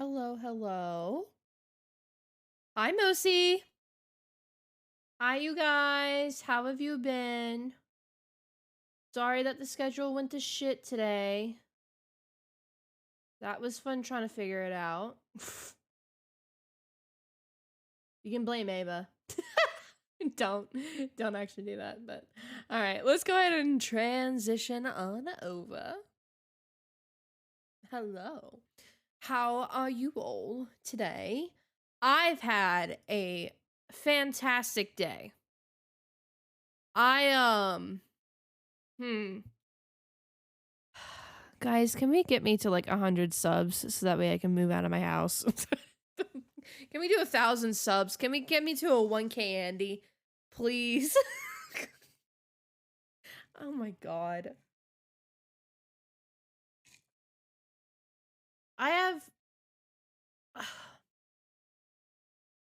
Hello, hello. Hi, Mosi. Hi, you guys. How have you been? Sorry that the schedule went to shit today. That was fun trying to figure it out. You can blame Ava. don't actually do that, but all right, let's go ahead and transition on over. Hello. How are you all today? I've had a fantastic day. Hmm. Guys, can we get me to like 100 subs so that way I can move out of my house? Can we do 1,000 subs? Can we get me to a 1K Andy? Please. Oh my god. I have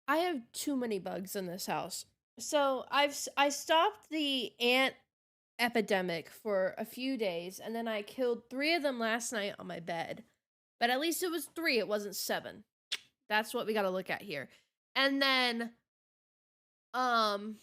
I have too many bugs in this house. So I stopped the ant epidemic for a few days, and then I killed 3 of them last night on my bed. But at least it was 3, it wasn't 7. That's what we got to look at here. And then um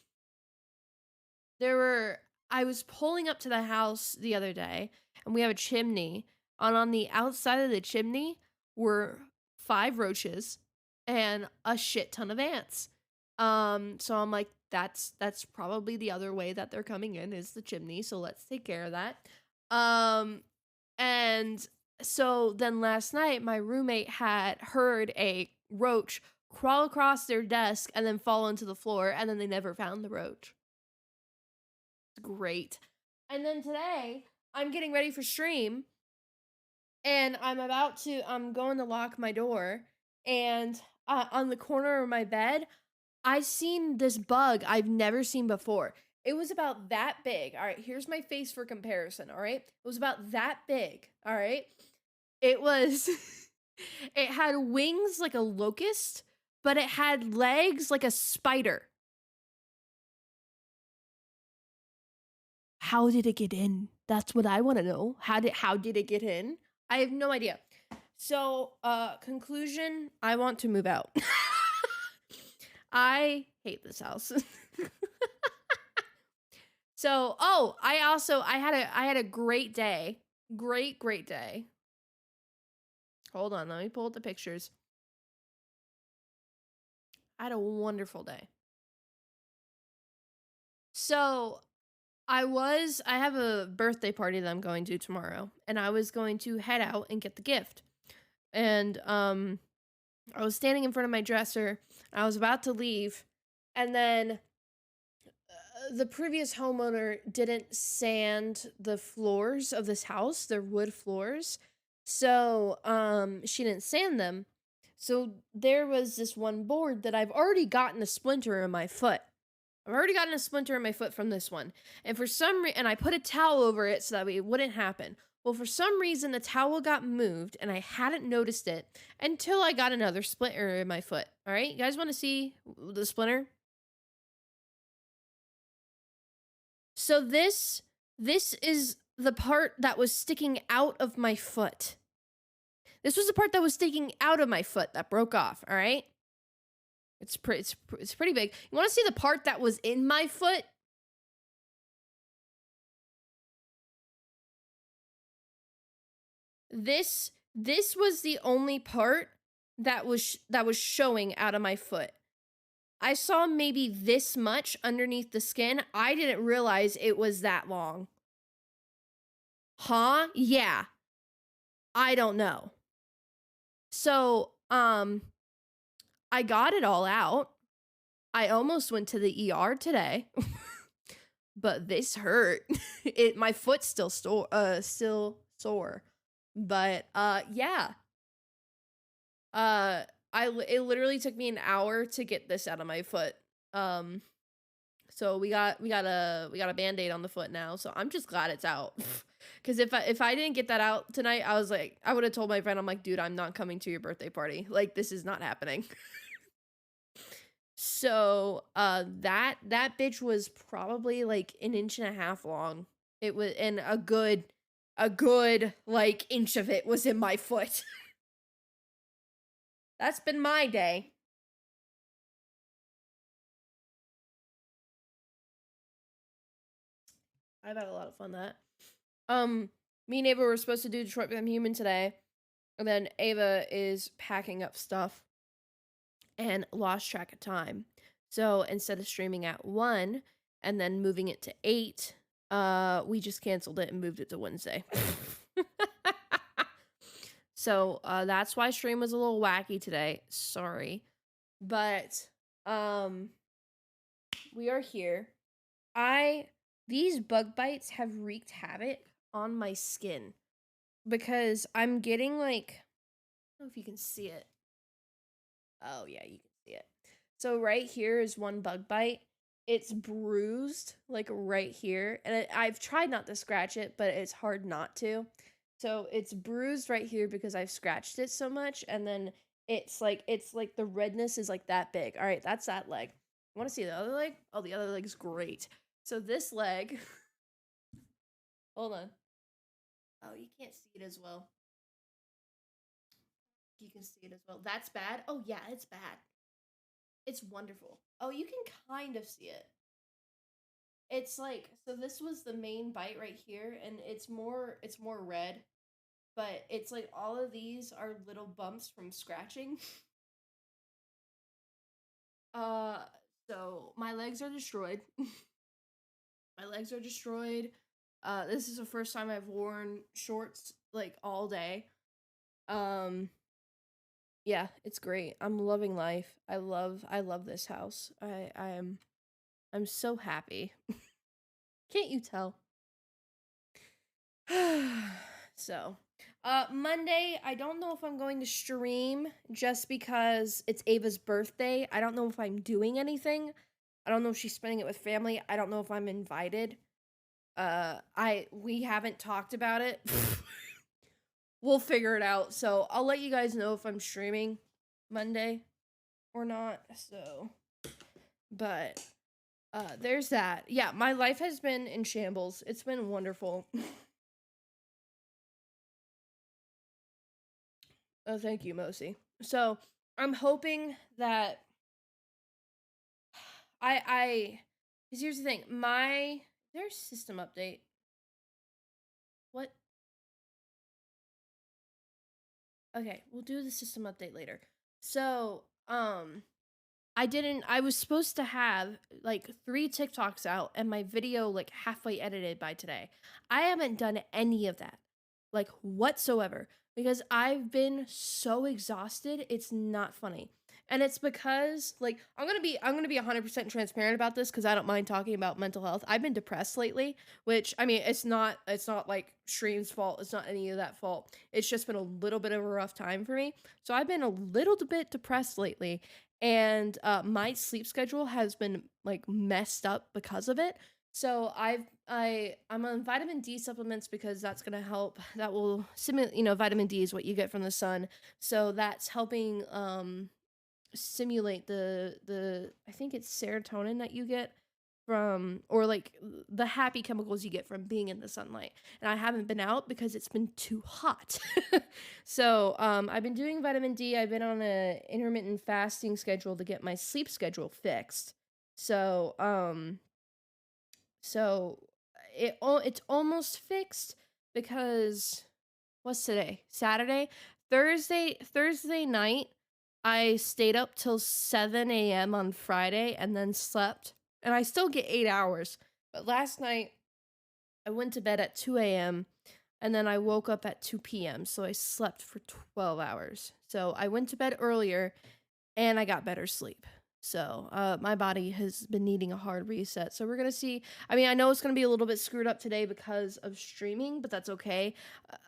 I was pulling up to the house the other day, and we have a chimney, and on the outside of the chimney were 5 roaches and a shit ton of ants. So I'm like, that's probably the other way that they're coming in is the chimney, so let's take care of that. And so then last night my roommate had heard a roach crawl across their desk and then fall onto the floor, and then they never found the roach. Great. And then today, I'm getting ready for stream, and I'm going to lock my door, and on the corner of my bed, I seen this bug I've never seen before. It was about that big. All right, here's my face for comparison, all right? It was about that big, all right? It was it had wings like a locust, but it had legs like a spider. How did it get in? That's what I want to know. How did it get in? I have no idea. So, conclusion, I want to move out. I hate this house. So, I had a great day. Great day. Hold on, let me pull up the pictures. I had a wonderful day. So, I have a birthday party that I'm going to tomorrow, and I was going to head out and get the gift. And I was standing in front of my dresser. I was about to leave, and then the previous homeowner didn't sand the floors of this house, their wood floors. So, she didn't sand them. So there was this one board that I've already gotten a splinter in my foot. I've already gotten a splinter in my foot from this one. And for some reason, and I put a towel over it so that way it wouldn't happen. Well, for some reason, the towel got moved and I hadn't noticed it until I got another splinter in my foot. All right, you guys want to see the splinter? So this is the part that was sticking out of my foot. This was the part that was sticking out of my foot that broke off, all right? It's pretty big. You want to see the part that was in my foot? This was the only part that was showing out of my foot. I saw maybe this much underneath the skin. I didn't realize it was that long. Huh? Yeah. I don't know. So, I got it all out. I almost went to the ER today. But this hurt. My foot's still sore. But yeah. It literally took me an hour to get this out of my foot. So we got a band-aid on the foot now, so I'm just glad it's out. Cuz if I didn't get that out tonight, I was like, I would have told my friend, I'm like, dude, I'm not coming to your birthday party. Like, this is not happening. So that bitch was probably like an inch and a half long. It was, and a good like inch of it was in my foot. That's been my day. I've had a lot of fun that. Me and Ava were supposed to do Detroit Become Human today, and then Ava is packing up stuff and lost track of time. So instead of streaming at 1 and then moving it to 8, we just canceled it and moved it to Wednesday. So that's why stream was a little wacky today. Sorry. But we are here. These bug bites have wreaked havoc on my skin because I'm getting like, I don't know if you can see it. Oh yeah, you can see it. So right here is one bug bite. It's bruised like right here, and I've tried not to scratch it, but it's hard not to. So it's bruised right here because I've scratched it so much, and then it's like the redness is like that big. All right, that's that leg. Want to see the other leg? Oh, the other leg's great. So this leg, hold on. Oh, you can't see it as well. You can see it as well. That's bad. Oh yeah, it's bad. It's wonderful. Oh, you can kind of see it. It's like, so this was the main bite right here, and it's more red, but it's like all of these are little bumps from scratching. uh so my legs are destroyed. My legs are destroyed. This is the first time I've worn shorts like all day. Yeah, it's great. I'm loving life. I love this house. I'm so happy. Can't you tell? So, Monday, I don't know if I'm going to stream just because it's Ava's birthday. I don't know if I'm doing anything. I don't know if she's spending it with family. I don't know if I'm invited. We haven't talked about it. We'll figure it out. So, I'll let you guys know if I'm streaming Monday or not. So, but there's that. Yeah, my life has been in shambles. It's been wonderful. Oh, thank you, Mosi. So I'm hoping that because here's the thing, there's system update. What? Okay, we'll do the system update later. So, I was supposed to have like 3 TikToks out and my video like halfway edited by today. I haven't done any of that, like whatsoever, because I've been so exhausted. It's not funny. And it's because like I'm going to be 100% transparent about this cuz I don't mind talking about mental health. I've been depressed lately, which I mean, it's not like Stream's fault. It's not any of that fault. It's just been a little bit of a rough time for me. So I've been a little bit depressed lately, and my sleep schedule has been like messed up because of it. So I'm on vitamin D supplements because that's gonna help. That will simulate. Vitamin D is what you get from the sun, so that's helping simulate the I think it's serotonin that you get from, or like the happy chemicals you get from being in the sunlight. And I haven't been out because it's been too hot. So I've been doing vitamin D. I've been on a intermittent fasting schedule to get my sleep schedule fixed. So so it's almost fixed because what's today? Saturday? Thursday night I stayed up till 7 a.m. on Friday and then slept. And I still get 8 hours. But last night I went to bed at 2 a.m. and then I woke up at 2 p.m. So I slept for 12 hours. So I went to bed earlier and I got better sleep. So my body has been needing a hard reset. So we're going to see. I mean, I know it's going to be a little bit screwed up today because of streaming, but that's okay.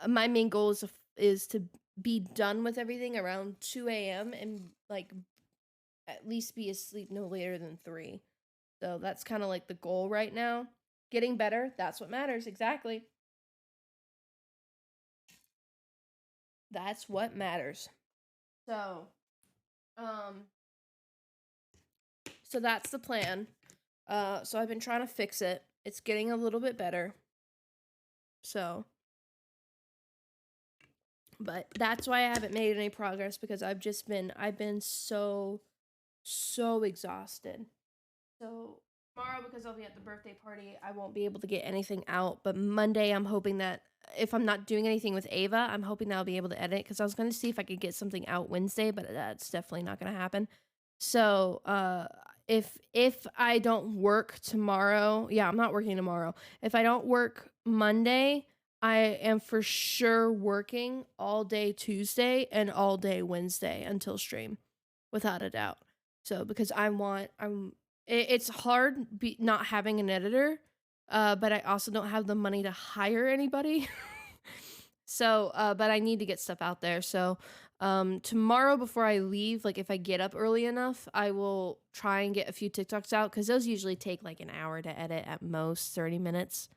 My main goal is to be done with everything around 2 a.m. and like at least be asleep no later than 3. So that's kind of like the goal right now. Getting better, that's what matters. Exactly. That's what matters. So, um, so that's the plan. So I've been trying to fix it. It's getting a little bit better. So, But that's why I haven't made any progress, because I've been so exhausted. So tomorrow, because I'll be at the birthday party, I won't be able to get anything out. But Monday, I'm hoping that if I'm not doing anything with Ava, I'm hoping that I'll be able to edit, because I was going to see if I could get something out Wednesday, but that's definitely not going to happen. So if I don't work tomorrow, yeah, I'm not working tomorrow. If I don't work Monday, I am for sure working all day Tuesday and all day Wednesday until stream, without a doubt. So because it's hard not having an editor, but I also don't have the money to hire anybody. So, but I need to get stuff out there. So, tomorrow before I leave, like if I get up early enough, I will try and get a few TikToks out, because those usually take like an hour to edit at most, 30 minutes.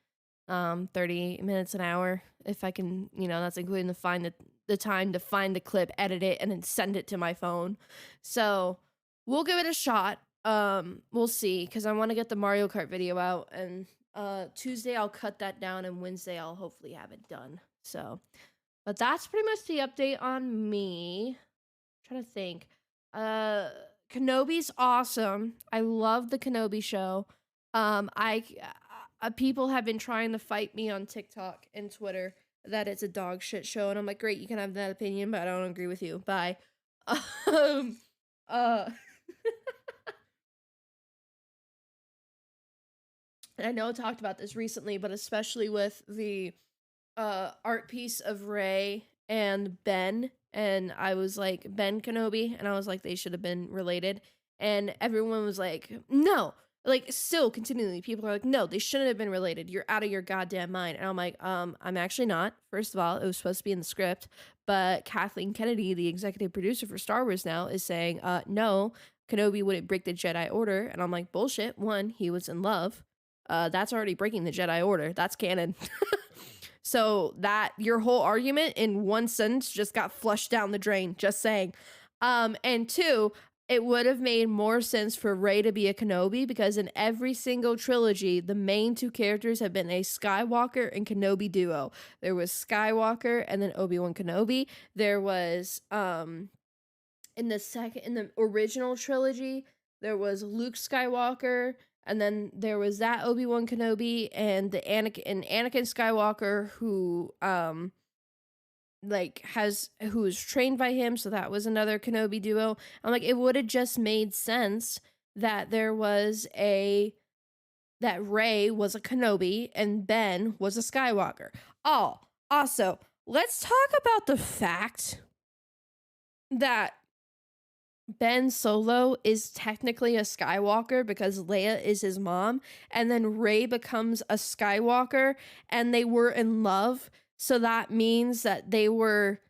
30 minutes an hour, if I can, that's including the time to find the clip, edit it, and then send it to my phone. So we'll give it a shot. We'll see, because I want to get the Mario Kart video out, and Tuesday I'll cut that down, and Wednesday I'll hopefully have it done. So, but that's pretty much the update on me. I'm trying to think. Kenobi's awesome. I love the Kenobi show. People have been trying to fight me on TikTok and Twitter that it's a dog shit show, and I'm like, great, you can have that opinion, but I don't agree with you. Bye. And I know I talked about this recently, but especially with the art piece of Rey and Ben, and I was like, Ben Kenobi, and I was like, they should have been related, and everyone was like, no, like, still continually people are like, no, they shouldn't have been related, you're out of your goddamn mind. And I'm like, I'm actually not. First of all, it was supposed to be in the script, but Kathleen Kennedy, the executive producer for Star Wars now, is saying, no, Kenobi wouldn't break the Jedi Order. And I'm like, bullshit. One, he was in love. That's already breaking the Jedi Order. That's canon. So that your whole argument in one sentence just got flushed down the drain, just saying. And two, it would have made more sense for Rey to be a Kenobi, because in every single trilogy, the main two characters have been a Skywalker and Kenobi duo. There was Skywalker and then Obi-Wan Kenobi. There was in the original trilogy, there was Luke Skywalker, and then there was that Obi-Wan Kenobi and Anakin Skywalker, who who was trained by him, so that was another Kenobi duo. I'm like, it would have just made sense that that Rey was a Kenobi and Ben was a Skywalker. Oh, also, let's talk about the fact that Ben Solo is technically a Skywalker because Leia is his mom, and then Rey becomes a Skywalker, and they were in love, so that means that they were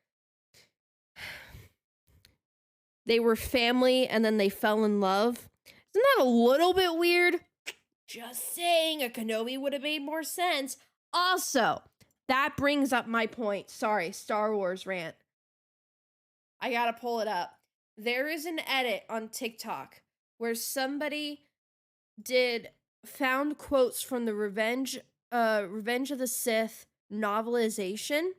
family, and then they fell in love. Isn't that a little bit weird? Just saying, a Kenobi would have made more sense. Also, that brings up my point. Sorry, Star Wars rant. I gotta pull it up. There is an edit on TikTok where somebody found quotes from the Revenge of the Sith novelization,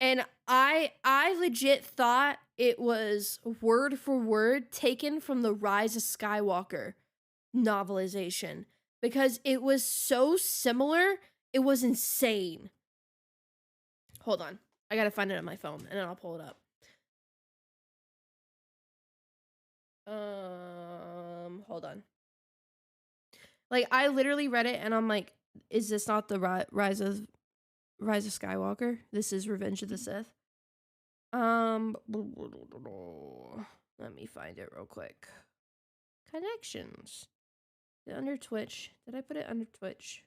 and I legit thought it was word for word taken from the Rise of Skywalker novelization, because it was so similar. It was insane. Hold on, I gotta find it on my phone, and then I'll pull it up. Hold on. Like, I literally read it, and I'm like, is this not the Rise of Skywalker? This is Revenge of the Sith. Let me find it real quick. Connections. Under Twitch. Did I put it under Twitch?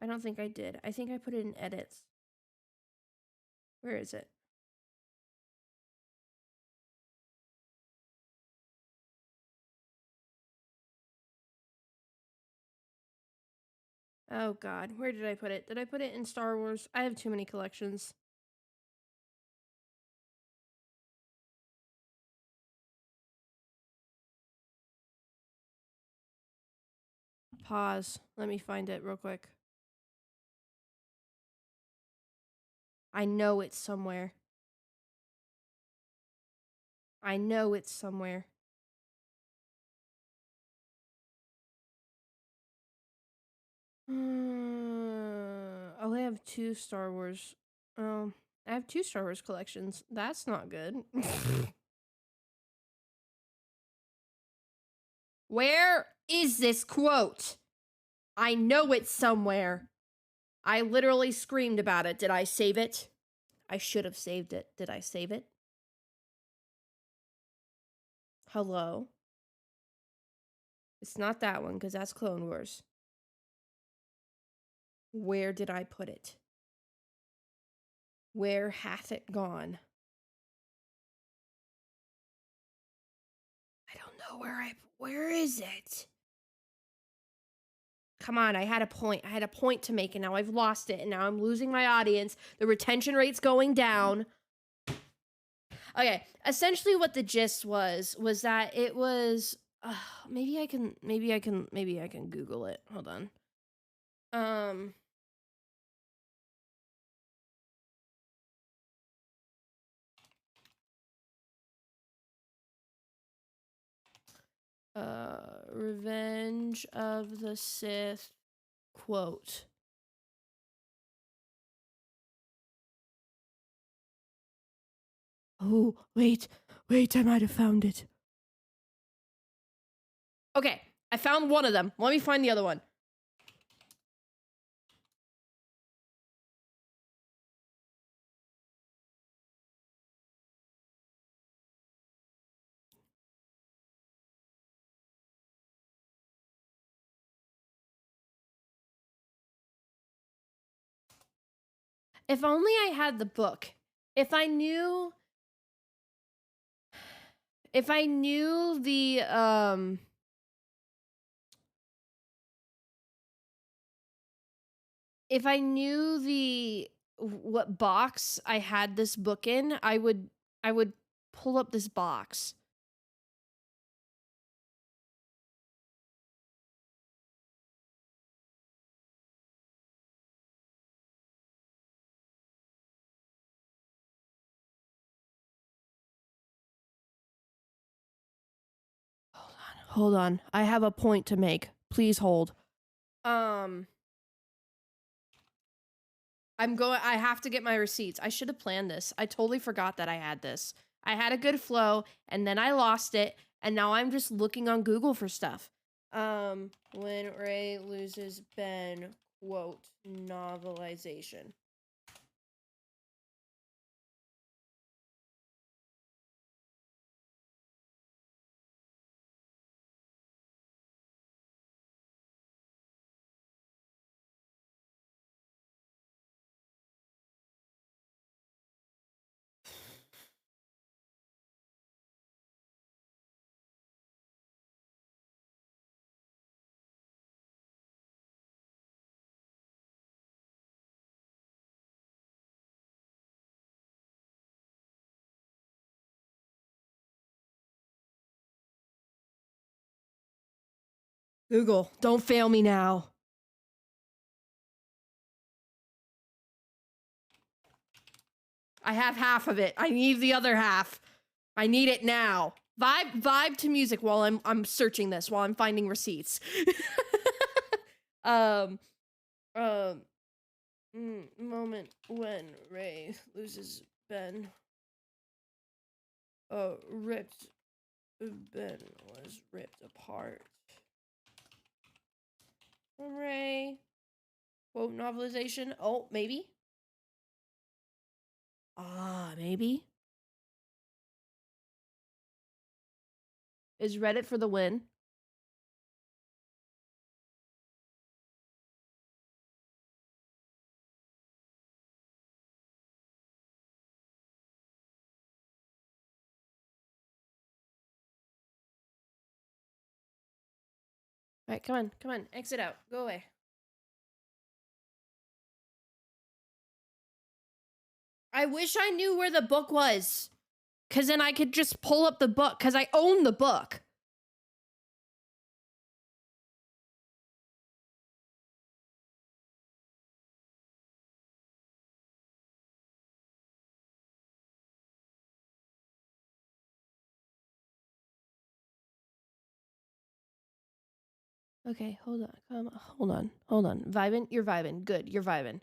I don't think I did. I think I put it in edits. Where is it? Oh god, where did I put it? Did I put it in Star Wars? I have too many collections. Pause. Let me find it real quick. I know it's somewhere. I know it's somewhere. Oh, I have 2 Star Wars. I have 2 Star Wars collections. That's not good. Where is this quote? I know it's somewhere. I literally screamed about it. Did I save it? I should have saved it. Did I save it? Hello? It's not that one, because that's Clone Wars. Where did I put it? Where hath it gone? I don't know where is it? Come on, I had a point. I had a point to make, and now I've lost it, and now I'm losing my audience. The retention rate's going down. Okay, essentially what the gist was that it was maybe I can Google it. Hold on. Revenge of the Sith quote. Oh, wait, I might have found it. Okay, I found one of them. Let me find the other one. If only I had the book. If I knew the if I knew the what box I had this book in, I would pull up this box. Hold on. I have a point to make. Please hold. I have to get my receipts. I should have planned this. I totally forgot that I had this. I had a good flow, and then I lost it, and now I'm just looking on Google for stuff. When Rey loses Ben, quote, novelization. Google, don't fail me now. I have half of it. I need the other half. I need it now. Vibe to music while I'm searching this, while I'm finding receipts. Moment when Rey loses Ben. Ben was ripped apart. Rey. Quote, novelization. Oh, maybe? Maybe? Is Reddit for the win? All right, come on, exit out, go away. I wish I knew where the book was, because then I could just pull up the book, because I own the book. Okay, hold on. Come on. Hold on. Vibing? You're vibing. Good. You're vibing.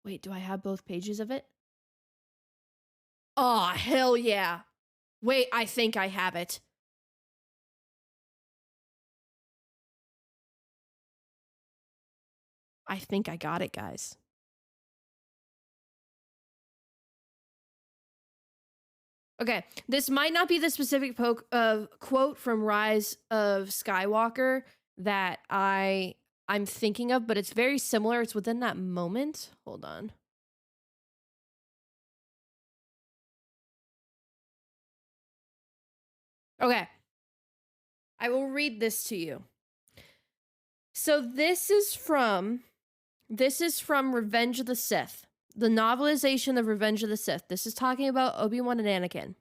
Wait, do I have both pages of it? Oh, hell yeah. Wait, I think I have it. I think I got it, guys. Okay, this might not be the specific quote from Rise of Skywalker that I'm thinking of, but it's very similar. It's within that moment. Hold on. Okay. I will read this to you. So this is from Revenge of the Sith, the novelization of Revenge of the Sith. This is talking about Obi-Wan and Anakin.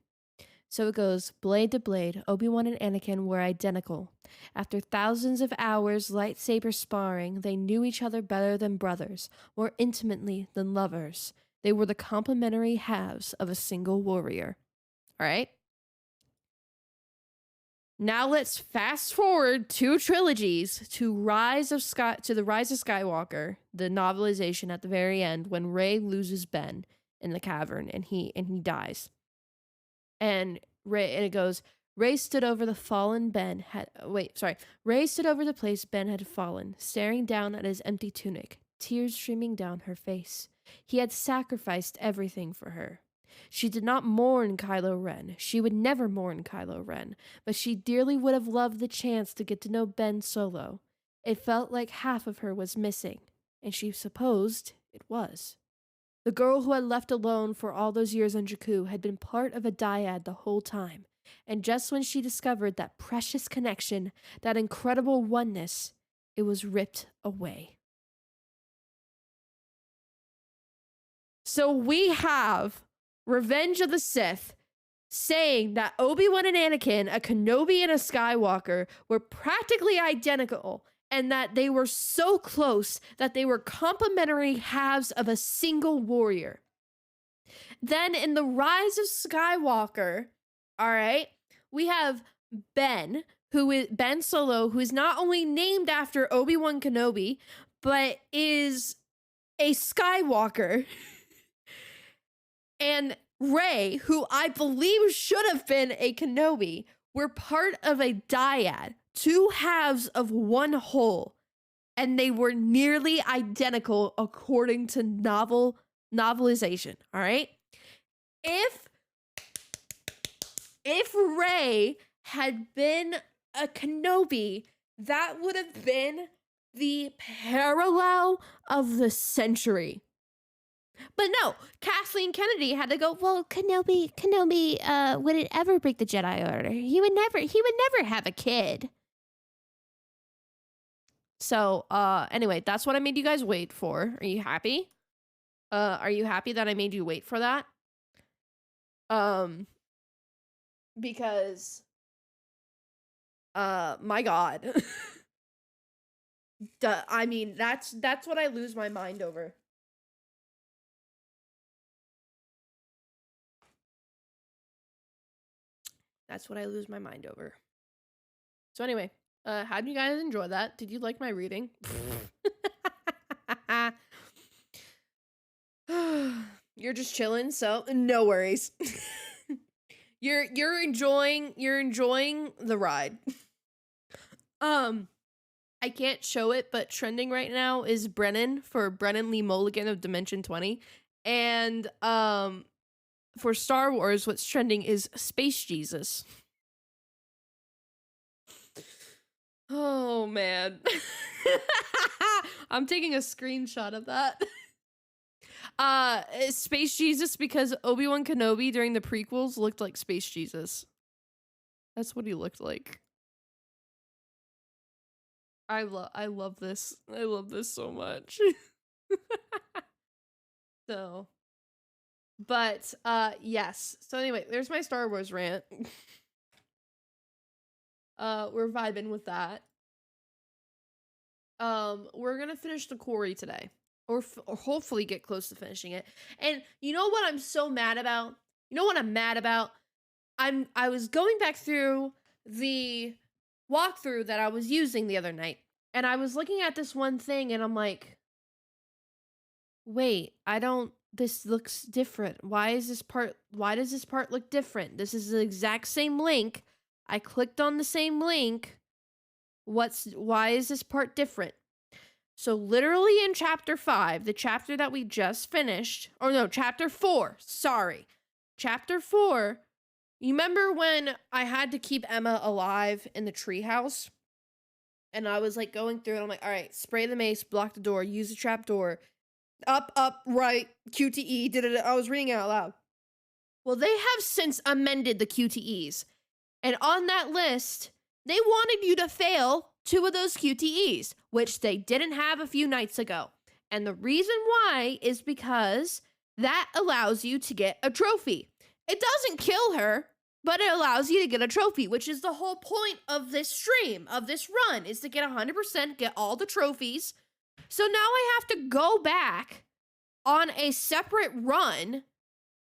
So it goes, blade to blade, Obi-Wan and Anakin were identical. After thousands of hours lightsaber sparring, they knew each other better than brothers, more intimately than lovers. They were the complementary halves of a single warrior. All right? Now let's fast forward 2 trilogies to the Rise of Skywalker, the novelization at the very end when Rey loses Ben in the cavern and he dies. And it goes, Rey stood over the place Ben had fallen, staring down at his empty tunic, tears streaming down her face. He had sacrificed everything for her. She did not mourn Kylo Ren. She would never mourn Kylo Ren, but she dearly would have loved the chance to get to know Ben Solo. It felt like half of her was missing, and she supposed it was. The girl who had left alone for all those years on Jakku had been part of a dyad the whole time, and just when she discovered that precious connection, that incredible oneness, it was ripped away. So we have Revenge of the Sith saying that Obi-Wan and Anakin, a Kenobi and a Skywalker, were practically identical and that they were so close that they were complementary halves of a single warrior. Then in the Rise of Skywalker, all right, we have Ben Solo, who is not only named after Obi-Wan Kenobi, but is a Skywalker. And Rey, who I believe should have been a Kenobi, were part of a dyad, 2 halves of one whole, and they were nearly identical according to novelization. All right, if Rey had been a Kenobi, that would have been the parallel of the century. But no, Kathleen Kennedy had to go, well, Kenobi wouldn't ever break the Jedi Order. He would never have a kid. So, anyway, that's what I made you guys wait for. Are you happy? Are you happy that I made you wait for that? Because, my God. I mean, that's what I lose my mind over. That's what I lose my mind over. So anyway, how did you guys enjoy that? Did you like my reading? You're just chilling, so no worries. You're enjoying the ride. I can't show it, but trending right now is Brennan Lee Mulligan of Dimension 20. And for Star Wars, what's trending is Space Jesus. Oh, man. I'm taking a screenshot of that. Space Jesus because Obi-Wan Kenobi during the prequels looked like Space Jesus. That's what he looked like. I love this. I love this so much. So, but yes. So anyway, there's my Star Wars rant. We're vibing with that. We're gonna finish the Quarry today, or hopefully get close to finishing it. And you know what I'm so mad about? You know what I'm mad about? I was going back through the walkthrough that I was using the other night, and I was looking at this one thing, and I'm like, wait, I don't. This looks different. Why does this part look different? This is the exact same link. I clicked on the same link. Why is this part different? So literally in chapter 5, the chapter that we just finished, or no, chapter 4, sorry. Chapter 4, you remember when I had to keep Emma alive in the treehouse? And I was like going through and I'm like, all right, spray the mace, block the door, use the trap door. Up, right, QTE, did it. I was reading it out loud. Well, they have since amended the QTEs. And on that list, they wanted you to fail 2 of those QTEs, which they didn't have a few nights ago. And the reason why is because that allows you to get a trophy. It doesn't kill her, but it allows you to get a trophy, which is the whole point of this stream, of this run, is to get 100%, get all the trophies. So now I have to go back on a separate run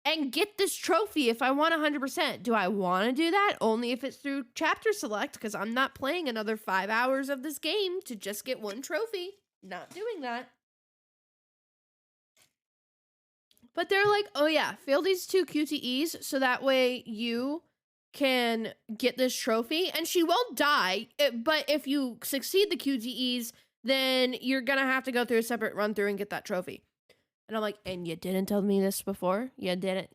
and get this trophy if I want 100%. Do I want to do that? Only if it's through chapter select, because I'm not playing another 5 hours of this game to just get 1 trophy. Not doing that. But they're like, oh yeah, fail these 2 QTEs so that way you can get this trophy. And she won't die, but if you succeed the QTEs, then you're gonna have to go through a separate run through and get that trophy. And I'm like, and you didn't tell me this before? You didn't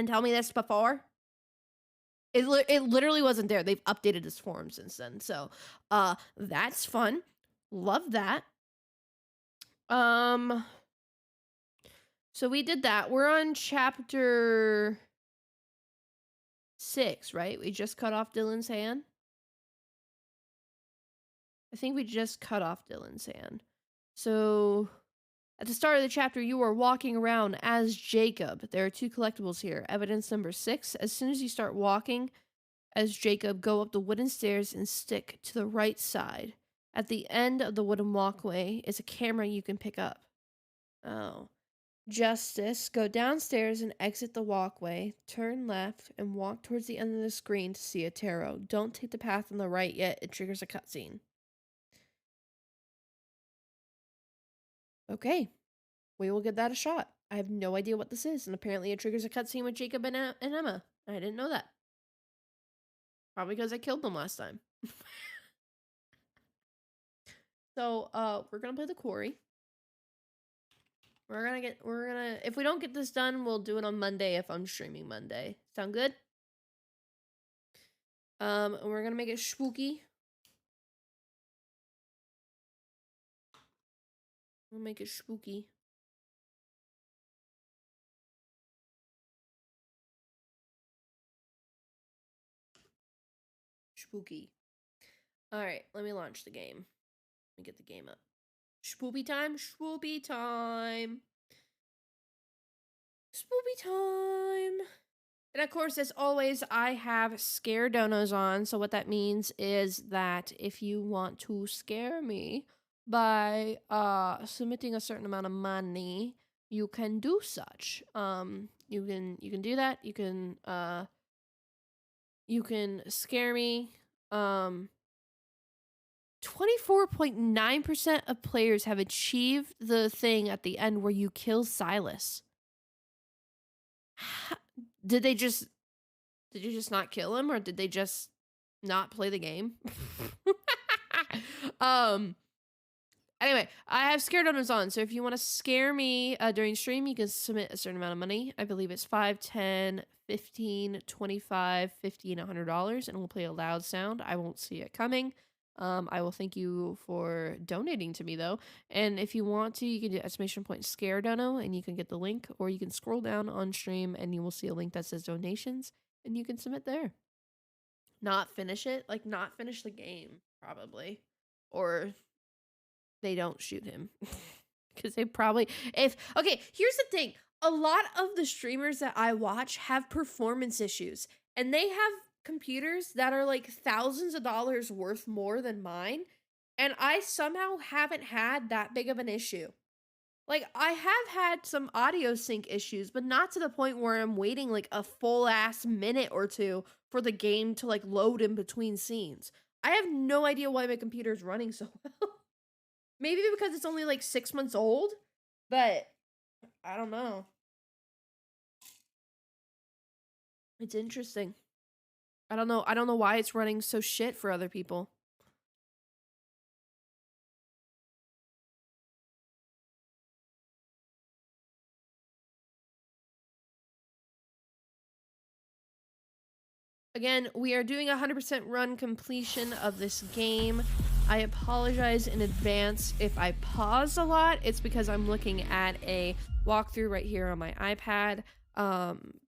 tell me this before? It literally wasn't there. They've updated this form since then. So, that's fun. Love that. So we did that. We're on chapter 6, right? We just cut off Dylan's hand. I think we just cut off Dylan's hand. So at the start of the chapter, you are walking around as Jacob. There are 2 collectibles here. Evidence number 6. As soon as you start walking as Jacob, go up the wooden stairs and stick to the right side. At the end of the wooden walkway is a camera you can pick up. Oh. Justice, go downstairs and exit the walkway. Turn left and walk towards the end of the screen to see a tarot. Don't take the path on the right yet. It triggers a cutscene. Okay. We will give that a shot. I have no idea what this is, and apparently it triggers a cutscene with Jacob and Emma. I didn't know that. Probably because I killed them last time. So, we're gonna play the Quarry. If we don't get this done, we'll do it on Monday if I'm streaming Monday. Sound good? And we're gonna make it spooky. We'll make it spooky. Spooky. Alright, let me launch the game. Let me get the game up. Spoopy time, spoopy time. Spoopy time. And of course, as always, I have scare donos on. So what that means is that if you want to scare me by submitting a certain amount of money, you can do such. You can do that. You can scare me. 24.9% of players have achieved the thing at the end where you kill Silas. Did you just not kill him, or did they just not play the game? Anyway, I have scare donos on, so if you want to scare me during stream, you can submit a certain amount of money. I believe it's $5, $10, $15, $25, $50, and $100, and we'll play a loud sound. I won't see it coming. I will thank you for donating to me, though. And if you want to, you can do ! scare dono, and you can get the link, or you can scroll down on stream, and you will see a link that says donations, and you can submit there. Not finish it, like not finish the game, probably, or they don't shoot him, because they probably okay. Here's the thing: a lot of the streamers that I watch have performance issues, and they have computers that are like thousands of dollars worth more than mine, and I somehow haven't had that big of an issue. Like, I have had some audio sync issues, but not to the point where I'm waiting like a full ass minute or two for the game to like load in between scenes. I have no idea why my computer is running so well. Maybe because it's only like 6 months old, but I don't know. It's interesting. I don't know. I don't know why it's running so shit for other people. Again, we are doing 100% run completion of this game. I apologize in advance if I pause a lot. It's because I'm looking at a walkthrough right here on my iPad,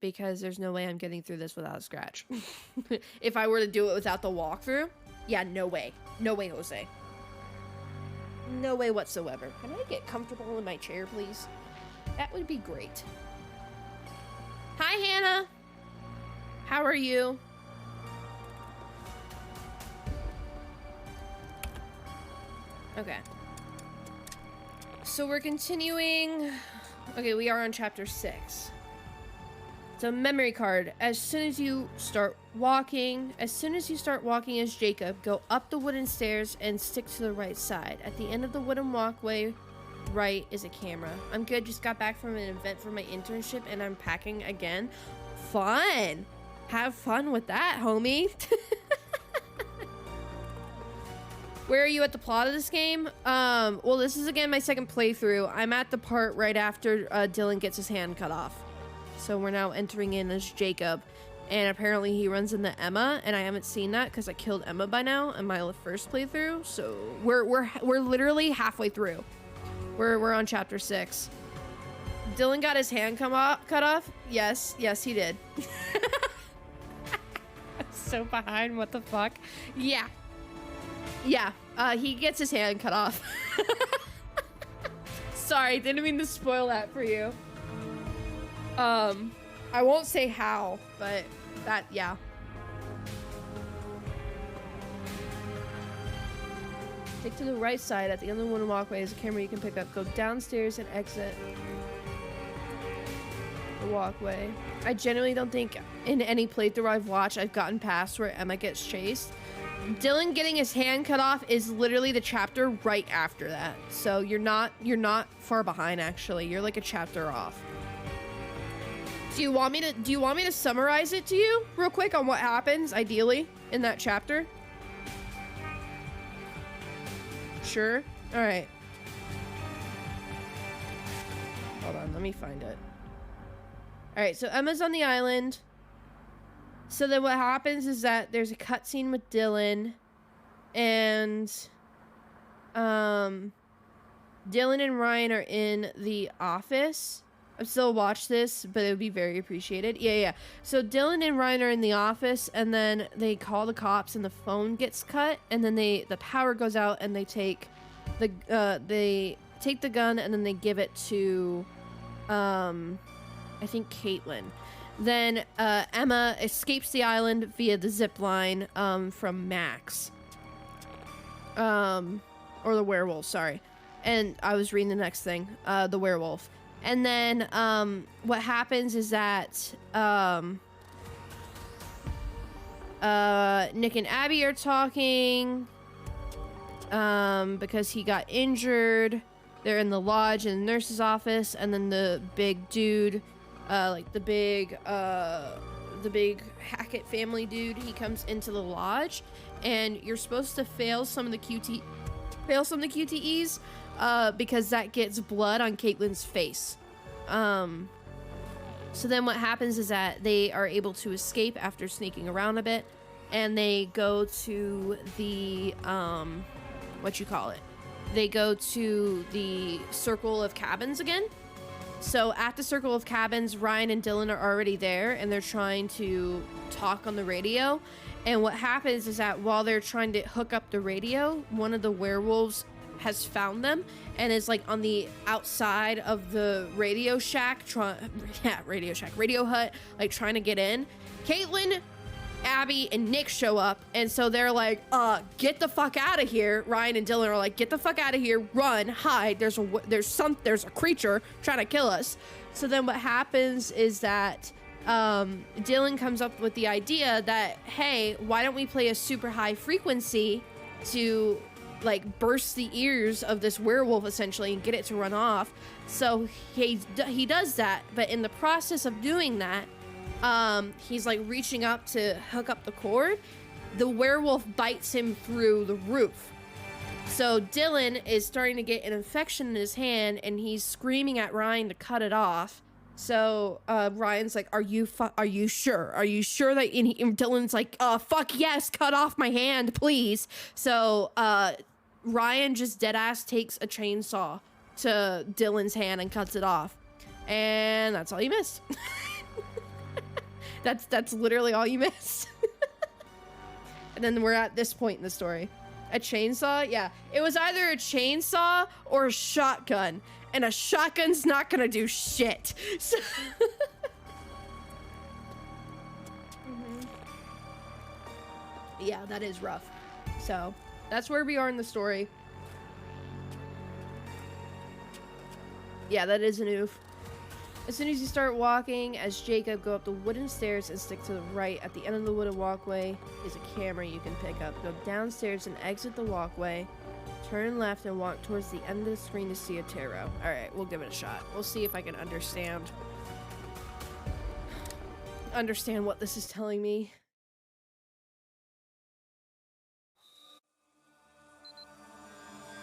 because there's no way I'm getting through this without a scratch. If I were to do it without the walkthrough, yeah, no way. No way, Jose. No way whatsoever. Can I get comfortable in my chair, please? That would be great. Hi, Hannah. How are you? Okay. So we're continuing. Okay, we are on chapter 6. So memory card. As soon as you start walking as Jacob, go up the wooden stairs and stick to the right side. At the end of the wooden walkway, right is a camera. I'm good. Just got back from an event for my internship and I'm packing again. Fun. Have fun with that, homie. Where are you at the plot of this game? Well, this is again my second playthrough. I'm at the part right after Dylan gets his hand cut off. So we're now entering in as Jacob. And apparently he runs into Emma, and I haven't seen that because I killed Emma by now in my first playthrough. So we're literally halfway through. We're on chapter 6. Dylan got his hand cut off? Yes, he did. So behind, what the fuck? Yeah, he gets his hand cut off. Sorry, didn't mean to spoil that for you. I won't say how, but that, yeah. Take to the right side. At the end of the wooden walkway is a camera you can pick up. Go downstairs and exit the walkway. I genuinely don't think in any playthrough I've watched I've gotten past where Emma gets chased. Dylan getting his hand cut off is literally the chapter right after that. So you're not far behind, actually. You're like a chapter off. Do you want me to summarize it to you real quick on what happens ideally in that chapter? Sure. All right. Hold on, let me find it. All right, so Emma's on the island. So then what happens is that there's a cutscene with Dylan, and Dylan and Ryan are in the office. I've still watched this, but it would be very appreciated. Yeah. So Dylan and Ryan are in the office, and then they call the cops, and the phone gets cut, and then the power goes out, and they take the gun, and then they give it to I think Caitlin. Then Emma escapes the island via the zip line from Max. Or the werewolf, sorry. And I was reading the next thing, the werewolf. And then what happens is that Nick and Abby are talking because he got injured. They're in the lodge in the nurse's office, and then the big dude, like the big Hackett family dude, he comes into the lodge, and you're supposed to fail some of the QTEs because that gets blood on Caitlin's face. So then what happens is that they are able to escape after sneaking around a bit, and they go to the they go to the circle of cabins again. So at the circle of cabins, Ryan and Dylan are already there, and they're trying to talk on the radio. And what happens is that while they're trying to hook up the radio, one of the werewolves has found them and is like on the outside of the radio hut, like trying to get in. Caitlin Abby and Nick show up, and so they're like, get the fuck out of here. Ryan and Dylan are like, get the fuck out of here, run, hide. There's a creature trying to kill us. So then what happens is that Dylan comes up with the idea that, hey, why don't we play a super high frequency to like burst the ears of this werewolf essentially and get it to run off. So he does that, but in the process of doing that, he's like reaching up to hook up the cord. The werewolf bites him through the roof. So Dylan is starting to get an infection in his hand, and he's screaming at Ryan to cut it off. So Ryan's like, are you sure? Are you sure that? And Dylan's like, fuck yes, cut off my hand, please. So Ryan just deadass takes a chainsaw to Dylan's hand and cuts it off, and that's all you missed. That's literally all you missed. And then we're at this point in the story. A chainsaw? Yeah. It was either a chainsaw or a shotgun. And a shotgun's not gonna do shit. So yeah, that is rough. So that's where we are in the story. Yeah, that is an oof. As soon as you start walking, as Jacob, go up the wooden stairs and stick to the right. At the end of the wooden walkway is a camera you can pick up. Go downstairs and exit the walkway. Turn left and walk towards the end of the screen to see a tarot. Alright, we'll give it a shot. We'll see if I can understand what this is telling me.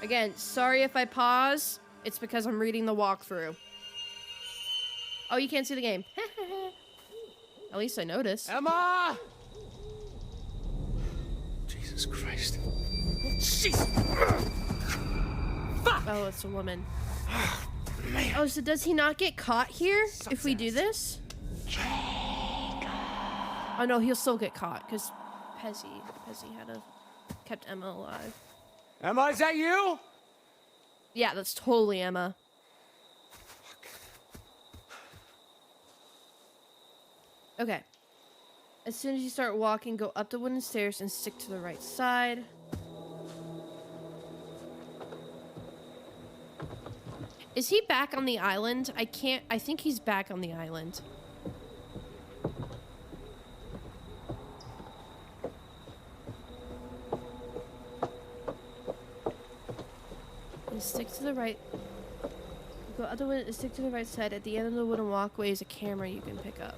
Again, sorry if I pause. It's because I'm reading the walkthrough. Oh, you can't see the game. At least I noticed. Emma! Jesus Christ. Jesus! Fuck! Oh, it's a woman. Man. Oh, so does he not get caught here if we do this? Oh no, he'll still get caught because Pezzy had kept Emma alive. Emma, is that you? Yeah, that's totally Emma. Okay. As soon as you start walking, go up the wooden stairs and stick to the right side. Is he back on the island? I think he's back on the island. And stick to the right. Go up the wooden, stick to the right side. At the end of the wooden walkway is a camera you can pick up.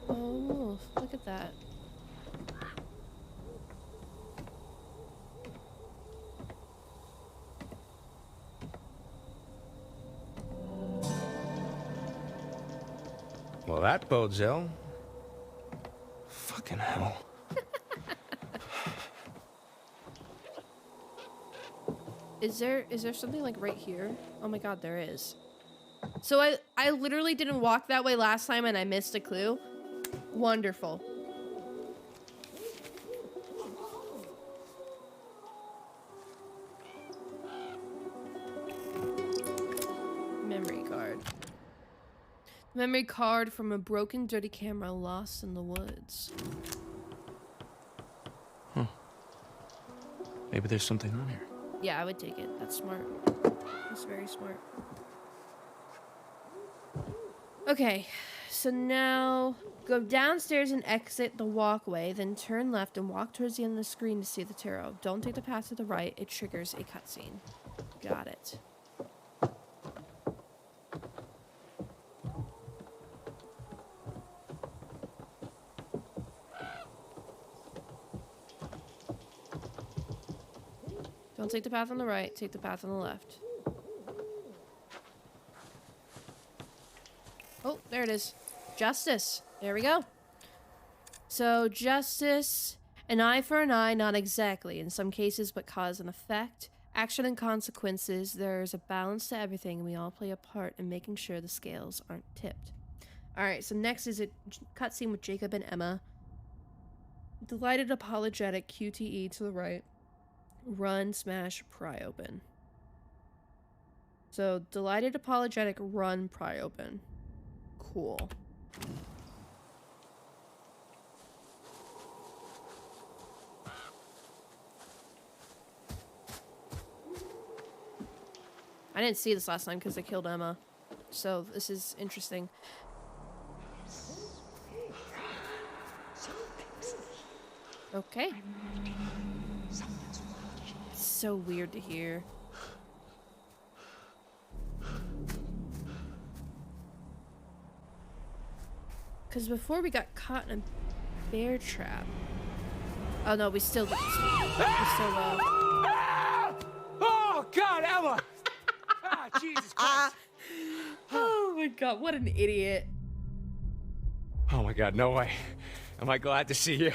Oh, look at that. Well, that bodes ill. Fucking hell. Is there something like right here? Oh my god, there is. So I literally didn't walk that way last time and I missed a clue. Wonderful. Memory card. Memory card from a broken, dirty camera lost in the woods. Huh. Maybe there's something on here. Yeah, I would take it. That's smart. That's very smart. Okay, so now go downstairs and exit the walkway, then turn left and walk towards the end of the screen to see the tarot. Don't take the path to the right. It triggers a cutscene. Got it. Don't take the path on the right, take the path on the left. Oh, there it is. Justice. There we go. So, justice, an eye for an eye, not exactly. In some cases, but cause and effect. Action and consequences. There's a balance to everything, and we all play a part in making sure the scales aren't tipped. Alright, so next is a cutscene with Jacob and Emma. Delighted, apologetic, QTE to the right. Run, smash, pry open. So, delighted, apologetic, run, pry open. Cool. I didn't see this last time because I killed Emma. So this is interesting. Okay. It's so weird to hear. Because before we got caught in a bear trap. Oh no, we still Oh God, Emma! Jesus Christ! Oh my god, what an idiot. Oh my God, no way. Am I glad to see you?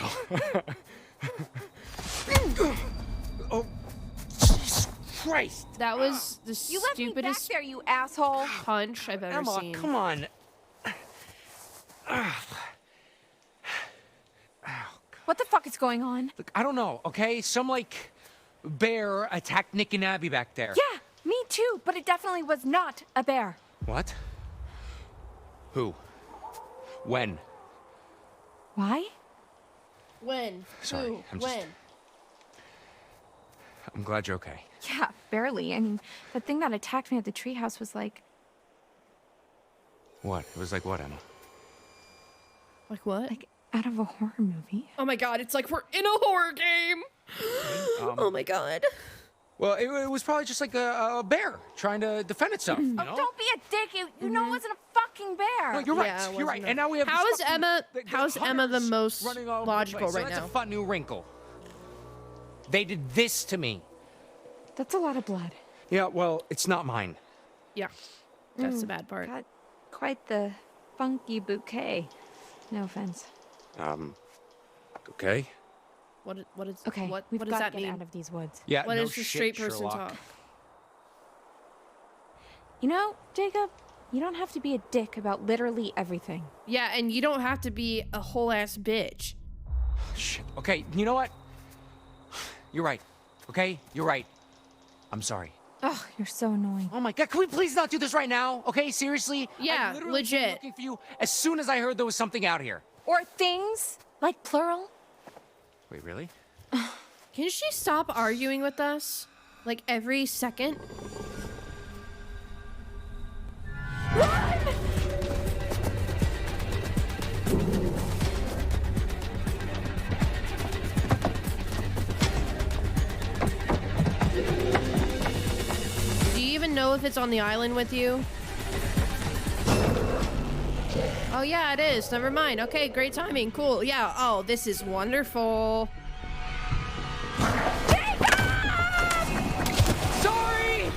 Oh, Jesus Christ! That was the You left me back stupidest there, you asshole. punch I've ever Emma, seen. come on. What the fuck is going on? Look, I don't know, okay? Some, like, bear attacked Nick and Abby back there. Yeah, me too, but it definitely was not a bear. What? Who? When? Why? When? Sorry, Who? I'm just- When? I'm glad you're okay. Yeah, barely. I mean, the thing that attacked me at the treehouse was like... What? It was like what, Emma? Like what? like out of a horror movie. Oh my god, it's like we're in a horror game! Oh my god. Well, it was probably just like a bear trying to defend itself, you know? Oh, don't be a dick. You know it wasn't a fucking bear. No, you're right. Yeah, it You're right. wasn't And now we have. How this is fucking- Emma- the how's Emma the hunters most running all over the logical place. So right that's now? a fun new wrinkle. They did this to me. That's a lot of blood. Yeah, well, it's not mine. Yeah. That's the bad part. Got quite the funky bouquet. No offense. Okay. What is Okay, what we've does got that to get mean? out of these woods. Yeah. What no is the shit, straight person Sherlock. talk? You know, Jacob, you don't have to be a dick about literally everything. Yeah, and you don't have to be a whole ass bitch. Shit. Okay, you know what? You're right. Okay, you're right. I'm sorry. Oh, you're so annoying. Oh my God, can we please not do this right now? Okay, seriously? Yeah, I literally came legit. looking for you as soon as I heard there was something out here. Or things, like plural. Wait, really? Can she stop arguing with us? Like every second? Do you even know if it's on the island with you? Oh yeah, it is. Never mind. Okay, great timing. Cool. Yeah. Oh, this is wonderful. Sorry!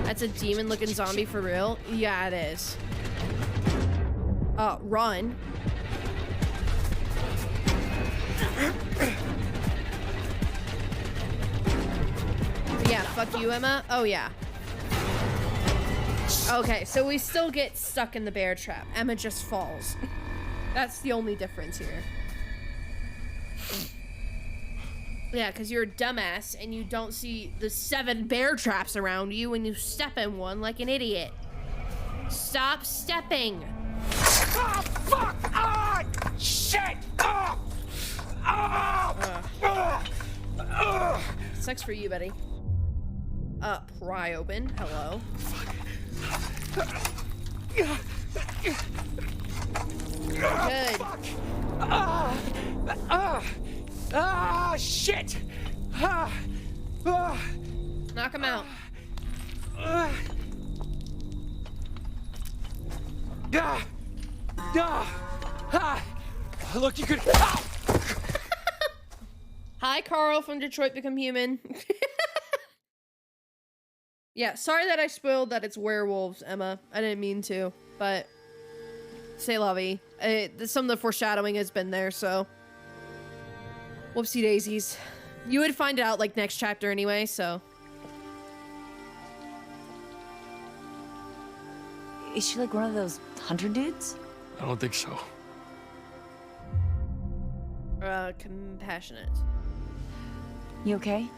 That's a demon-looking zombie for real? Yeah, it is. Run. Yeah, fuck you, Emma. Oh, yeah. Okay, so we still get stuck in the bear trap. Emma just falls. That's the only difference here. Yeah, because you're a dumbass and you don't see the 7 bear traps around you when you step in one like an idiot. Stop stepping. Ah, fuck! Ah, shit! Ah! Ah! Sucks for you, buddy. Pry open. Hello. Good. Shit! Ah! Ah! Knock him out. Ah! Ah! Ah! Look, you could. Ah! Hi, Carl from Detroit Become Human. Yeah, sorry that I spoiled that it's werewolves, Emma. I didn't mean to, but say lovey. Some of the foreshadowing has been there, so whoopsie daisies. You would find out like next chapter anyway, so. Is she like one of those hunter dudes? I don't think so. Compassionate. You okay?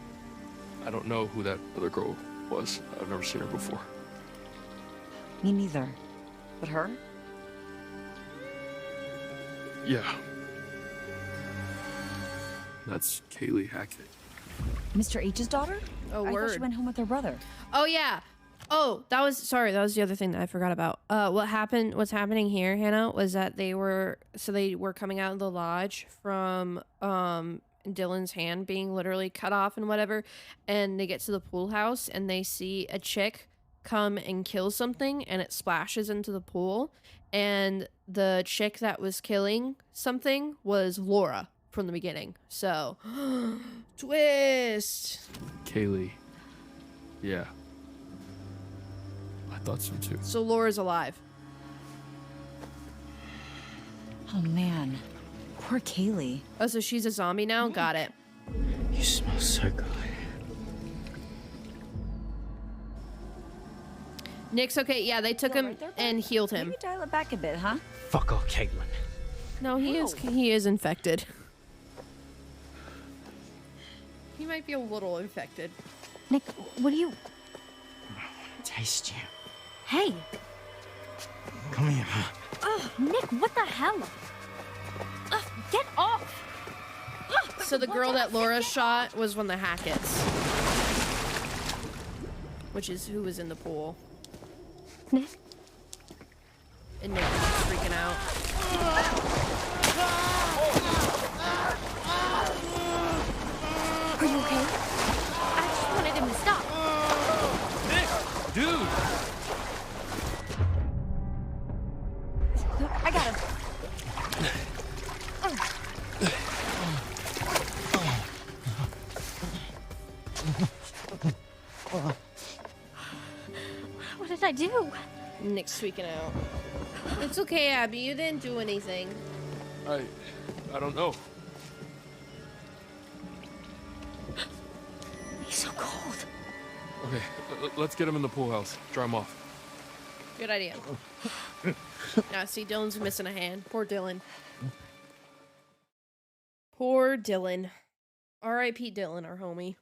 I don't know who that other girl was. I've never seen her before. Me neither. But her? Yeah. That's Kaylee Hackett. Mr. H's daughter? Oh, I thought she word. went home with her brother. Oh yeah. Oh, that was the other thing that I forgot about. What's happening here, Hannah, was that they were coming out of the lodge from Dylan's hand being literally cut off and whatever, and they get to the pool house and they see a chick come and kill something and it splashes into the pool, and the chick that was killing something was Laura from the beginning. So twist. Kaylee. Yeah. I thought so too. So Laura's alive. Oh man. Poor Kaylee. Oh, so she's a zombie now? Got it. You smell so good. Nick's okay. Yeah, they took him right there, bud? and healed him. Maybe dial it back a bit, huh? Fuck off, Caitlin. No, he is infected. He might be a little infected. Nick, what do you... Taste you. Hey! Come here. Ugh, Nick, what the hell? Ugh, get off! Ugh, So the girl that Laura shot was one of the Hacketts, which is who was in the pool. Nick? And Nick was just freaking out. Are you okay? I just wanted him to stop. Dude! I got him. What did I do? Nick's freaking out. It's okay, Abby. You didn't do anything. I don't know. He's so cold. Okay, let's get him in the pool house. Dry him off. Good idea. Now, see, Dylan's missing a hand. Poor Dylan. Poor Dylan. R.I.P. Dylan, our homie.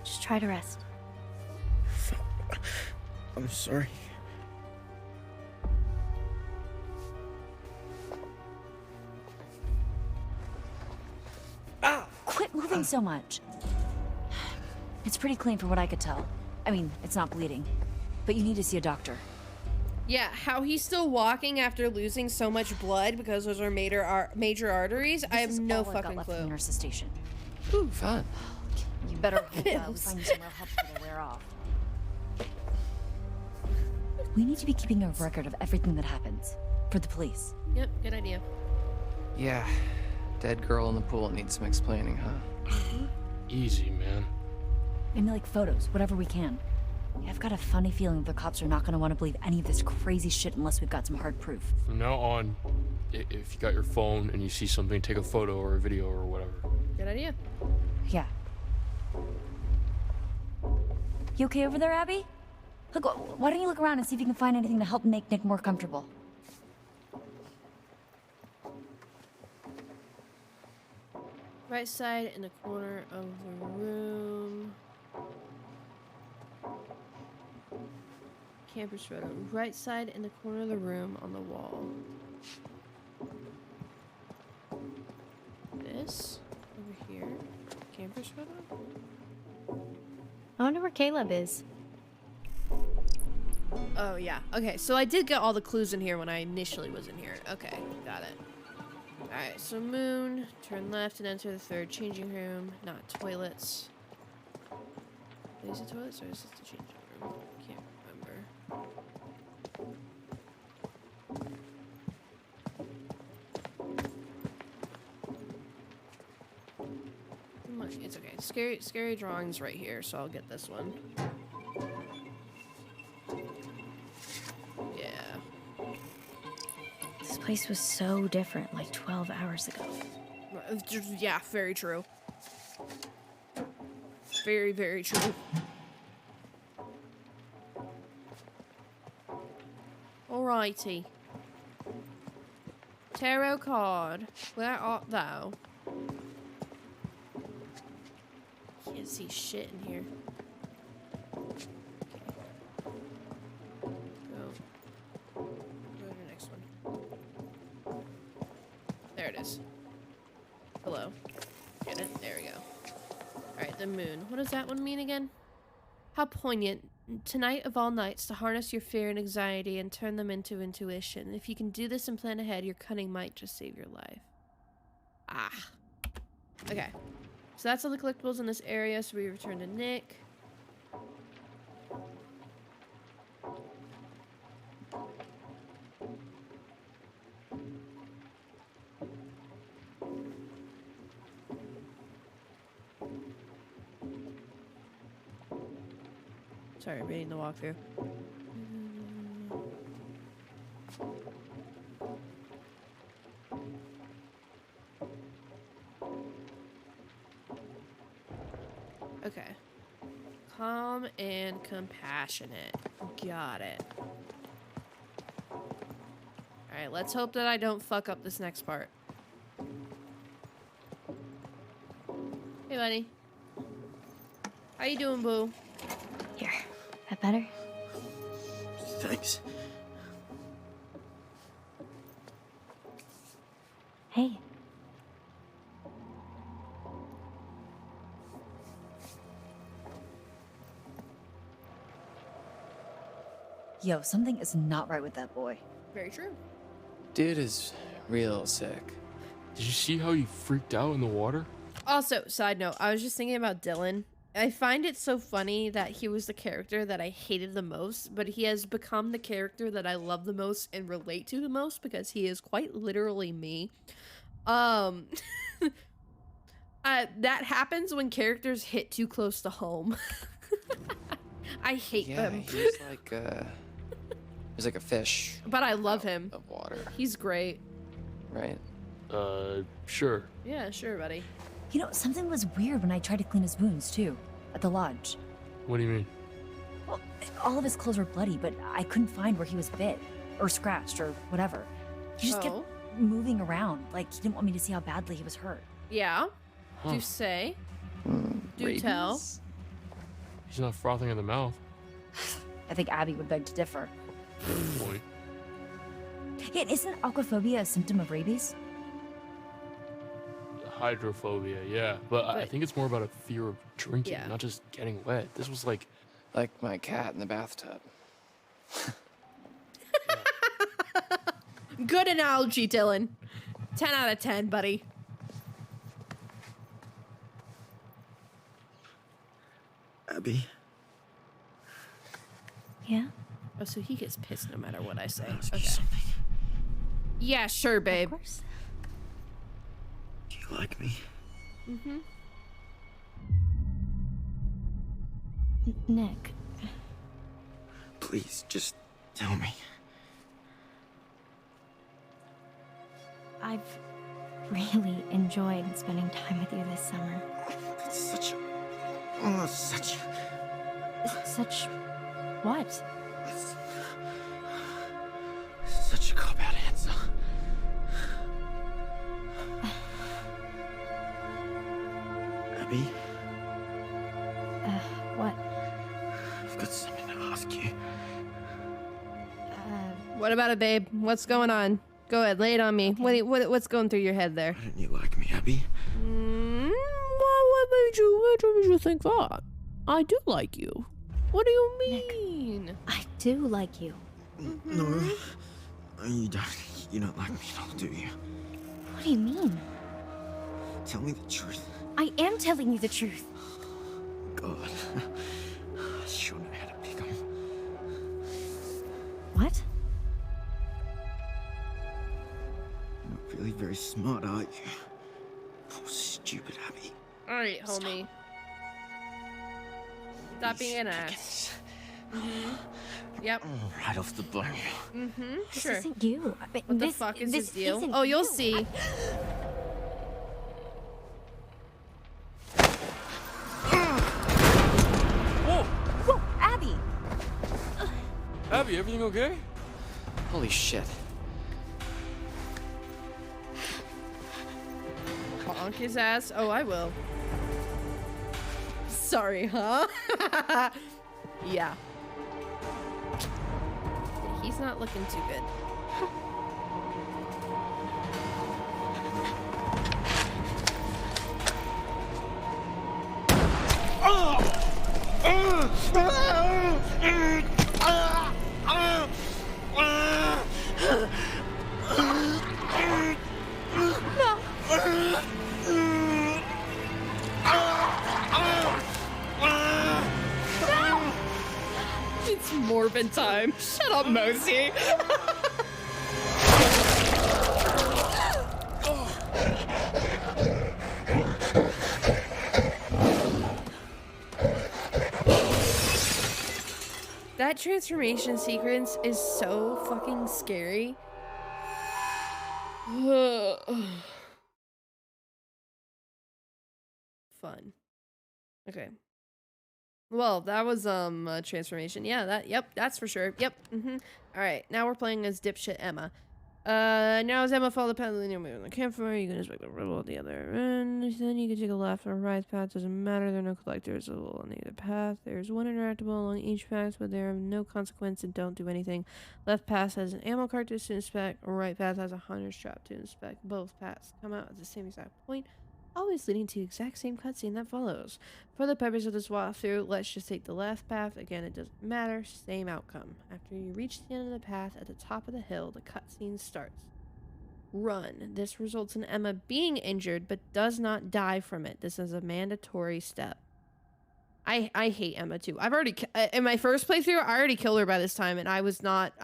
Just try to rest. I'm sorry. Quit moving so much. It's pretty clean from what I could tell. I mean, it's not bleeding. But you need to see a doctor. Yeah, how he's still walking after losing so much blood because those are major arteries, I have This is no all I've got fucking left from the clue. nurse's station. Ooh, fun. You better hope we Pills. find you some real help before they wear off. We need to be keeping a record of everything that happens. For the police. Yep, good idea. Yeah. Dead girl in the pool needs some explaining, huh? Easy, man. Maybe like photos, whatever we can. Yeah, I've got a funny feeling the cops are not going to want to believe any of this crazy shit unless we've got some hard proof. From now on, if you got your phone and you see something, take a photo or a video or whatever. Good idea. Yeah. You okay over there, Abby? Look, why don't you look around and see if you can find anything to help make Nick more comfortable? Right side in the corner of the room. Camper's photo. Right side in the corner of the room on the wall. This over here. Camper's photo. I wonder where Caleb is. Oh yeah. Okay, so I did get all the clues in here when I initially was in here. Okay, got it. Alright, so moon, turn left and enter the third changing room, not toilets. Is it toilets or is this the changing room? Can't remember. It's okay. Scary drawings right here, so I'll get this one. Yeah. This place was so different like 12 hours ago. Yeah, very true. Very, very true. Alrighty. Tarot card. Where art thou? see shit in here. Go to the next one. There it is. Hello. Get it? There we go. Alright, the moon. What does that one mean again? How poignant. Tonight of all nights, to harness your fear and anxiety and turn them into intuition. If you can do this and plan ahead, your cunning might just save your life. Ah. Okay. So that's all the collectibles in this area, so we return to Nick. Sorry, reading the walkthrough. Okay. Calm and compassionate. Got it. Alright, let's hope that I don't fuck up this next part. Hey, buddy. How you doing, boo? Here. That better? Thanks. Hey. Yo, something is not right with that boy. Very true. Dude is real sick. Did you see how he freaked out in the water? Also, side note, I was just thinking about Dylan. I find it so funny that he was the character that I hated the most, but he has become the character that I love the most and relate to the most because he is quite literally me. That happens when characters hit too close to home. I hate them. He's like a fish. But I love him. Of water, He's great. right? Sure. Yeah, sure, buddy. You know, something was weird when I tried to clean his wounds, too. At the lodge. What do you mean? Well, all of his clothes were bloody, but I couldn't find where he was bit. Or scratched, or whatever. He just kept moving around, like he didn't want me to see how badly he was hurt. Yeah. Huh. Do say. Do Rabies? tell. He's not frothing at the mouth. I think Abby would beg to differ. Good point. Yeah, isn't aquaphobia a symptom of rabies? Hydrophobia, yeah. But I But- think it's more about a fear of drinking, Yeah. not just getting wet. This was like, Like my cat in the bathtub. Good analogy, Dylan. 10 out of 10, buddy. Abby, Yeah? Oh, so he gets pissed no matter what I say. ask you Okay. something. Yeah, sure, babe. Of course. Do you like me? Mm-hmm. Nick. Please, just tell me. I've really enjoyed spending time with you this summer. It's such a... Oh, such... Such what? It's, such a cop-out answer. Abby, What? I've got something to ask you. What about it, babe? What's going on? Go ahead, lay it on me. What's going through your head there? Why don't you like me, Abby? What made you think that? I do like you. What do you mean? I do like you. No. No, you don't. You don't like me at all, do you? What do you mean? Tell me the truth. I am telling you the truth. God. I sure know how to pick 'em. What? You're not really very smart, are you? Poor stupid Abby. All right, homie. Stop being an ass. Yep. Right off the bone. This Sure. isn't you. What the fuck is his deal? isn't Oh, you'll you. see. Whoa, Abby! Abby, everything okay? Holy shit. Bonk his ass. Oh, I will. sorry, huh? Yeah. He's not looking too good. It's Morbin time. Shut up, Mosey. That transformation sequence is so fucking scary. Fun. Okay. Well, that was a transformation. Yeah, yep, that's for sure. Yep. All right, now we're playing as dipshit Emma. Now as Emma follow the path linear moving on the campfire, you can just make the riddle at the other end. Then you can take a left or right path. Doesn't matter. There are no collectors on either path. There's one interactable along each path, but they're of no consequence and don't do anything. Left path has an ammo cartridge to inspect. Right path has a hunter's trap to inspect. Both paths come out at the same exact point, always leading to the exact same cutscene that follows. For the purpose of this walkthrough, let's just take the left path. Again, it doesn't matter, same outcome. After you reach the end of the path at the top of the hill, the cutscene starts. Run. This results in Emma being injured, but does not die from it. This is a mandatory step. I hate Emma too. I've already in my first playthrough, I already killed her by this time, and I was not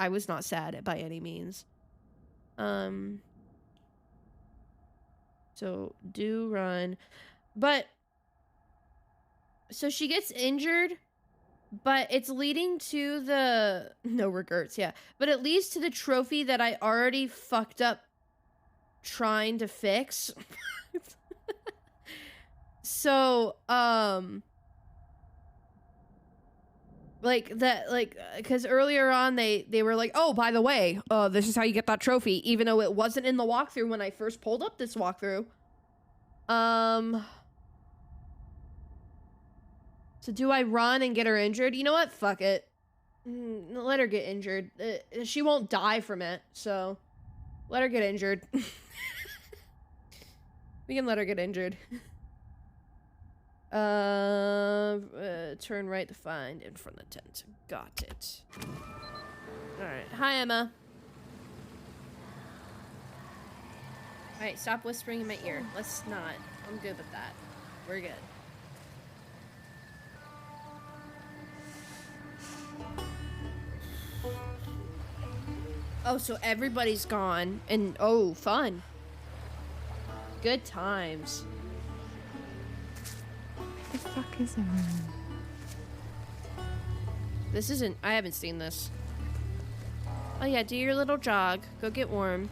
sad by any means. So do run. But so she gets injured, but it's leading to the no regrets, yeah. But it leads to the trophy that I already fucked up trying to fix. So, like that, like, because earlier on they were like, oh, by the way, this is how you get that trophy, even though it wasn't in the walkthrough when I first pulled up this walkthrough. So do I run and get her injured? You know what? Fuck it. Let her get injured. She won't die from it, so let her get injured. We can let her get injured. Turn right to find in front of the tent. Got it. Alright. Hi, Emma. Alright, stop whispering in my ear. Let's not. I'm good with that. We're good. Oh, so everybody's gone. And, oh, fun. Good times. The fuck is everyone? This isn't... I haven't seen this. Oh, yeah, do your little jog. Go get warm.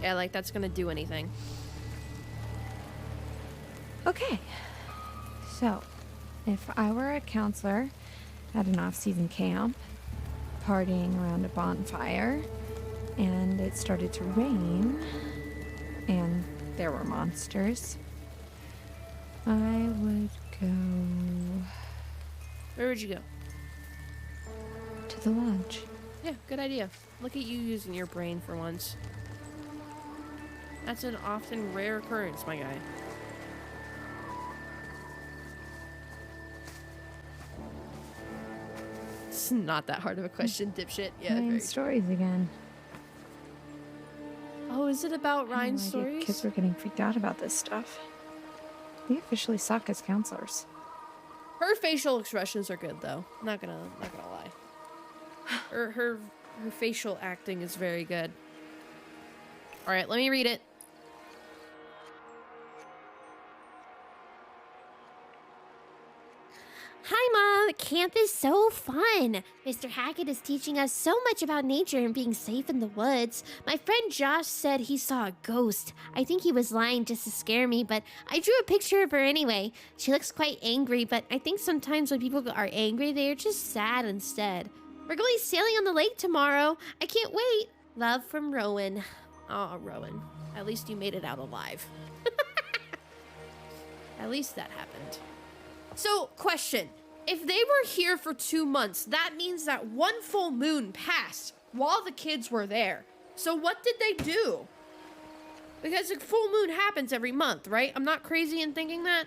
Yeah, like, that's gonna do anything. Okay. So, if I were a counselor at an off-season camp, partying around a bonfire, and it started to rain, and there were monsters, I would go... Where would you go? to the lodge. Yeah, good idea. Look at you using your brain for once. That's an often rare occurrence, my guy. It's not that hard of a question, dipshit. Yeah, Ryan very stories again. Oh, is it about I had Ryan no idea stories? kids were getting freaked out about this stuff. We officially suck as counselors. Her facial expressions are good, though. Not gonna lie. Her facial acting is very good. All right, let me read it. Hi, Mom. Camp is so fun. Mr. Hackett is teaching us so much about nature and being safe in the woods. My friend Josh said he saw a ghost. I think he was lying just to scare me, but I drew a picture of her anyway. She looks quite angry, but I think sometimes when people are angry, they are just sad instead. We're going sailing on the lake tomorrow. I can't wait. Love from Rowan. Oh, Rowan. At least you made it out alive. At least that happened. So, question. If they were here for 2 months, that means that 1 full moon passed while the kids were there. So what did they do? Because a full moon happens every month, right? I'm not crazy in thinking that.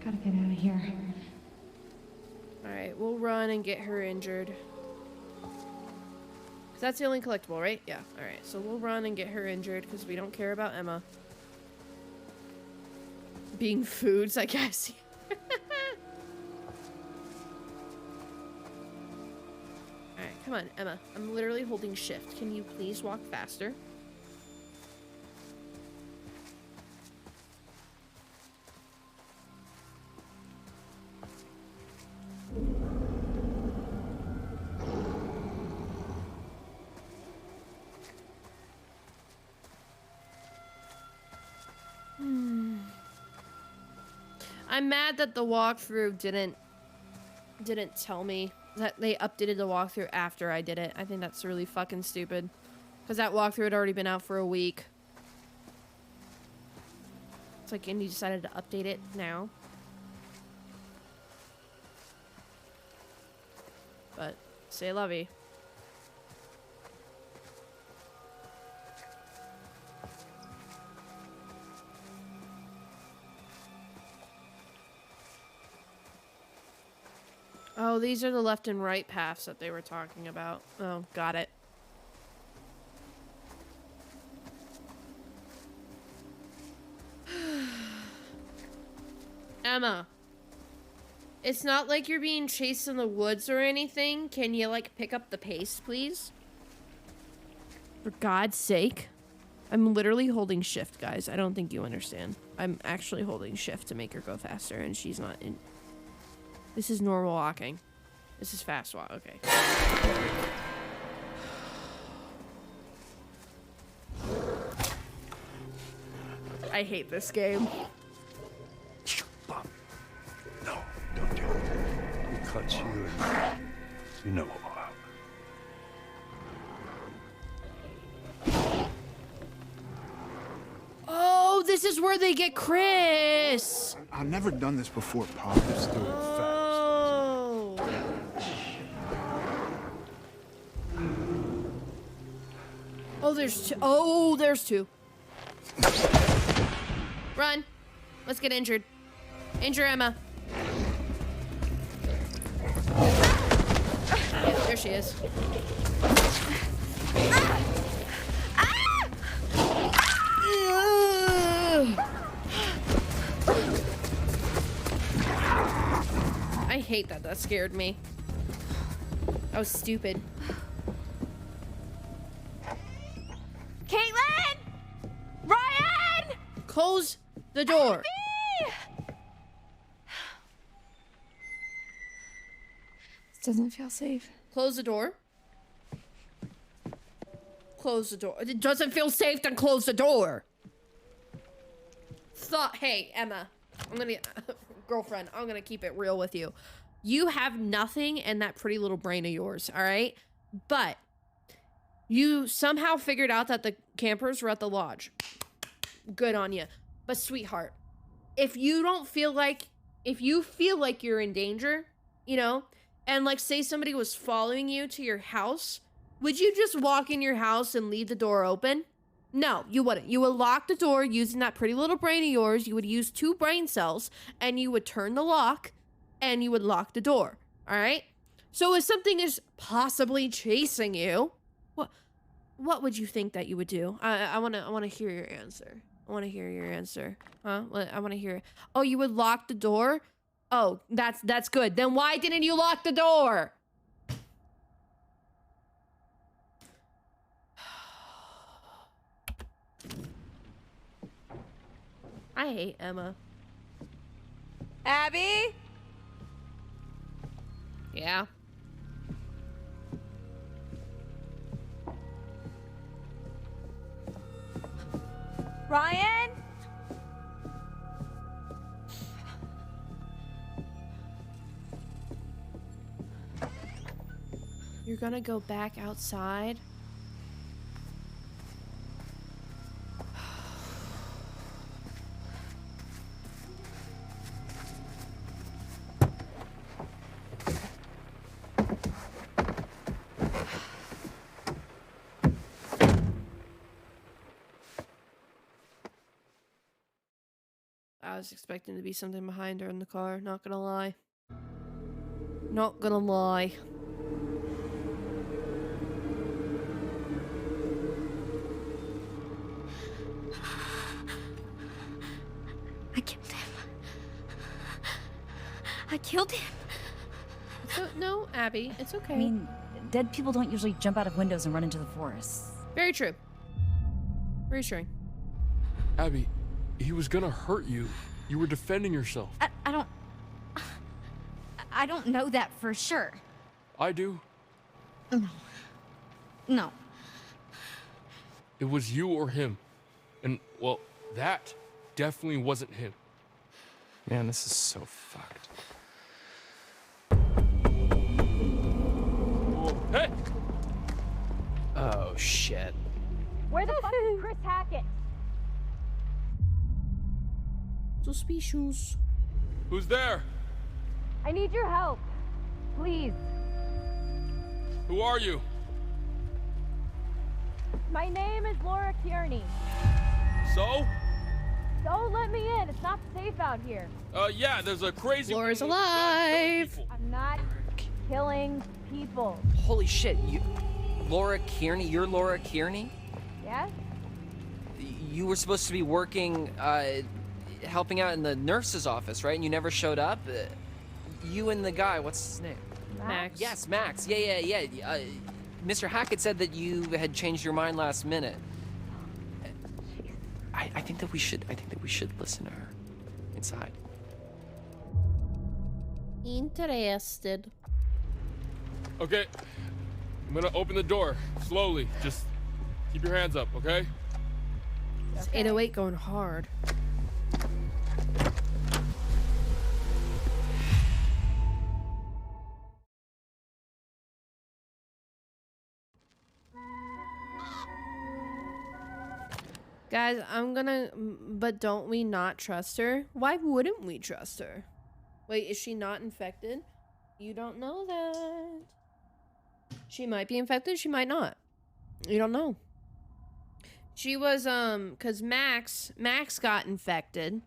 Gotta get out of here. Alright, we'll run and get her injured. 'Cause that's the only collectible, right? Yeah, alright. So we'll run and get her injured because we don't care about Emma. Being foods, I guess. Alright, come on, Emma. I'm literally holding shift. Can you please walk faster? I'm mad that the walkthrough didn't tell me that they updated the walkthrough after I did it. I think that's really fucking stupid. Because that walkthrough had already been out for a week. It's like, and you decided to update it now. But, say lovey. Oh, these are the left and right paths that they were talking about. Oh, got it. Emma. It's not like you're being chased in the woods or anything. Can you, like, pick up the pace, please? For God's sake. I'm literally holding shift, guys. I don't think you understand. I'm actually holding shift to make her go faster, and she's not in... This is normal walking. This is fast walk. Okay. I hate this game. Bob. No, don't do it. He cuts you and you know what will happen. Oh, this is where they get Chris. I've never done this before, Pop. Just do it fast. Oh, there's two. Oh, there's two. Run. Let's get injured. Injure Emma. Yeah, there she is. I hate that. That scared me. That was stupid. Caitlin! Ryan! Close the door. This doesn't feel safe. Close the door. Close the door. It doesn't feel safe, then close the door. Hey, Emma. Girlfriend, I'm gonna keep it real with you. You have nothing in that pretty little brain of yours, all right? But you somehow figured out that the campers were at the lodge. Good on you. But sweetheart, if you feel like you're in danger, you know, and like say somebody was following you to your house, would you just walk in your house and leave the door open? No, you wouldn't. You would lock the door using that pretty little brain of yours. You would use 2 brain cells and you would turn the lock and you would lock the door. All right? So if something is possibly chasing you, what would you think that you would do? I want to hear your answer. I want to hear your answer. Huh? I want to hear. Oh, you would lock the door? Oh, that's good. Then why didn't you lock the door? I hate Emma. Abby? Yeah. Ryan? You're gonna go back outside? I was expecting to be something behind her in the car, not gonna lie. Not gonna lie. I killed him. I killed him. So, no, Abby, it's okay. I mean, dead people don't usually jump out of windows and run into the forest. Very true. Reassuring. Abby, he was gonna hurt you. You were defending yourself. I don't know that for sure. I do. No. It was you or him. And, well, that definitely wasn't him. Man, this is so fucked. Hey! Oh, shit. Where the fuck is Chris Hackett? Suspicious. Who's there? I need your help. Please. Who are you? My name is Laura Kearney. So? Don't let me in. It's not safe out here. Yeah, there's a crazy... Laura's woman who's killing alive. people. I'm not killing people. Holy shit, Laura Kearney? You're Laura Kearney? Yes? You were supposed to be working, helping out in the nurse's office, right? And you never showed up? You and the guy, what's his name? Max. Yes, Max. Yeah. Mr. Hackett said that you had changed your mind last minute. I think that we should listen to her inside. Interested. Okay, I'm gonna open the door, slowly. Just keep your hands up, okay? It's 808 going hard. Guys, but don't we not trust her? Why wouldn't we trust her? Wait, is she not infected? You don't know that. She might be infected, she might not. You don't know. She was, cause Max got infected,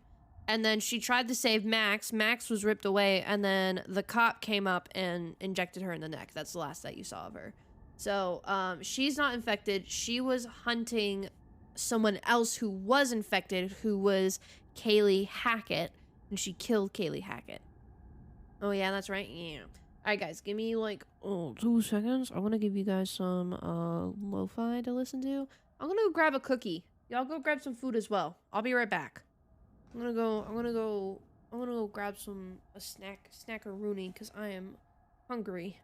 and then she tried to save Max. Max was ripped away, and then the cop came up and injected her in the neck. That's the last that you saw of her. So, she's not infected. She was hunting someone else who was infected, who was Kaylee Hackett, and she killed Kaylee Hackett. Oh yeah, that's right. Yeah. Alright guys, give me like 2 seconds. I want to give you guys some lo-fi to listen to. I'm gonna go grab a cookie. Y'all go grab some food as well. I'll be right back. I'm gonna go grab a snackaroonie because I am hungry.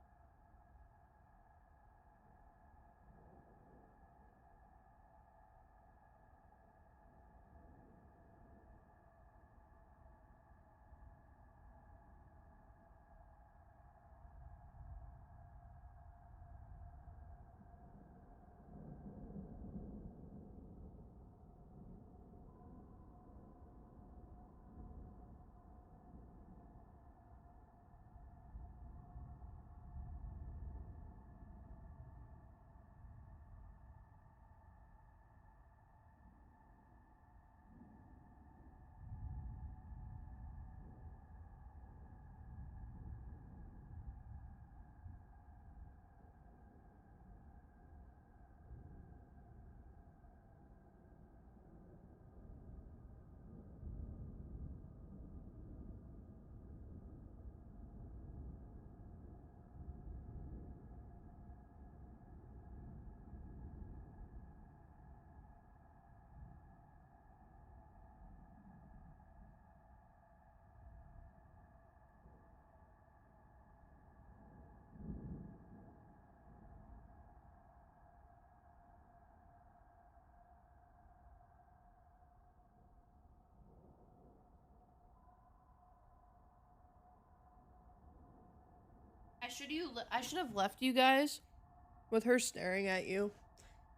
I should have left you guys with her staring at you.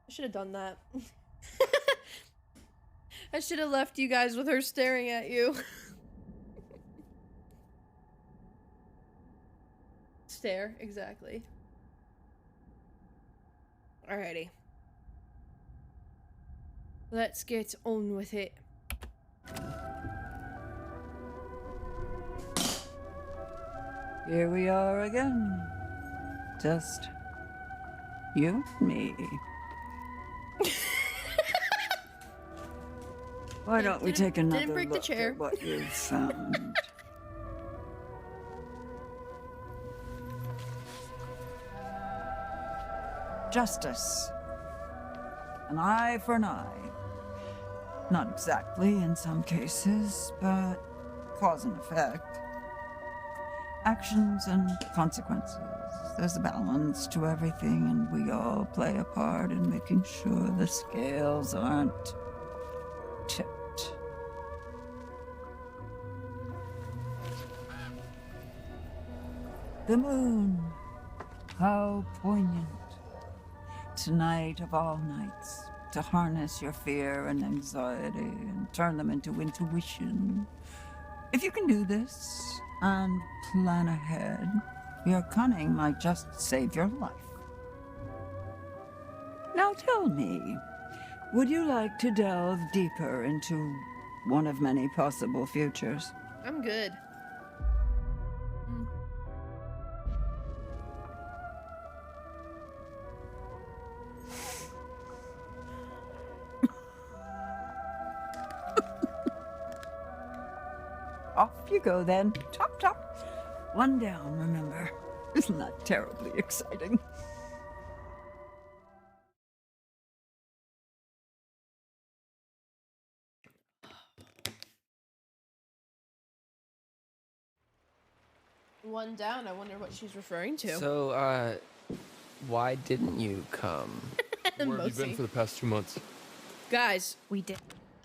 I should have done that. I should have left you guys with her staring at you. Stare, exactly. Alrighty. Let's get on with it. Here we are again. Just you and me. Why don't we take another break the look chair. at what you've found? Justice. An eye for an eye. Not exactly in some cases, but cause and effect. Actions and consequences. There's a balance to everything, and we all play a part in making sure the scales aren't tipped. The moon. How poignant. Tonight of all nights, to harness your fear and anxiety and turn them into intuition. If you can do this and plan ahead, your cunning might just save your life. Now tell me, would you like to delve deeper into one of many possible futures? I'm good. Off you go then. Top, top. One down, remember. Isn't that terribly exciting? One down. I wonder what she's referring to. So, why didn't you come? Where have you been for the past 2 months? Guys, We did.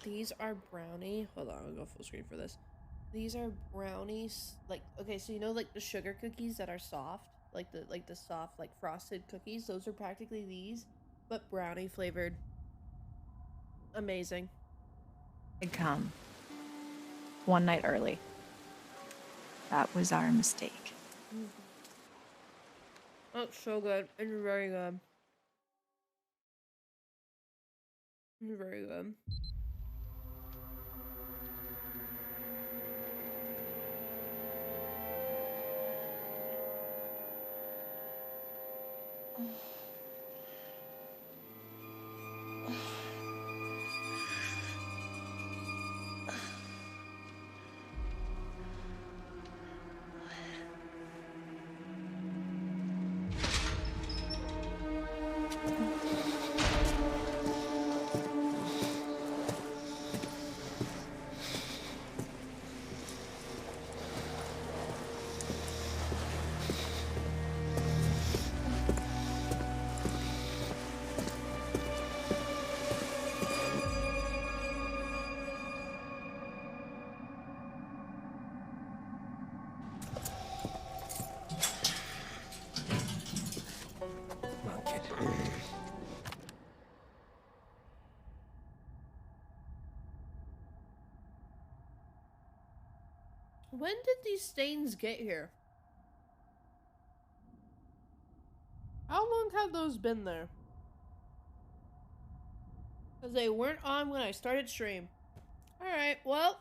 these are brownie. Hold on, I'll go full screen for this. These are brownies. Like, okay, so you know, like the sugar cookies that are soft, like the soft, like frosted cookies. Those are practically these, but brownie flavored. Amazing. I'd come one night early. That was our mistake. Oh, so good. It's very good. It's very good. When did these stains get here? How long have those been there? Because they weren't on when I started stream. Alright, well.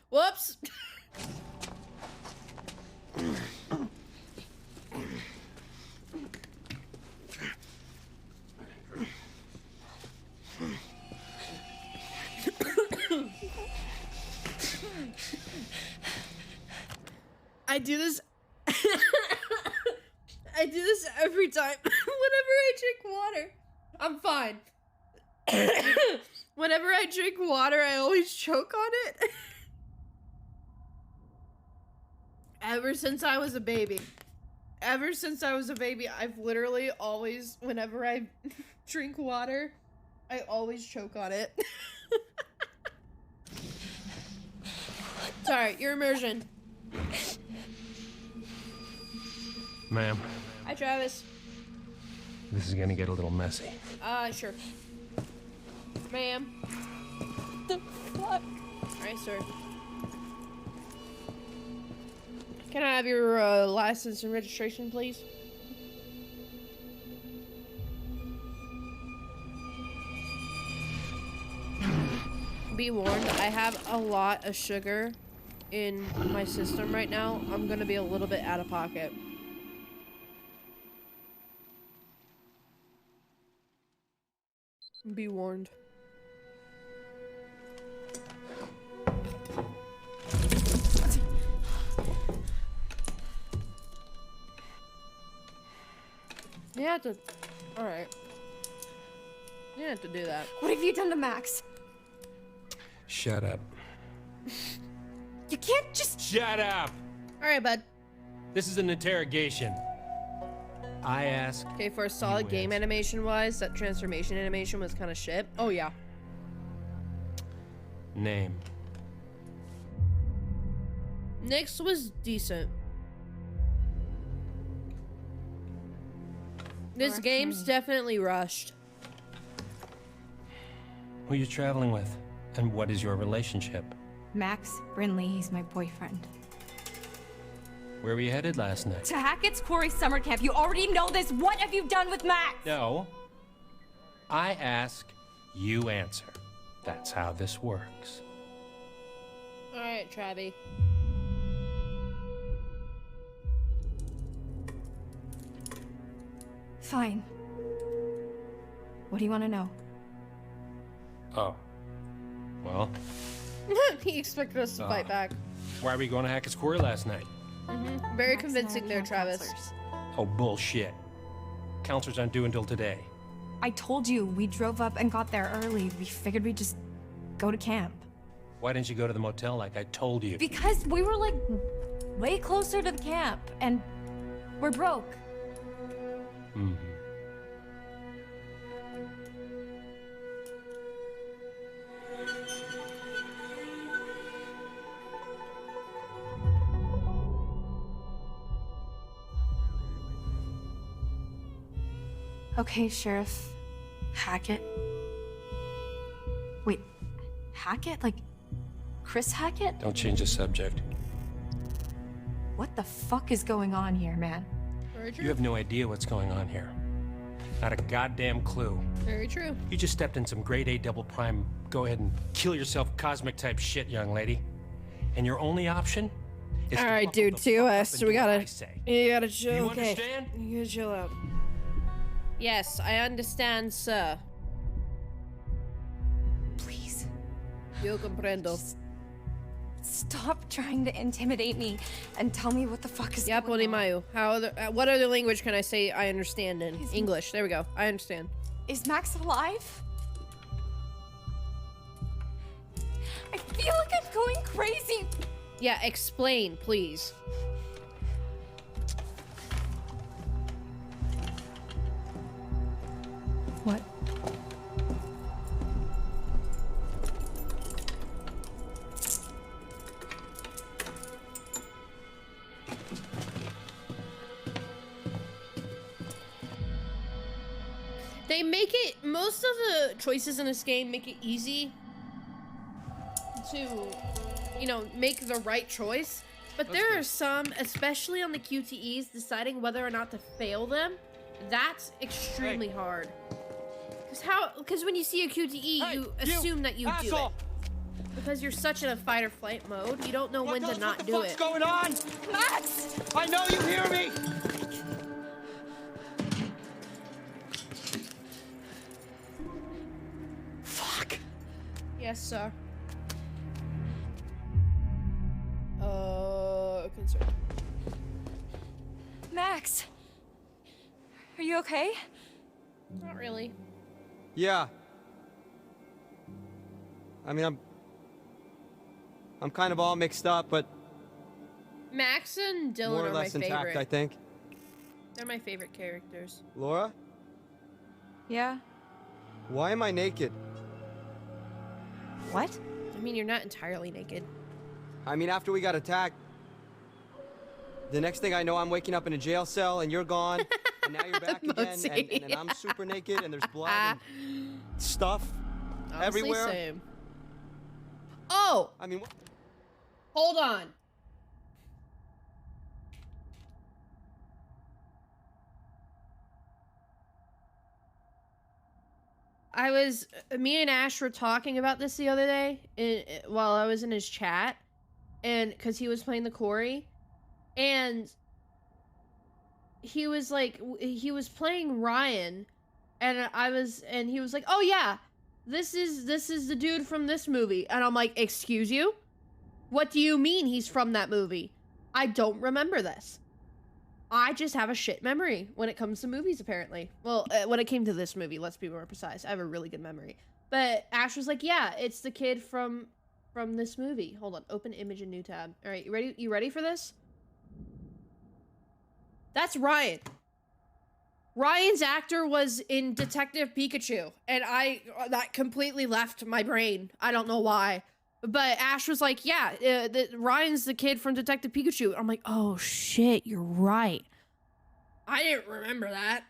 Whoops. I do this. I do this every time. Whenever I drink water, I'm fine. Whenever I drink water, I always choke on it. Ever since I was a baby. Ever since I was a baby, I've literally always, whenever I drink water, I always choke on it. Sorry, your immersion. Ma'am, Hi, Travis. this is gonna get a little messy. Sure. Ma'am. The fuck? Alright, sir. Can I have your license and registration, please? Be warned, I have a lot of sugar in my system right now. I'm gonna be a little bit out of pocket. Be warned. You have to. Alright. You have to do that. What have you done to Max? Shut up. You can't just. Shut up! Alright, bud. This is an interrogation. I ask. Okay, for a solid game animation wise, that transformation animation was kind of shit. Oh, yeah. Name. Nyx was decent. This game's definitely rushed. Who you traveling with? And what is your relationship? Max Brinley, he's my boyfriend. Where were you headed last night? To Hackett's Quarry summer camp. You already know this. What have you done with Max? No. I ask, you answer. That's how this works. Alright, Travie. Fine. What do you want to know? Oh. Well, He expected us to fight back. why were we going to Hackett's Quarry last night? Very convincing there, Travis. Oh, bullshit. Counselors aren't due until today. I told you, we drove up and got there early. We figured we'd just go to camp. Why didn't you go to the motel like I told you? Because we were like way closer to the camp and we're broke. Mm-hmm. Okay, Sheriff Hackett. Wait, Hackett? Like Chris Hackett? Don't change the subject. What the fuck is going on here, man? Very true. You have no idea what's going on here. Not a goddamn clue. Very true. You just stepped in some grade A double prime, go ahead and kill yourself cosmic type shit, young lady. And your only option is to Alright, buckle dude, the fuck up TOS. and We do what gotta. I say. You gotta chill. You Okay. understand? You gotta chill out. Yes, I understand, sir. Please. Yo comprendo. Stop trying to intimidate me and tell me what the fuck is Yep, going on. Mayu. What other language can I say I understand in? English. There we go. I understand. Is Max alive? I feel like I'm going crazy. Yeah, explain, please. What? They make it, most of the choices in this game make it easy to, you know, make the right choice. But there are some, especially on the QTEs, deciding whether or not to fail them. That's extremely hard. Because when you see a QTE, you assume that you do it. Because you're such in a fight or flight mode, you don't know when to not do it. What's going on? Max! I know you hear me! Fuck. Yes, sir. Concerned. Max! Are you okay? Not really. Yeah. I mean, I'm kind of all mixed up, but Max and Dylan more or are my less intact, favorite. I think. They're my favorite characters. Laura, Yeah? why am I naked? What? I mean, you're not entirely naked. I mean, after we got attacked, The next thing I know, I'm waking up in a jail cell and you're gone, and now you're back again, and I'm super naked and there's blood and stuff Honestly, everywhere. Same. Oh! I mean, what? Hold on. Me and Ash were talking about this the other day while I was in his chat, and because he was playing the Quarry, and he was like, he was playing Ryan, and he was like, oh yeah, this is the dude from this movie, and I'm like, excuse you? What do you mean he's from that movie? I don't remember this. I just have a shit memory when it comes to movies, apparently. Well, when it came to this movie, let's be more precise. I have a really good memory. But Ash was like, yeah, it's the kid from this movie. Hold on, open image in new tab. All right, you ready for this? That's Ryan. Ryan's actor was in Detective Pikachu, and that completely left my brain. I don't know why. But Ash was like, yeah, Ryan's the kid from Detective Pikachu. I'm like, oh shit, you're right. I didn't remember that.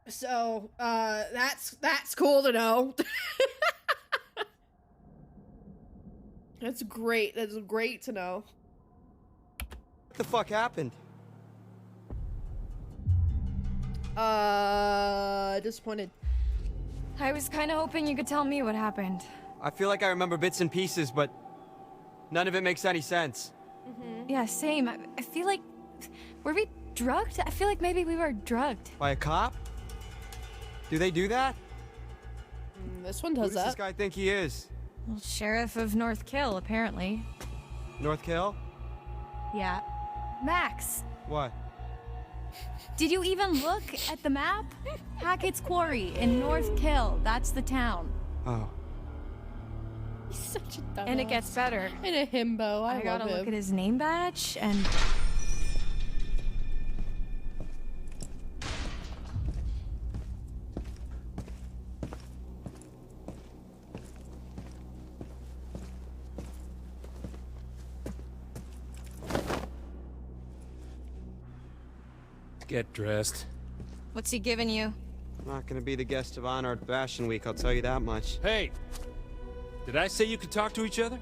So, that's cool to know. That's great. That's great to know. What the fuck happened? Disappointed. I was kind of hoping you could tell me what happened. I feel like I remember bits and pieces, but none of it makes any sense. Yeah, same. I feel like... Were we drugged? I feel like maybe we were drugged. By a cop? Do they do that? This one does Who does this guy think he is? Well, Sheriff of North Kill, apparently. North Kill? Yeah. Max, What? did you even look at the map? Hackett's Quarry in North Kill. That's the town. Oh. He's such a dumbass. And it gets better. And a himbo. I gotta love him. look at his name badge and... Get dressed. What's he giving you? I'm not gonna be the guest of honor at Fashion Week, I'll tell you that much. Hey! Did I say you could talk to each other?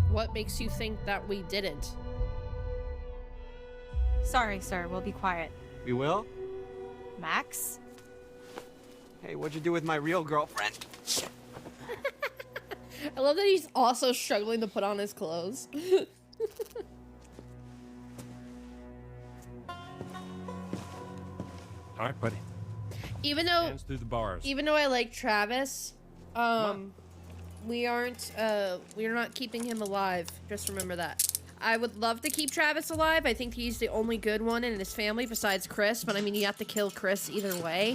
What makes you think that we didn't? Sorry, sir. We'll be quiet. We will? Max? Hey, what'd you do with my real girlfriend? I love that he's also struggling to put on his clothes. All right, buddy. Even though Hands through the bars. Even though I like Travis, we're not keeping him alive. Just remember that. I would love to keep Travis alive. I think he's the only good one in his family besides Chris, but I mean, you have to kill Chris either way.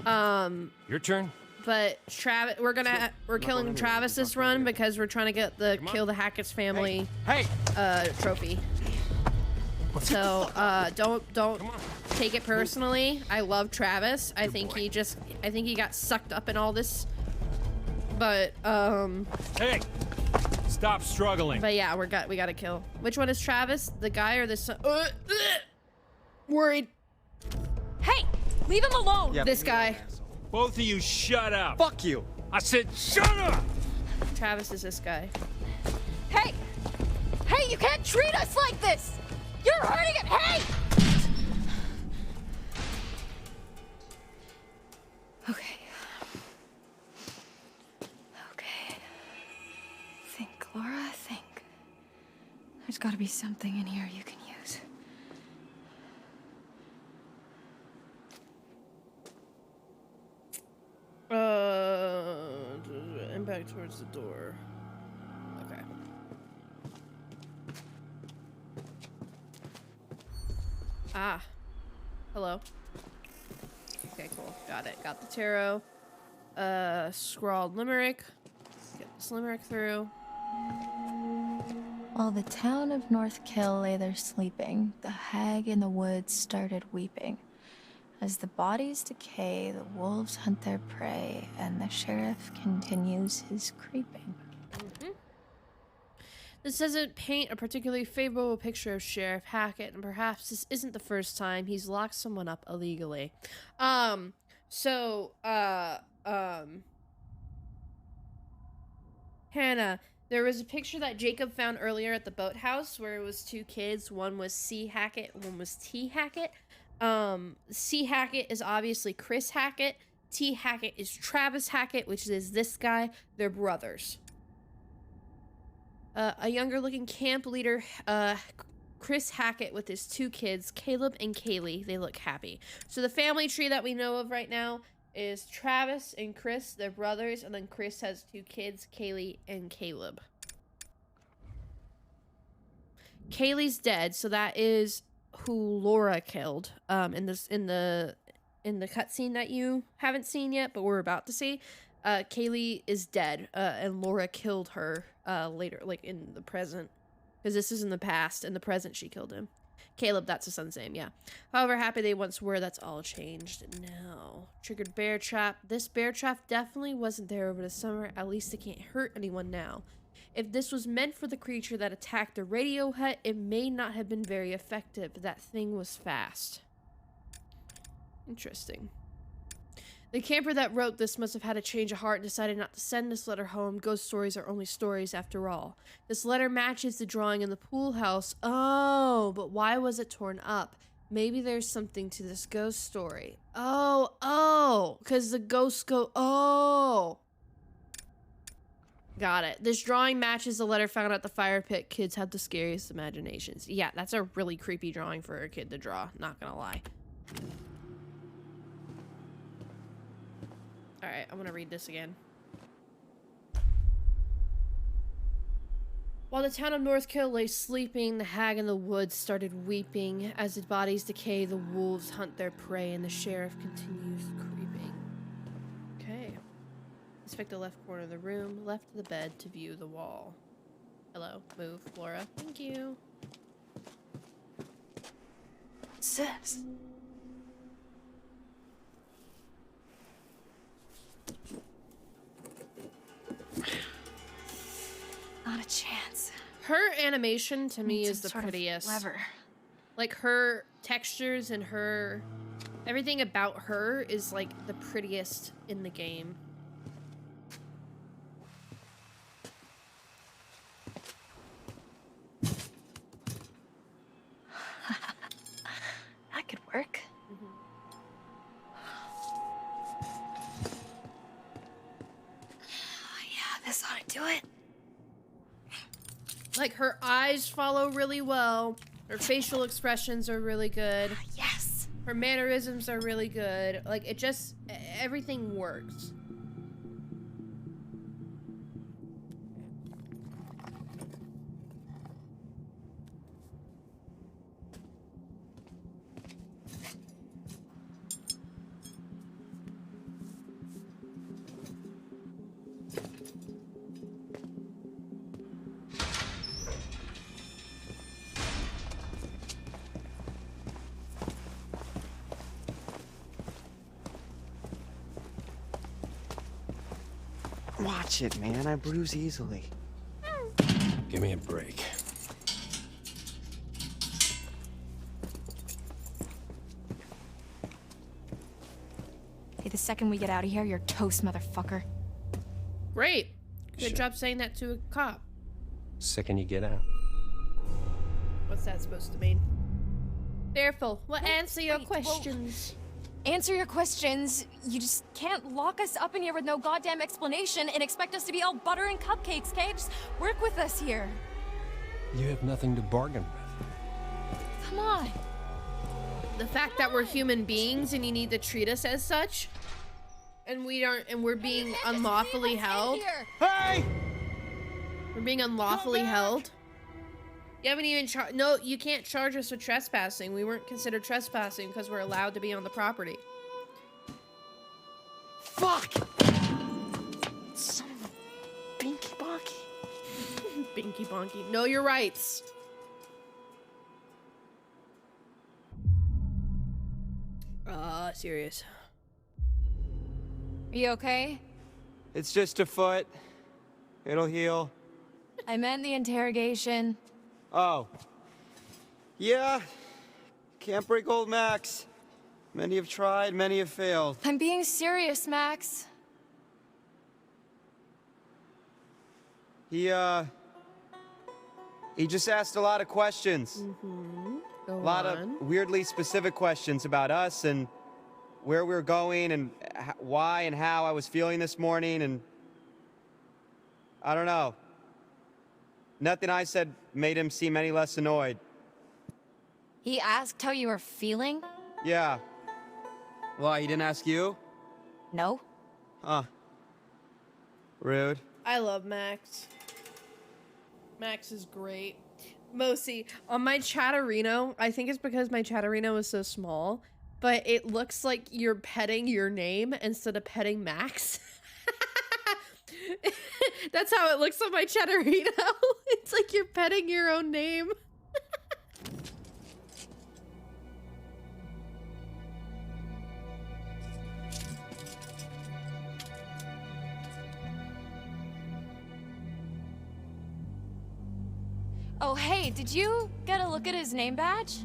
Your turn. But Travis, we're killing Travis this run because we're trying to get the kill the Hackett's family trophy. So don't take it personally. I love Travis. I think he got sucked up in all this. But Hey, stop struggling. But yeah, we gotta kill. Which one is Travis? The guy or the son? Worried. Hey, leave him alone. Yeah, this guy. Both of you, shut up. Fuck you. I said, shut up. Travis is this guy. Hey, you can't treat us like this. You're hurting it. Hey. Okay. Think, Laura, think. There's got to be something in here you can use. Impact towards the door. Okay. Ah. Hello. Okay, cool. Got it. Got the tarot. Scrawled limerick. Get this limerick through. While the town of North Kill lay there sleeping, the hag in the woods started weeping. As the bodies decay, the wolves hunt their prey, and the sheriff continues his creeping. This doesn't paint a particularly favorable picture of Sheriff Hackett, and perhaps this isn't the first time he's locked someone up illegally. Hannah, there was a picture that Jacob found earlier at the boathouse where it was two kids. One was C. Hackett, one was T. Hackett. C. Hackett is obviously Chris Hackett. T. Hackett is Travis Hackett, which is this guy. They're brothers. A younger looking camp leader, Chris Hackett with his two kids, Caleb and Kaylee. They look happy. So the family tree that we know of right now is Travis and Chris, they're brothers, and then Chris has two kids, Kaylee and Caleb. Kaylee's dead, so that is who Laura killed in the cutscene that you haven't seen yet, but we're about to see. Kaylee is dead, and Laura killed her later, like in the present, because this is in the past. In the present, she killed him. Caleb, that's his son's name, yeah. However happy they once were, that's all changed now. Triggered bear trap. This bear trap definitely wasn't there over the summer. At least it can't hurt anyone now. If this was meant for the creature that attacked the radio hut, it may not have been very effective. That thing was fast. Interesting. The camper that wrote this must have had a change of heart and decided not to send this letter home. Ghost stories are only stories after all. This letter matches the drawing in the pool house. Oh, but why was it torn up? Maybe there's something to this ghost story. Oh, because the ghosts go, oh. Got it. This drawing matches the letter found at the fire pit. Kids have the scariest imaginations. Yeah, that's a really creepy drawing for a kid to draw, not gonna lie. Alright, I'm gonna read this again. While the town of Northkill lay sleeping, the hag in the woods started weeping. As the bodies decay, the wolves hunt their prey, and the sheriff continues creeping. Okay. Inspect the left corner of the room, left of the bed to view the wall. Hello, move, Laura. Thank you. What's this? Not a chance. Her animation to me is the prettiest. Lever. Like her textures and her everything about her is like the prettiest in the game. That could work. Yeah, this ought to do it. Like her eyes follow really well. Her facial expressions are really good. Yes. Her mannerisms are really good. Like it just everything works. Watch it, man. I bruise easily. Give me a break. Hey, the second we get out of here, you're toast, motherfucker. Great. Good job saying that to a cop. Second you get out. What's that supposed to mean? Fearful. Well, answer your questions. Answer your questions. You just can't lock us up in here with no goddamn explanation and expect us to be all butter and cupcakes, okay? Just work with us here. You have nothing to bargain with. Come on. The fact that we're human beings and you need to treat us as such, and we aren't, and we're being unlawfully held. Hey! We're being unlawfully held. You haven't even no, you can't charge us with trespassing. We weren't considered trespassing because we're allowed to be on the property. Fuck! Son of a binky bonky. Binky bonky. Know your rights. Serious. Are you okay? It's just a foot. It'll heal. I meant the interrogation. Oh. Yeah. Can't break old Max. Many have tried, many have failed. I'm being serious, Max. He just asked a lot of questions. Go A lot on. of weirdly specific questions about us and where we were going and why and how I was feeling this morning, and I don't know. Nothing I said made him seem any less annoyed. He asked how you were feeling? Yeah. Why, he didn't ask you? No. Huh. Rude. I love Max. Max is great. Mosi, on my Chatterino, I think it's because my Chatterino is so small, but it looks like you're petting your name instead of petting Max. That's how it looks on my Chatterino. It's like you're petting your own name. Oh, hey, did you get a look at his name badge?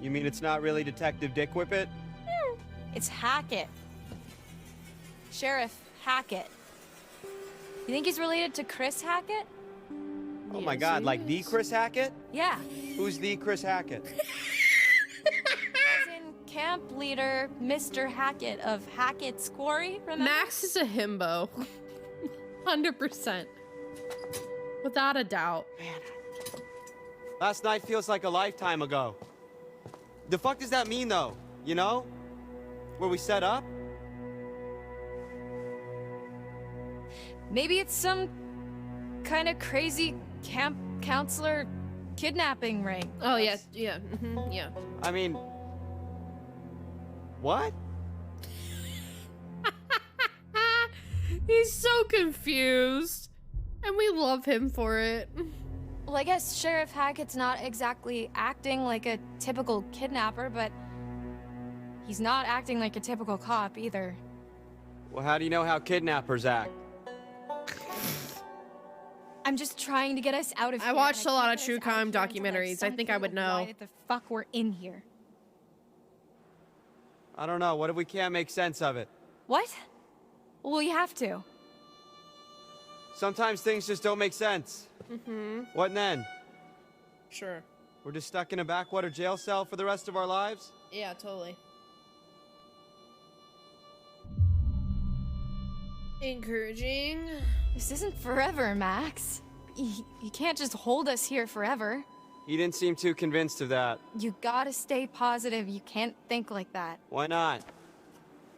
You mean it's not really Detective Dick Whippet? It's Hackett. Sheriff Hackett. You think he's related to Chris Hackett? Oh my god, like the Chris Hackett? Yeah. Who's the Chris Hackett? As in camp leader Mr. Hackett of Hackett's Quarry, remember? Max is a himbo. 100%. Without a doubt. Last night feels like a lifetime ago. The fuck does that mean, though? You know? Where we set up? Maybe it's some kind of crazy camp counselor kidnapping ring. Oh, yeah, yeah, yeah. I mean... What? He's so confused. And we love him for it. Well, I guess Sheriff Hackett's not exactly acting like a typical kidnapper, but he's not acting like a typical cop either. Well, how do you know how kidnappers act? I'm just trying to get us out of here. I watched a lot of can't true get us out crime of here until there's documentaries. I some think I clue would of know. Why the fuck we're in here? I don't know. What if we can't make sense of it? What? Well, we have to. Sometimes things just don't make sense. What then? Sure. We're just stuck in a backwater jail cell for the rest of our lives? Yeah, totally. Encouraging. This isn't forever, Max. You can't just hold us here forever. He didn't seem too convinced of that. You gotta stay positive. You can't think like that. Why not?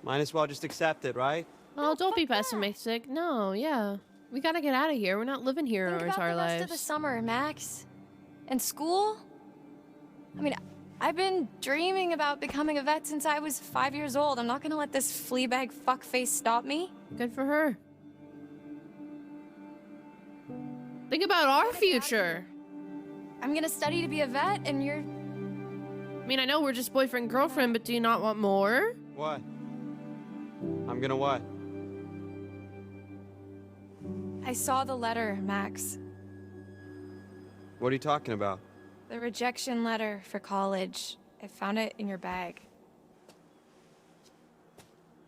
Might as well just accept it, right? Oh, don't be pessimistic. No, yeah. We gotta get out of here. We're not living here Think our about entire the rest lives. of the summer, Max. And school? I mean, I've been dreaming about becoming a vet since I was 5 years old. I'm not gonna let this fleabag fuckface stop me. Good for her. Think about our future. I'm gonna study to be a vet, and you're... I mean, I know we're just boyfriend girlfriend, but do you not want more? What? I'm gonna what? I saw the letter, Max. What are you talking about? The rejection letter for college. I found it in your bag.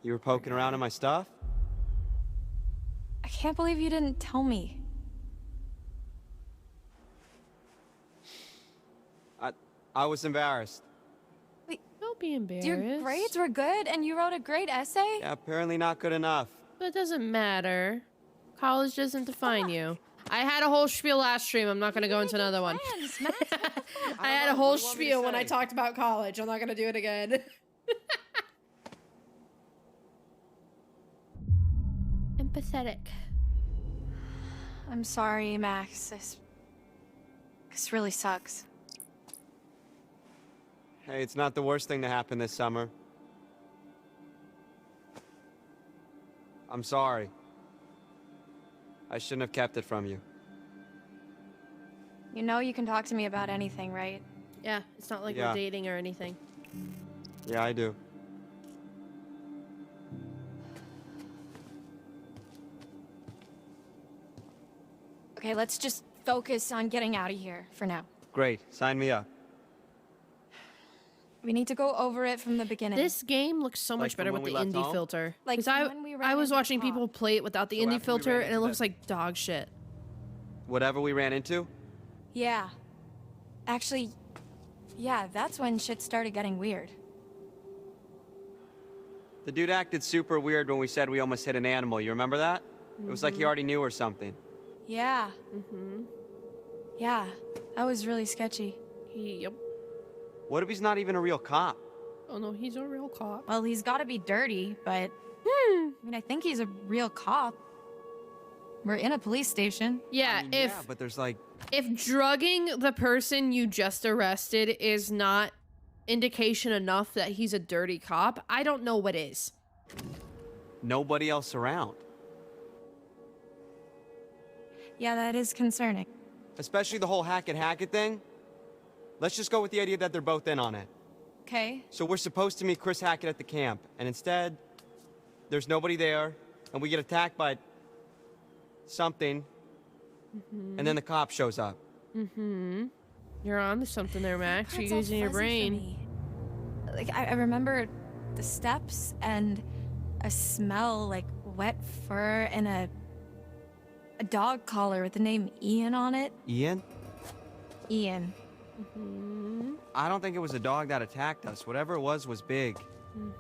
You were poking around in my stuff? I can't believe you didn't tell me. I was embarrassed. Wait, don't be embarrassed. Your grades were good and you wrote a great essay? Yeah, apparently not good enough. But it doesn't matter. College doesn't define you. I had a whole spiel last stream. I'm not going to go into another one. I had a whole spiel when I talked about college. I'm not going to do it again. Empathetic. I'm sorry, Max. This really sucks. Hey, it's not the worst thing to happen this summer. I'm sorry. I shouldn't have kept it from you. You know you can talk to me about anything, right? Yeah, it's not like Yeah. we're dating or anything. Yeah, I do. Okay, let's just focus on getting out of here for now. Great. Sign me up. We need to go over it from the beginning. This game looks so much from better when with we the left indie home? filter. Like Because from when we ran I was into watching Pop. people play it without the So indie after we filter, ran and it into looks the- like dog shit. Whatever we ran into? Yeah. Actually, yeah, that's when shit started getting weird. The dude acted super weird when we said we almost hit an animal. You remember that? It was like he already knew or something. Yeah. Yeah, that was really sketchy. Yep. What if he's not even a real cop? Oh no, he's a real cop. Well, he's got to be dirty, but I mean, I think he's a real cop. We're in a police station. Yeah, Yeah, but there's like... if drugging the person you just arrested is not indication enough that he's a dirty cop, I don't know what is. nobody else around. Yeah, that is concerning. Especially the whole Hackett thing. Let's just go with the idea that they're both in on it. Okay. So we're supposed to meet Chris Hackett at the camp, and instead, there's nobody there, and we get attacked by something, and then the cop shows up. You're on to something there, Max. It's You're all using your fuzzy for brain. me. Like, I remember the steps and a smell like wet fur and a dog collar with the name Ian on it. Ian? Ian. I don't think it was a dog that attacked us. Whatever it was big.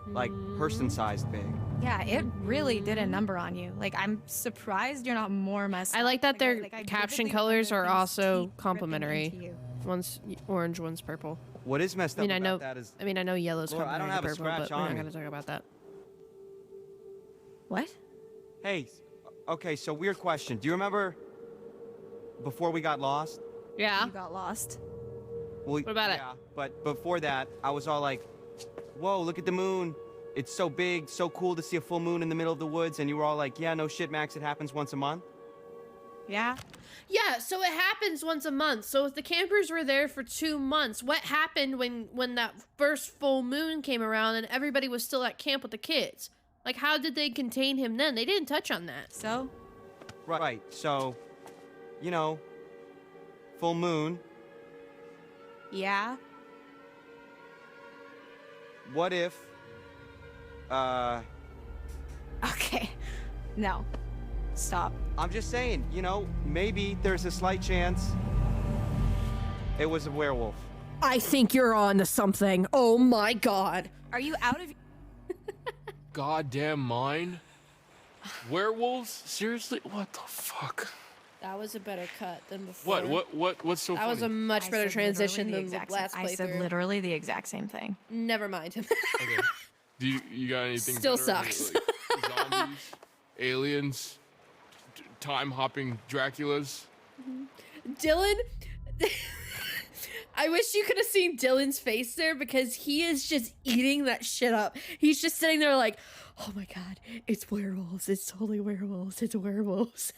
Like, person-sized big. Yeah, it really did a number on you. Like, I'm surprised you're not more messed up. I like that their I caption vividly colors remember are things also keep dripping complementary. into you. One's orange, one's purple. What is messed I mean, up I about know. that is... I mean, I know yellow's Laura, I don't complementary have to a purple, scratch but we're on not me. gonna talk about that. What? Hey, okay, so weird question. Do you remember before we got lost? Yeah. You got lost. Well, What about it? yeah, but before that, I was all like, whoa, look at the moon. It's so big, so cool to see a full moon in the middle of the woods. And you were all like, yeah, no shit, Max, it happens once a month. Yeah. Yeah, so it happens once a month. So if the campers were there for 2 months, what happened when that first full moon came around and everybody was still at camp with the kids? Like, how did they contain him then? They didn't touch on that. So? Right, so, you know, full moon. Yeah. What if, Okay. No. Stop. I'm just saying, you know, maybe there's a slight chance it was a werewolf. I think you're on to something. Oh my god. Are you out of... Goddamn mine? Werewolves? Seriously? What the fuck? That was a better cut than before. What's so funny? That was a much better transition than the last I said playthrough. literally the exact same thing. Never mind. Okay. Do you got anything Still better? sucks. Like zombies, aliens, time hopping Draculas. Dylan, I wish you could have seen Dylan's face there because he is just eating that shit up. He's just sitting there like, oh my god, it's werewolves. It's totally werewolves. It's werewolves.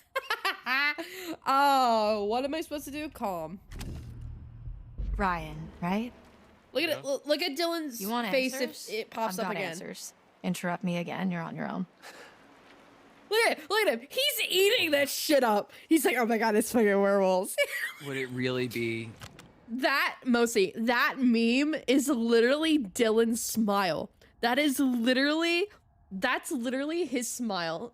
Oh, what am I supposed to do? Calm. Ryan, right? Look at it. Look at Dylan's You want face answers? if it pops I've up got again. Answers. Interrupt me again. You're on your own. Look at it. Look at him. He's eating that shit up. He's like, oh my god, it's fucking werewolves. Would it really be? That meme is literally Dylan's smile. That's literally his smile.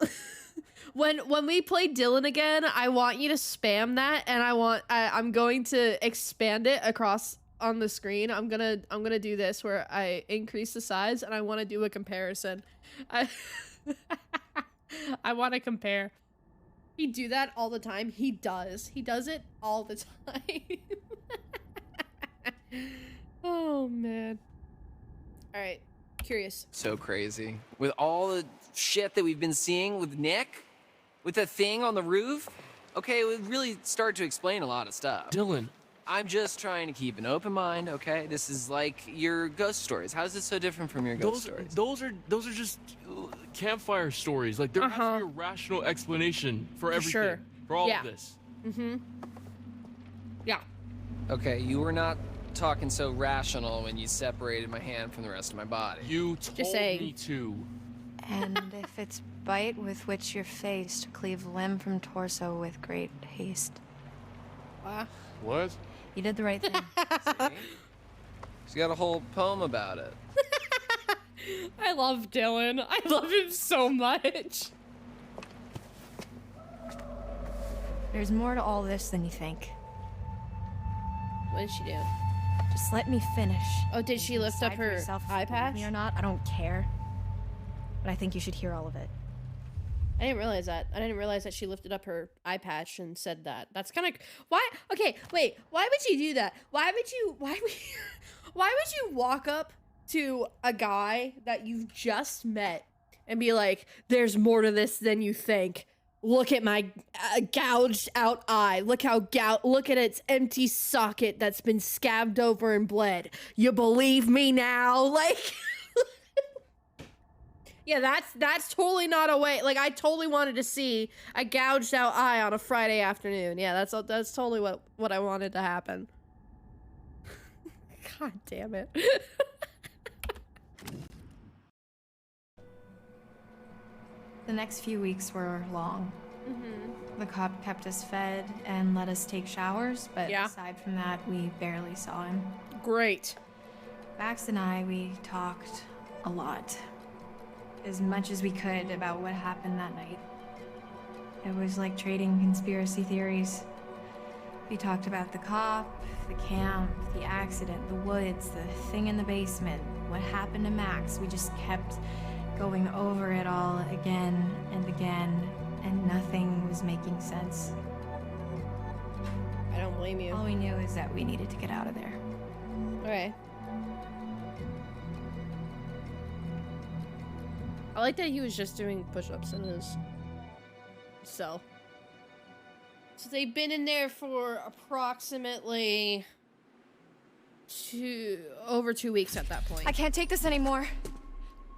When we play Dylan again, I want you to spam that, and I'm going to expand it across on the screen. I'm gonna do this where I increase the size, and I want to do a comparison. I want to compare. He do that all the time. He does it all the time. Oh man. All right, curious. So crazy. With all the shit that we've been seeing with Nick, with the thing on the roof, okay, it would really start to explain a lot of stuff. Dylan. I'm just trying to keep an open mind, okay? This is like your ghost stories. How is this so different from your ghost stories? Those are just campfire stories. Like there has to be a rational explanation for everything. Sure. For all Yeah. of this. Mm-hmm. Yeah. Okay, you were not talking so rational when you separated my hand from the rest of my body. You told me to. And if it's bite with which you're faced, cleave limb from torso with great haste. Wow. What? You did the right thing. He's got a whole poem about it. I love Dylan. I love him so much. There's more to all this than you think. What did she do? Just let me finish. Oh, did she lift up her eye patch? Me or not, I don't care. But I think you should hear all of it. I didn't realize that. I didn't realize that she lifted up her eye patch and said that. That's kind of why. Okay, wait. Why would you do that? Why would you walk up to a guy that you've just met and be like, "There's more to this than you think. Look at my gouged out eye. Look at its empty socket that's been scabbed over and bled. You believe me now?" Like, yeah, that's totally not a way. Like, I totally wanted to see a gouged out eye on a Friday afternoon. Yeah, that's totally what I wanted to happen. God damn it. The next few weeks were long. The cop kept us fed and let us take showers, but aside from that, we barely saw him. Great. Max and I, we talked a lot. As much as we could about what happened that night. It was like trading conspiracy theories. We talked about the cop, the camp, the accident, the woods, the thing in the basement, what happened to Max. We just kept going over it all again and again, and nothing was making sense. I don't blame you. All we knew is that we needed to get out of there. Okay. I like that he was just doing push-ups in his cell. So they've been in there for approximately over 2 weeks at that point. I can't take this anymore.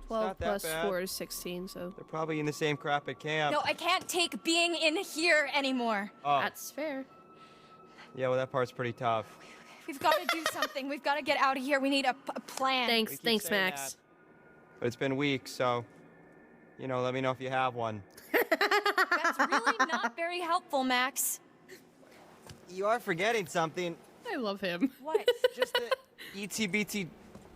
12 not that plus bad. 4 is 16, so... They're probably in the same crap at camp. No, I can't take being in here anymore. Oh. That's fair. Yeah, well, that part's pretty tough. We've got to do something. We've got to get out of here. We need a plan. Thanks, Max. But it's been weeks, so, you know, let me know if you have one. That's really not very helpful, Max. You are forgetting something. I love him. What? Just the itsy-bitsy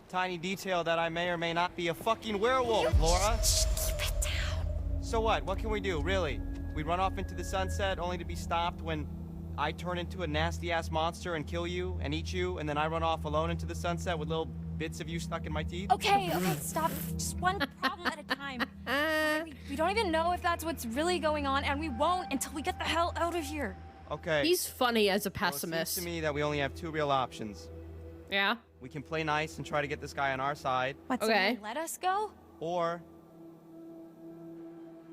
tiny detail that I may or may not be a fucking werewolf, Laura. Keep it down. So what? What can we do, really? We run off into the sunset only to be stopped when I turn into a nasty-ass monster and kill you and eat you, and then I run off alone into the sunset with little bits of you stuck in my teeth? Okay, stop. Just one problem at a time. We don't even know if that's what's really going on, and we won't until we get the hell out of here. Okay. He's funny as a Well, it pessimist. seems to me that we only have two real options. Yeah? We can play nice and try to get this guy on our side, What's Okay. Let us go? or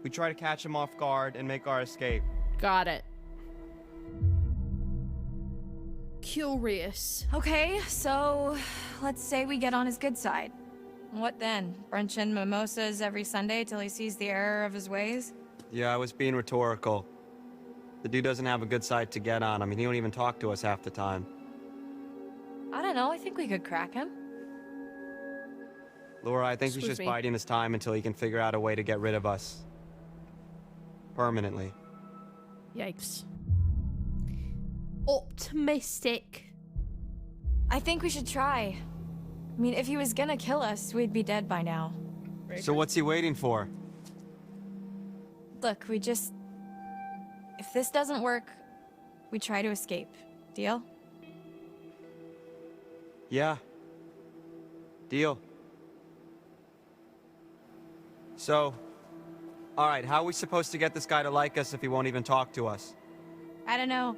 we try to catch him off guard and make our escape. Got it. Curious. Okay, so let's say we get on his good side. What then? Brunch and mimosas every Sunday till he sees the error of his ways? Yeah, I was being rhetorical. The dude doesn't have a good side to get on. I mean, he don't even talk to us half the time. I don't know. I think we could crack him. Laura, I think he's Excuse just me. biding his time until he can figure out a way to get rid of us. Permanently. Yikes. Optimistic. I think we should try. I mean, if he was gonna kill us, we'd be dead by now. So what's he waiting for? Look, we just... If this doesn't work, we try to escape. Deal? Yeah. Deal. So, alright, how are we supposed to get this guy to like us if he won't even talk to us? I don't know.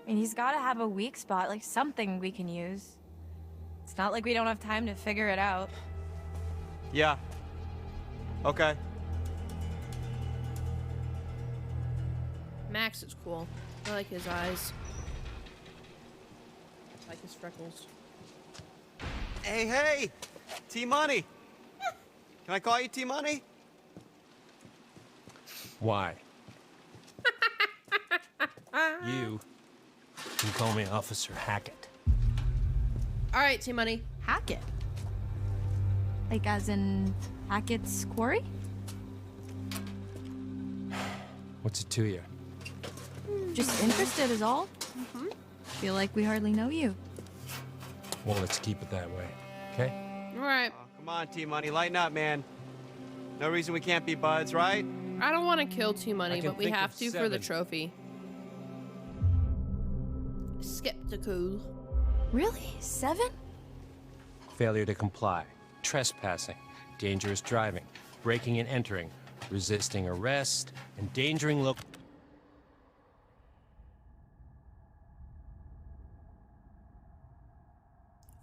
I mean, he's gotta have a weak spot, like something we can use. It's not like we don't have time to figure it out. Yeah. Okay. Max is cool. I like his eyes. I like his freckles. Hey, hey! T-Money! Can I call you T-Money? Why? You can call me Officer Hackett. All right, T-Money. Hackett? Like as in Hackett's Quarry? What's it to you? Just interested is all. Feel like we hardly know you. Well, let's keep it that way, okay? All right. Oh, come on, T-Money, lighten up, man. No reason we can't be buds, right? I don't want to kill T-Money, can but we think have of to for the 7. trophy. Skeptical. Really? 7? Failure to comply, trespassing, dangerous driving, breaking and entering, resisting arrest, endangering local...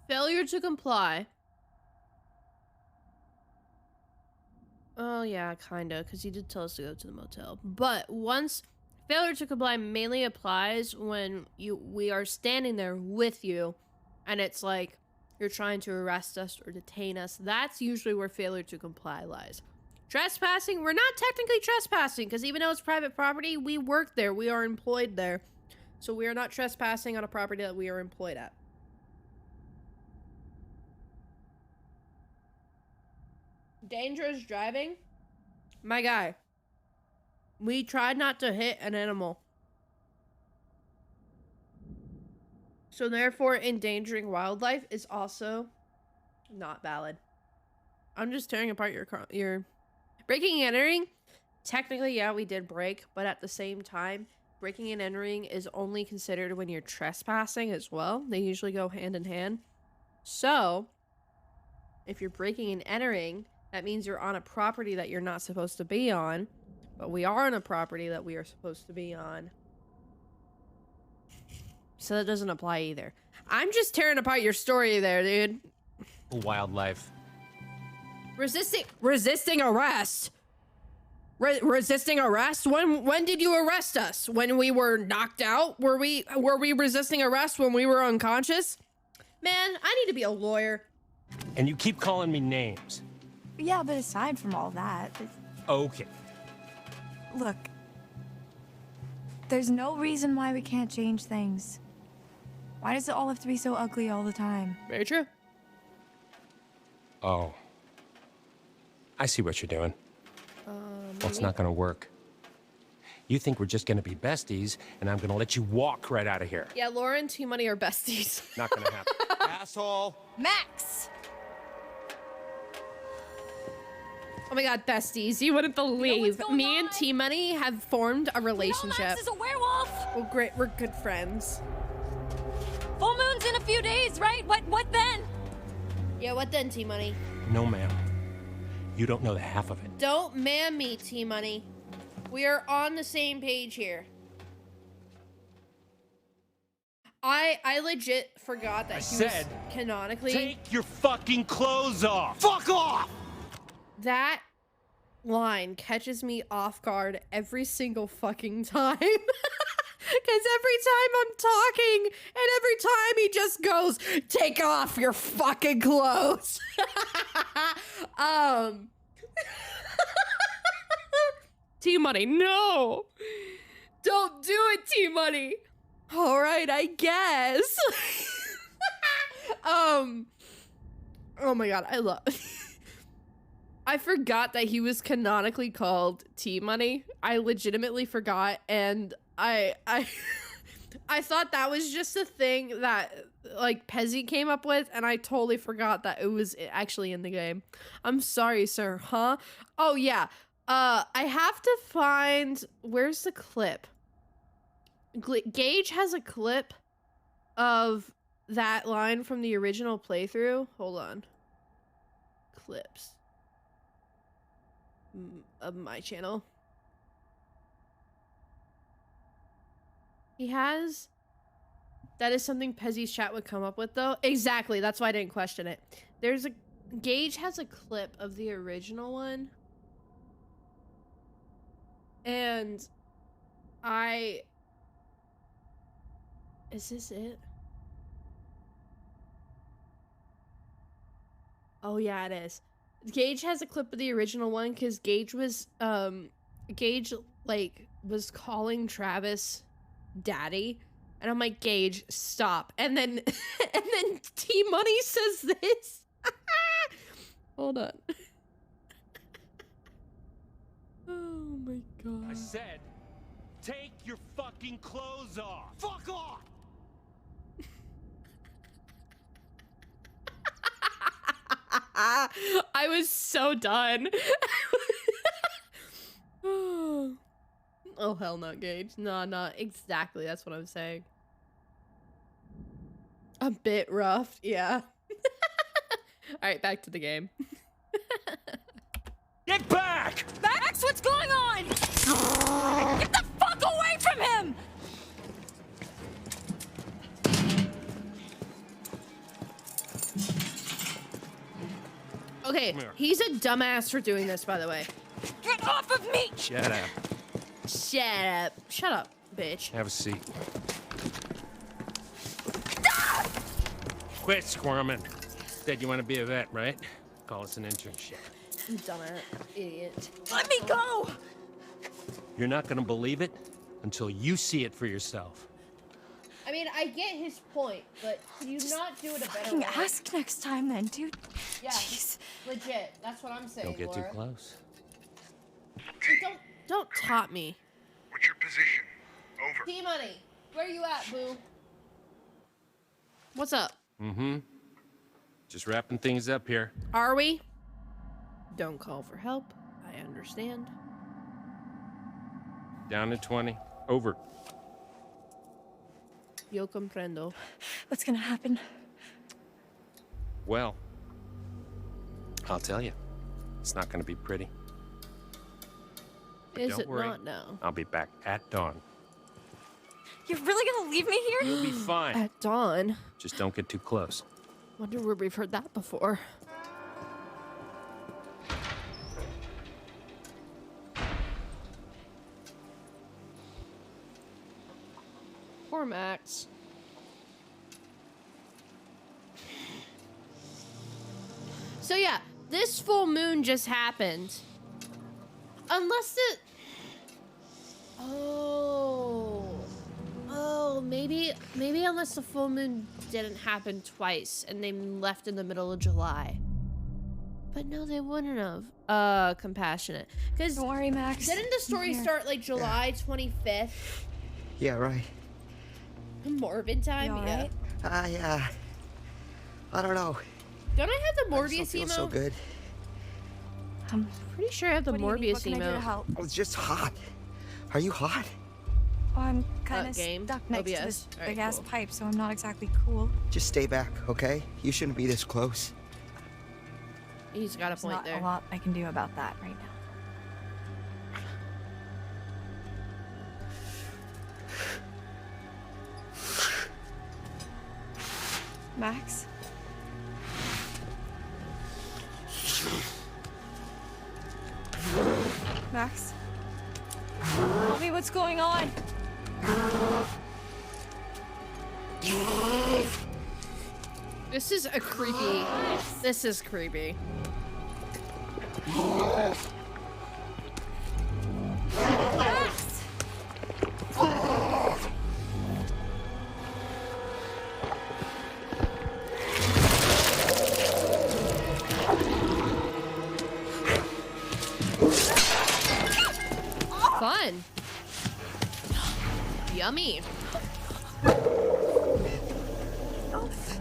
Failure to comply. Oh yeah, kinda, because he did tell us to go to the motel. But once failure to comply mainly applies when we are standing there with you, and it's like you're trying to arrest us or detain us. That's usually where failure to comply lies. Trespassing, we're not technically trespassing, because even though it's private property, we work there. We are employed there. So we are not trespassing on a property that we are employed at. Dangerous driving? My guy. We tried not to hit an animal. So therefore, endangering wildlife is also not valid. I'm just tearing apart your breaking and entering. Technically, yeah, we did break, but at the same time, breaking and entering is only considered when you're trespassing as well. They usually go hand in hand. So, if you're breaking and entering, that means you're on a property that you're not supposed to be on, but we are on a property that we are supposed to be on. So that doesn't apply either. I'm just tearing apart your story there, dude. Wildlife. Resisting arrest. Resisting arrest? When did you arrest us? When we were knocked out? Were we resisting arrest when we were unconscious? Man, I need to be a lawyer. And you keep calling me names. Yeah, but aside from all that, Okay. look, there's no reason why we can't change things. Why does it all have to be so ugly all the time? Very true. Oh. I see what you're doing. It's not gonna work. You think we're just gonna be besties, and I'm gonna let you walk right out of here. Yeah, Laura and T-Money are besties. Not gonna happen. Asshole. Max! Oh my god, besties. You wouldn't believe. Me and T-Money have formed a relationship. Max is a werewolf! Oh great, we're good friends. Full moon's in a few days, right? What then? Yeah, what then, T-Money? No, ma'am. You don't know the half of it. Don't man me, T-Money. We are on the same page here. I legit forgot that he was canonically... Take your fucking clothes off! Fuck off! That line catches me off guard every single fucking time. Because every time I'm talking, and every time he just goes, take off your fucking clothes. T-Money, no. Don't do it, T-Money. All right, I guess. Oh my god, I forgot that he was canonically called T-Money. I legitimately forgot, and I thought that was just a thing that like Pezzy came up with, and I totally forgot that it was actually in the game. I'm sorry, sir. Huh? Oh yeah. I have to find, where's the clip? Gage has a clip of that line from the original playthrough. Hold on. Clips of my channel. He has... That is something Pezzy's chat would come up with, though. Exactly, that's why I didn't question it. There's a... Gage has a clip of the original one. And... Is this it? Oh, yeah, it is. Gage has a clip of the original one, because Gage was, Gage, like, was calling Travis daddy, and I'm like, Gage, stop. And then T-Money says this. Hold on. Oh my god. I said, Take your fucking clothes off. Fuck off! I was so done. Oh, hell no, Gage. No, not exactly. That's what I'm saying. A bit rough, yeah. Alright, back to the game. Get back! Max, what's going on? Get the fuck away from him! Okay, he's a dumbass for doing this, by the way. Get off of me! Shut up. Shut up. Shut up, bitch. Have a seat. Quit squirming. Said you want to be a vet, right? Call us an internship. Dumbass idiot. Let me go! You're not gonna believe it until you see it for yourself. I mean, I get his point, but can you not do it a better Fucking way? ask next time then, dude. Yeah, Jeez. legit. That's what I'm saying, Don't get too Laura. close. Hey, don't taunt me. What's your position? Over. T-Money, where you at, boo? What's up? Mm-hmm. Just wrapping things up here. Are we? Don't call for help. I understand. Down to 20. Over. Yo comprendo. What's gonna happen? Well, I'll tell you. It's not gonna be pretty. But Is don't it worry. not now? I'll be back at dawn. You're really gonna leave me here? You'll be fine. At dawn? Just don't get too close. Wonder where we've heard that before. Poor Max. So yeah, this full moon just happened. Unless it... Oh, maybe unless the full moon didn't happen twice and they left in the middle of July. But no, they wouldn't have. Compassionate. Because don't worry, Max. Didn't the story start like July 25th? Yeah, right. Morbid time? You all Yeah. right? I don't know. Don't I have the I just don't Morbius feel emote? so good. I'm pretty sure I have the What do you need? Morbius What can I do to emote. help? It's just hot. Are you hot? Oh, I'm kind of game? stuck next to OBS? this Alright, big-ass cool. pipe, so I'm not exactly cool. Just stay back, okay? You shouldn't be this close. He's got a There's point not there. a lot I can do about that right now. Max? Max? Tell me what's going on. This is a creepy. This is creepy. Max! Fun. Yummy. Oh,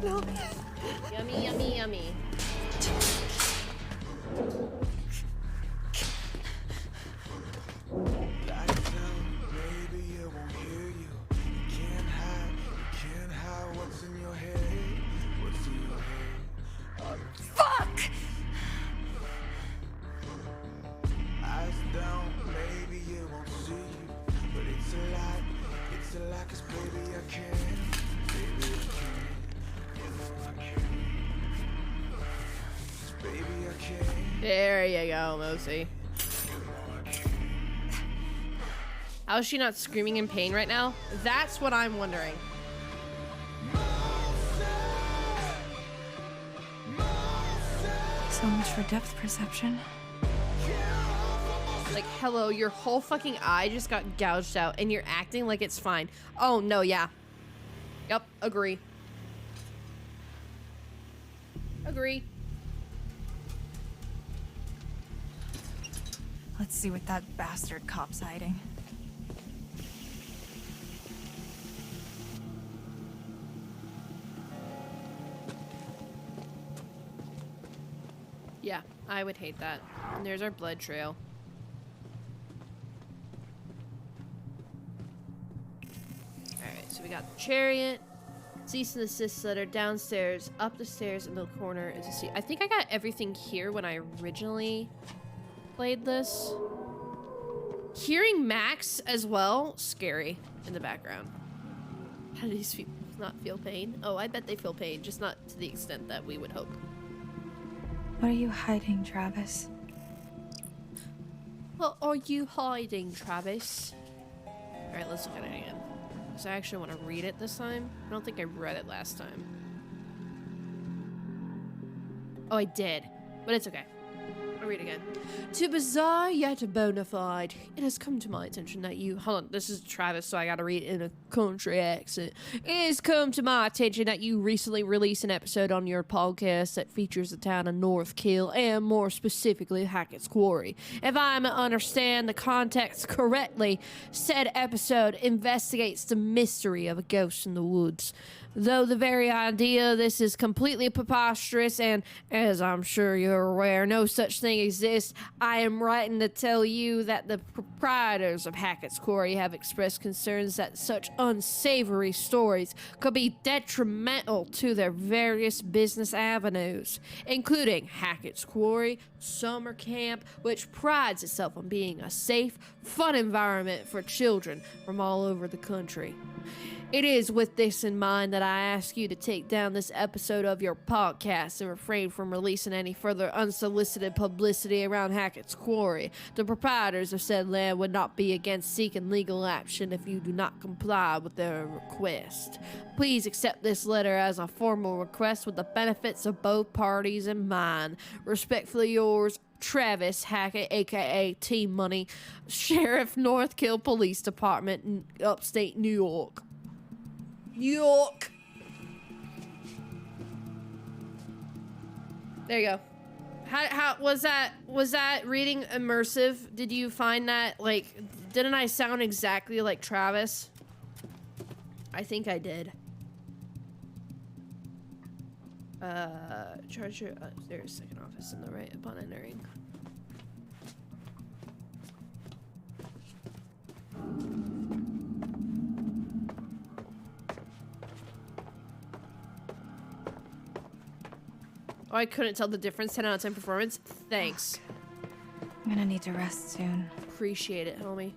no. Yummy, yummy, yummy. Fuck! Eyes down, maybe it won't see you, but it's a lot, 'cause baby I can, baby I can, you know I can, baby I can. There you go, Mosi. How is she not screaming in pain right now? That's what I'm wondering. So much for depth perception. Like, hello, your whole fucking eye just got gouged out and you're acting like it's fine. Oh, no, yeah. Yep, agree. Agree. Let's see what that bastard cop's hiding. Yeah, I would hate that. And there's our blood trail. Alright, so we got the chariot, cease and desist letter downstairs, up the stairs in the corner is a seat. I think I got everything here when I originally played this. Hearing Max as well, scary in the background. How do these people not feel pain? Oh, I bet they feel pain, just not to the extent that we would hope. What are you hiding, Travis? What are you hiding, Travis? Alright, let's look at it again. Because I actually want to read it this time. I don't think I read it last time. Oh, I did. But it's okay. I'll read again. Too bizarre yet bona fide. It has come to my attention that you... Hold on, this is Travis, so I gotta read it in a country accent. It has come to my attention that you recently released an episode on your podcast that features the town of North Kill, and more specifically, Hackett's Quarry. If I understand the context correctly, said episode investigates the mystery of a ghost in the woods. Though the very idea of this is completely preposterous, and as I'm sure you're aware, no such thing exists, I am writing to tell you that the proprietors of Hackett's Quarry have expressed concerns that such unsavory stories could be detrimental to their various business avenues, including Hackett's Quarry Summer Camp, which prides itself on being a safe, fun environment for children from all over the country. It is with this in mind that I ask you to take down this episode of your podcast and refrain from releasing any further unsolicited publicity around Hackett's Quarry. The proprietors of said land would not be against seeking legal action if you do not comply with their request. Please accept this letter as a formal request with the benefits of both parties in mind. Respectfully yours, Travis Hackett, aka T-Money, Sheriff North Kill Police Department, upstate New York. York. There you go. How was that reading immersive? Did you find that, like, didn't I sound exactly like Travis? I think I did. Charge your upstairs second office in the right upon entering. Oh, I couldn't tell the difference. 10 out of 10 performance. Thanks. I'm gonna need to rest soon. Appreciate it, homie.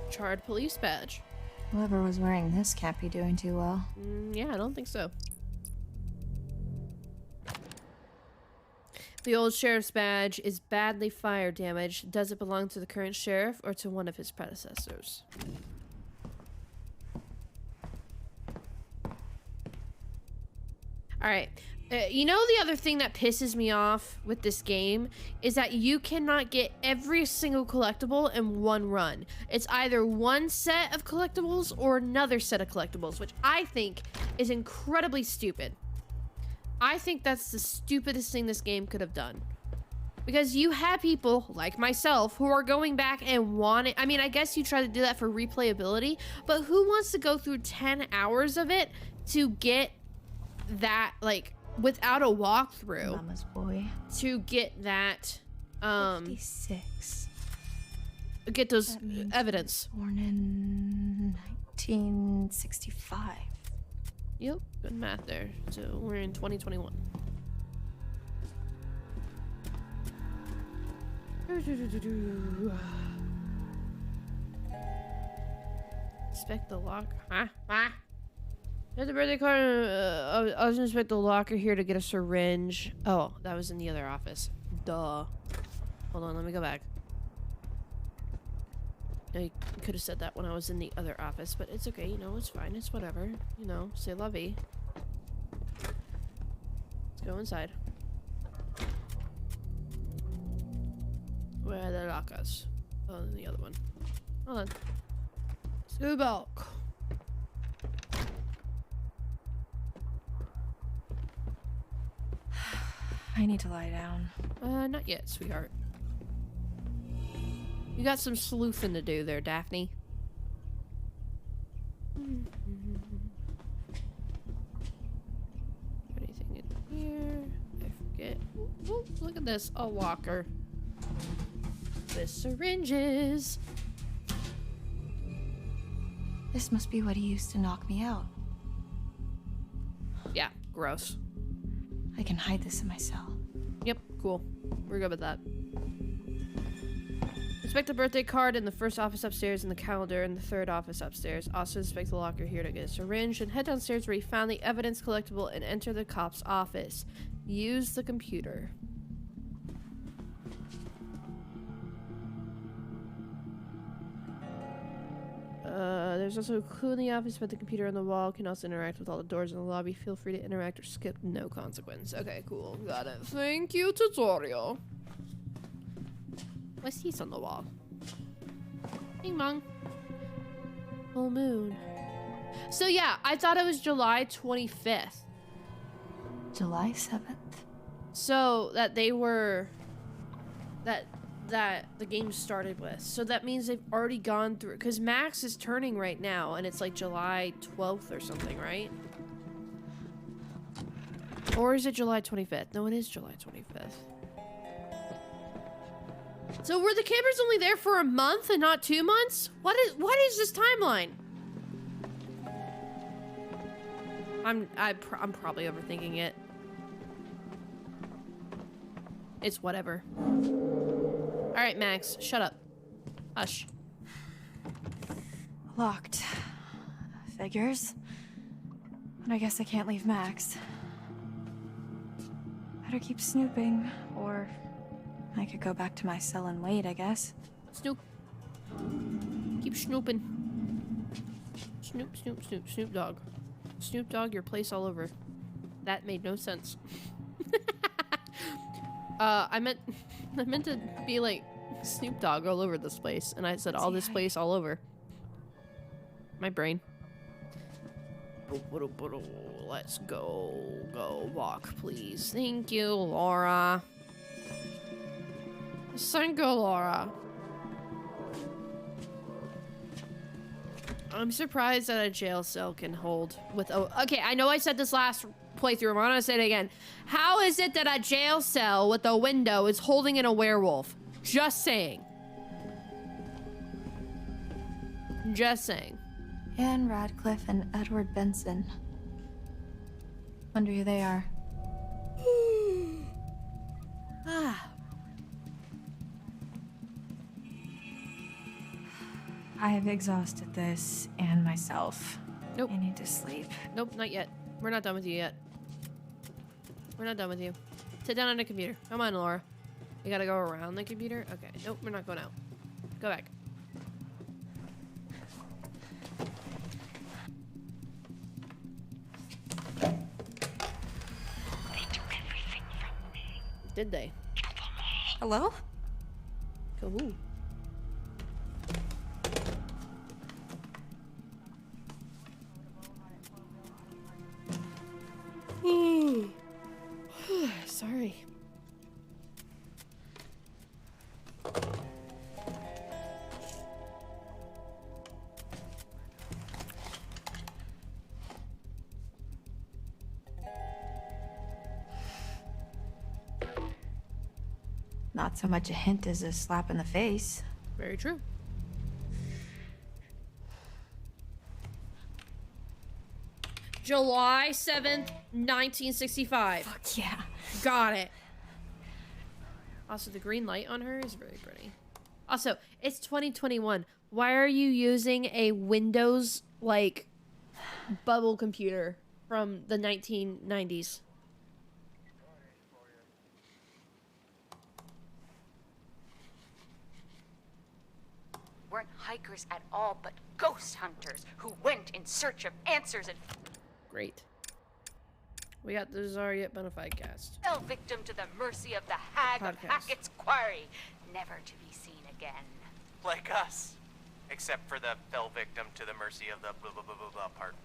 Charred police badge. Whoever was wearing this can't be doing too well. Yeah, I don't think so. The old sheriff's badge is badly fire damaged. Does it belong to the current sheriff or to one of his predecessors? Alright. You know the other thing that pisses me off with this game is that you cannot get every single collectible in one run. It's either one set of collectibles or another set of collectibles, which I think is incredibly stupid. I think that's the stupidest thing this game could have done. Because you have people, like myself, who are going back and want it. I mean, I guess you try to do that for replayability, but who wants to go through 10 hours of it to get that, like, without a walkthrough? Mama's boy. To get that, 56. Get those evidence. Born in 1965. Yep, good math there. So we're in 2021. Inspect the locker. Huh? At the birthday card. I was gonna inspect the locker here to get a syringe. Oh, that was in the other office. Duh. Hold on, let me go back. I could have said that when I was in the other office, but it's okay, you know, it's fine, it's whatever. You know, c'est la vie. Let's go inside. Where are the lockers? Oh, and the other one. Hold on. Let's go back. I need to lie down. Not yet, sweetheart. You got some sleuthing to do there, Daphne. Anything in here? I forget. Ooh, look at this. A locker. With syringes. This must be what he used to knock me out. Yeah, gross. I can hide this in my cell. Yep, cool. We're good with that. Inspect the birthday card in the first office upstairs and the calendar in the third office upstairs. Also inspect the locker here to get a syringe and head downstairs where you found the evidence collectible and enter the cop's office. Use the computer. There's also a clue in the office, but the computer on the wall can also interact with all the doors in the lobby. Feel free to interact or skip, no consequence. Okay, cool. Got it. Thank you, tutorial. What's this on the wall? Bing bong. Full moon. So yeah, I thought it was July 25th. July 7th? So that they were... that the game started with. So that means they've already gone through, because Max is turning right now and it's like July 12th or something, right? Or is it July 25th? No, it is July 25th. So were the campers only there for a month and not 2 months? What is this timeline? I'm probably overthinking it. It's whatever. All right, Max, shut up. Hush. Locked. Figures. But I guess I can't leave Max. Better keep snooping, or I could go back to my cell and wait, I guess. Snoop. Keep snooping. Snoop, snoop, snoop, Snoop Dogg. Snoop Dogg, your place all over. That made no sense. I meant to be like Snoop Dogg all over this place, and I said all this place all over. My brain. Let's go. Go walk, please. Thank you, Laura. Thank you, Laura. I'm surprised that a jail cell can hold with okay, I know I said this last playthrough, I'm gonna say it again. How is it that a jail cell with a window is holding in a werewolf? Just saying. Just saying. Anne Radcliffe and Edward Benson. Wonder who they are. Ah. I have exhausted this and myself. Nope. I need to sleep. Nope, not yet. We're not done with you yet. We're not done with you. Sit down on the computer. Come on, Laura. You gotta go around the computer? Okay. Nope, we're not going out. Go back. Did they? Hello? Cool. Sorry. Not so much a hint as a slap in the face. Very true. July 7th, 1965. Fuck yeah. Got it. Also, the green light on her is very pretty. Also, it's 2021. Why are you using a Windows, like, bubble computer from the 1990s? Weren't hikers at all, but ghost hunters who went in search of answers and Great. We got the Zarya Bonafide cast. fell victim to the mercy of the hag of Podcast. Hackett's Quarry, never to be seen again. Like us. Except for the fell victim to the mercy of the blah blah blah blah blah part.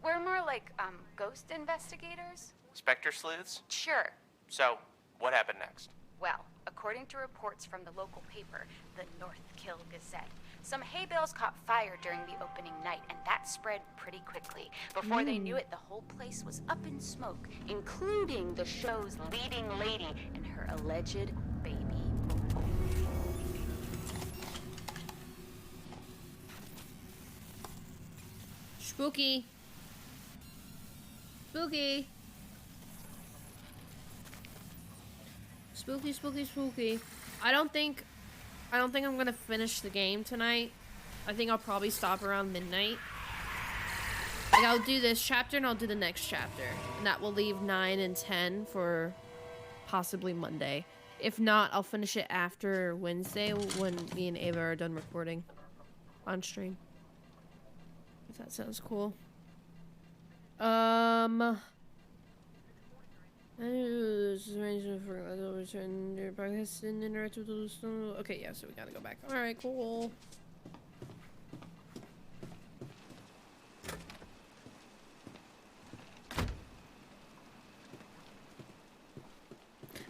We're more like, ghost investigators? Spectre sleuths? Sure. So, what happened next? Well, according to reports from the local paper, the North Kill Gazette, some hay bales caught fire during the opening night, and that spread pretty quickly. Before they knew it, the whole place was up in smoke, including the show's leading lady and her alleged baby. Spooky. Spooky. Spooky, spooky, spooky. I don't think I'm gonna finish the game tonight. I think I'll probably stop around midnight. Like, I'll do this chapter and I'll do the next chapter. And that will leave 9 and 10 for possibly Monday. If not, I'll finish it after Wednesday when me and Ava are done recording on stream. If that sounds cool. Okay, yeah, so we gotta go back. Alright, cool.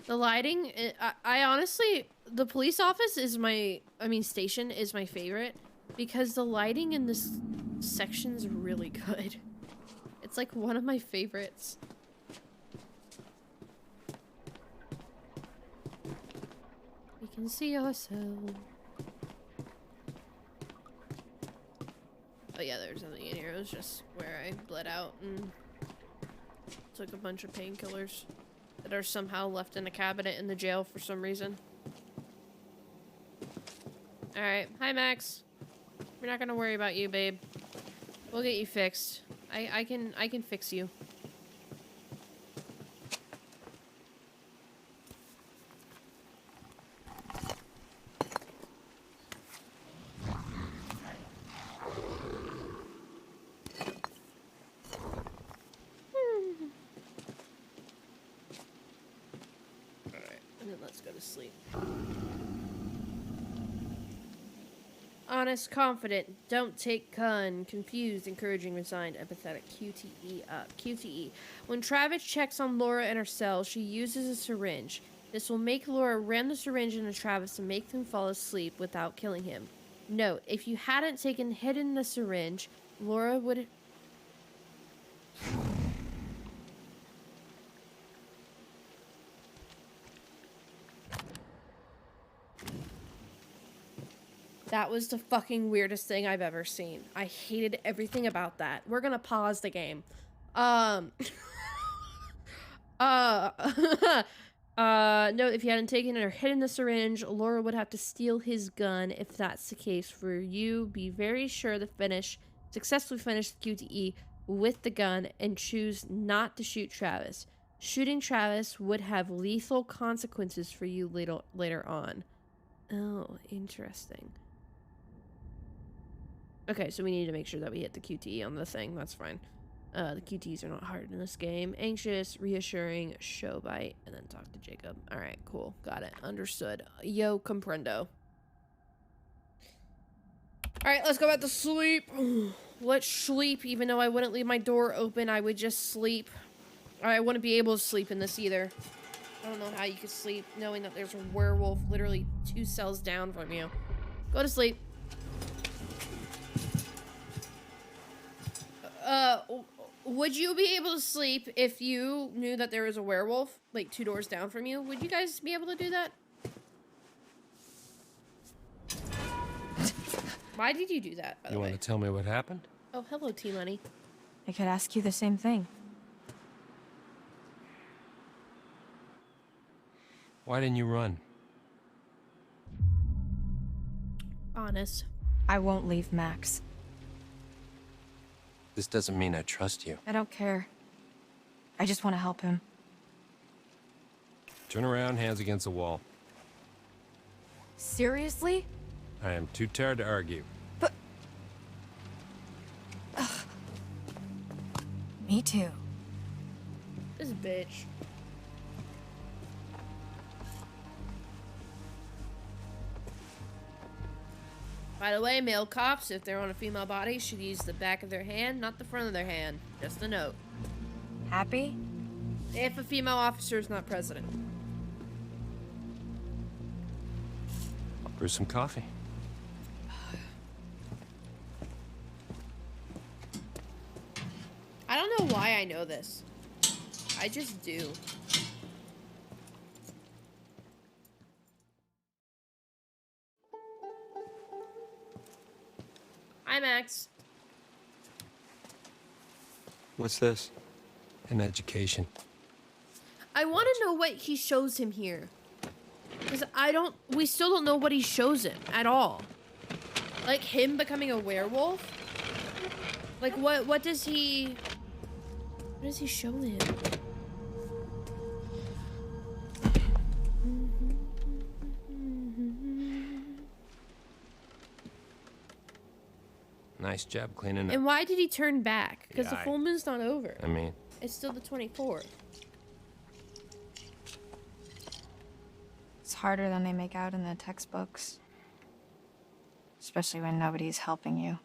The lighting, I honestly, the police office is station is my favorite because the lighting in this section's really good. It's like one of my favorites. We can see ourselves. Oh yeah, there's nothing in here. It was just where I bled out and took a bunch of painkillers that are somehow left in a cabinet in the jail for some reason. Alright, hi Max. We're not gonna worry about you, babe. We'll get you fixed. I can fix you. Sleep. Honest, confident, don't take con, confused, encouraging, resigned, empathetic, QTE up. QTE. When Travis checks on Laura in her cell, she uses a syringe. This will make Laura ram the syringe into Travis to make him fall asleep without killing him. Note, if you hadn't hidden the syringe, Laura would... That was the fucking weirdest thing I've ever seen. I hated everything about that. We're gonna pause the game. No, if you hadn't taken or hidden the syringe, Laura would have to steal his gun. If that's the case for you, be very sure to successfully finish the QTE with the gun and choose not to shoot Travis. Shooting Travis would have lethal consequences for you later on. Oh, interesting. Okay, so we need to make sure that we hit the QTE on the thing. That's fine. The QTEs are not hard in this game. Anxious, reassuring, show bite, and then talk to Jacob. Alright, cool. Got it. Understood. Yo comprendo. Alright, let's go back to sleep. Let's sleep. Even though I wouldn't leave my door open, I would just sleep. I wouldn't be able to sleep in this either. I don't know how you could sleep knowing that there's a werewolf literally 2 cells down from you. Go to sleep. Would you be able to sleep if you knew that there was a werewolf, like 2 doors down from you? Would you guys be able to do that? Why did you do that, by the way? You want to tell me what happened? Oh, hello, T-Money. I could ask you the same thing. Why didn't you run? Honest. I won't leave Max. This doesn't mean I trust you. I don't care. I just want to help him. Turn around, hands against the wall. Seriously? I am too tired to argue. But... Me too. This bitch. By the way, male cops, if they're on a female body, should use the back of their hand, not the front of their hand. Just a note. Happy? If a female officer is not present. Brew some coffee. I don't know why I know this. I just do. Hi, Max. What's this? An education. I want to know what he shows him here. Because we still don't know what he shows him at all. Like him becoming a werewolf? Like what does he show him? Nice job cleaning up. And why did he turn back? Because Yeah, the full moon's not over. I mean, It's still the 24th. It's harder than they make out in the textbooks. Especially when nobody's helping you.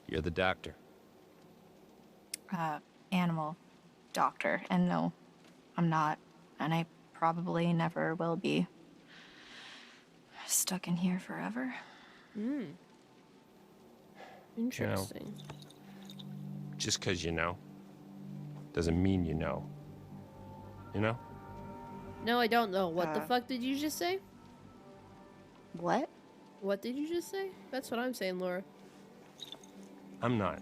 you're the doctor. Animal doctor. And no, I'm not. And I probably never will be. Stuck in here forever. Interesting. Just because you know doesn't mean you know. You know? No, I don't know. What the fuck did you just say? What? What did you just say? That's what I'm saying, Laura. I'm not.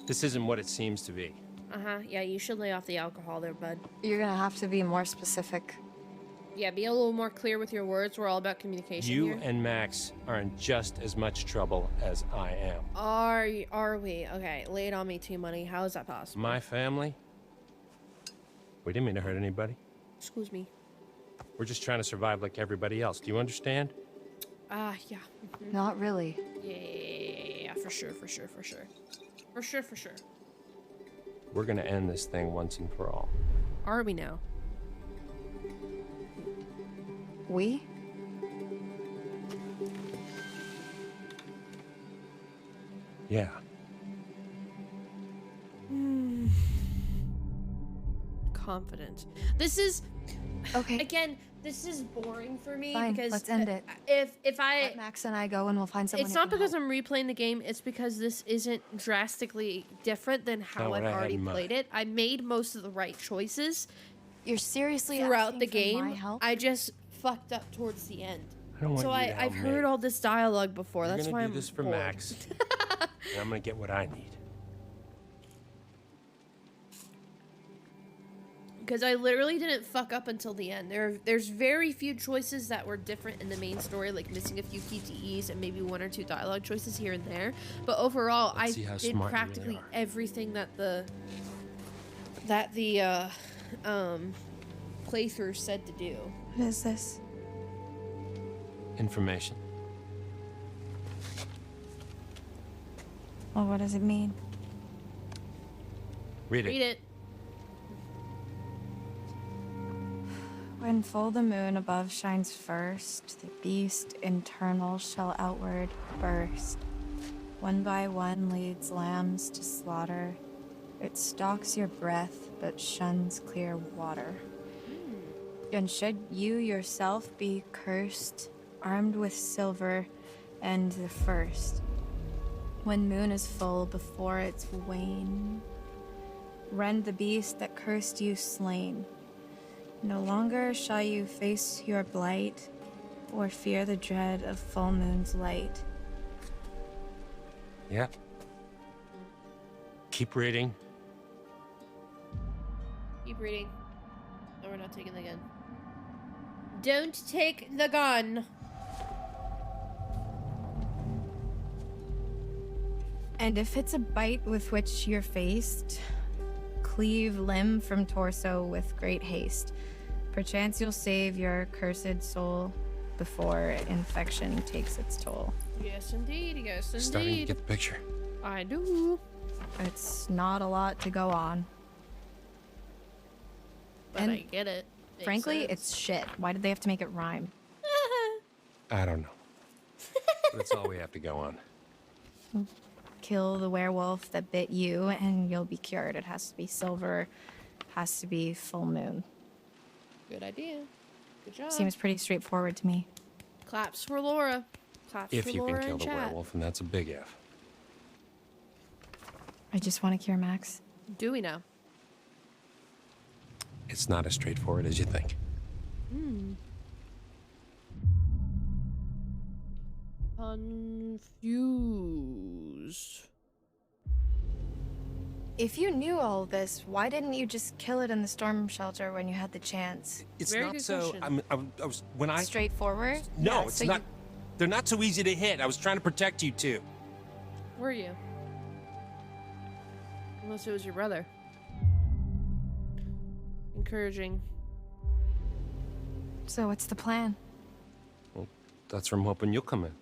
This isn't what it seems to be. Uh-huh. Yeah, you should lay off the alcohol there, bud. You're gonna have to be more specific. Yeah, be a little more clear with your words. We're all about communication You here. and Max are in just as much trouble as I am. Are we? Okay, lay it on me, T-Money. How is that possible? My family? We didn't mean to hurt anybody. Excuse me. We're just trying to survive like everybody else. Do you understand? Yeah. Not really. Yeah, for sure. For sure. We're gonna end this thing once and for all. Are we now? We? Yeah. Confident. This is okay. Again, this is boring for me. Fine, because let's end it. If I Let Max and I go and we'll find someone. it's who not can because help. I'm replaying the game. It's because this isn't drastically different than how what I've I had already in mind. played it. I made most of the right choices You're seriously throughout asking the for game. my help? I just fucked up towards the end. I don't want So you to I've help heard me. all this dialogue before. You're That's gonna why do I'm this for bored. Max, and I'm gonna get what I need. Because I literally didn't fuck up until the end. There's very few choices that were different in the main story, like missing a few PTEs and maybe one or two dialogue choices here and there. But overall, Let's see how I did smart you really practically are. everything that the playthrough said to do. What is this? Information. Well, what does it mean? Read it. Read it. When full the moon above shines first, the beast internal shall outward burst. One by one leads lambs to slaughter. It stalks your breath, but shuns clear water. And should you yourself be cursed, armed with silver and the first, when moon is full before its wane, rend the beast that cursed you slain. No longer shall you face your blight, or fear the dread of full moon's light. Yeah. Keep reading. Keep reading. No, we're not taking the gun. Don't take the gun. And if it's a bite with which you're faced, cleave limb from torso with great haste. Perchance you'll save your cursed soul before infection takes its toll. Yes, indeed. Yes, indeed. Starting to get the picture. I do. It's not a lot to go on. But I get it. Makes Frankly, sense. it's shit. Why did they have to make it rhyme? I don't know. That's all we have to go on. Kill the werewolf that bit you and you'll be cured. It has to be silver, has to be full moon. Good idea. Good job. Seems pretty straightforward to me. Claps for Laura. Claps If for you Laura can kill in the chat. werewolf, and that's a big if. I just want to cure Max. Do we now? It's not as straightforward as you think. Hmm. Confused. If you knew all this, why didn't you just kill it in the storm shelter when you had the chance? It's Very not good so. question. I was when I. Straightforward? No, Yeah, it's so not. They're not so easy to hit. I was trying to protect you too. Were you? Unless it was your brother. Encouraging. So what's the plan? Well, that's where I'm hoping you'll come in.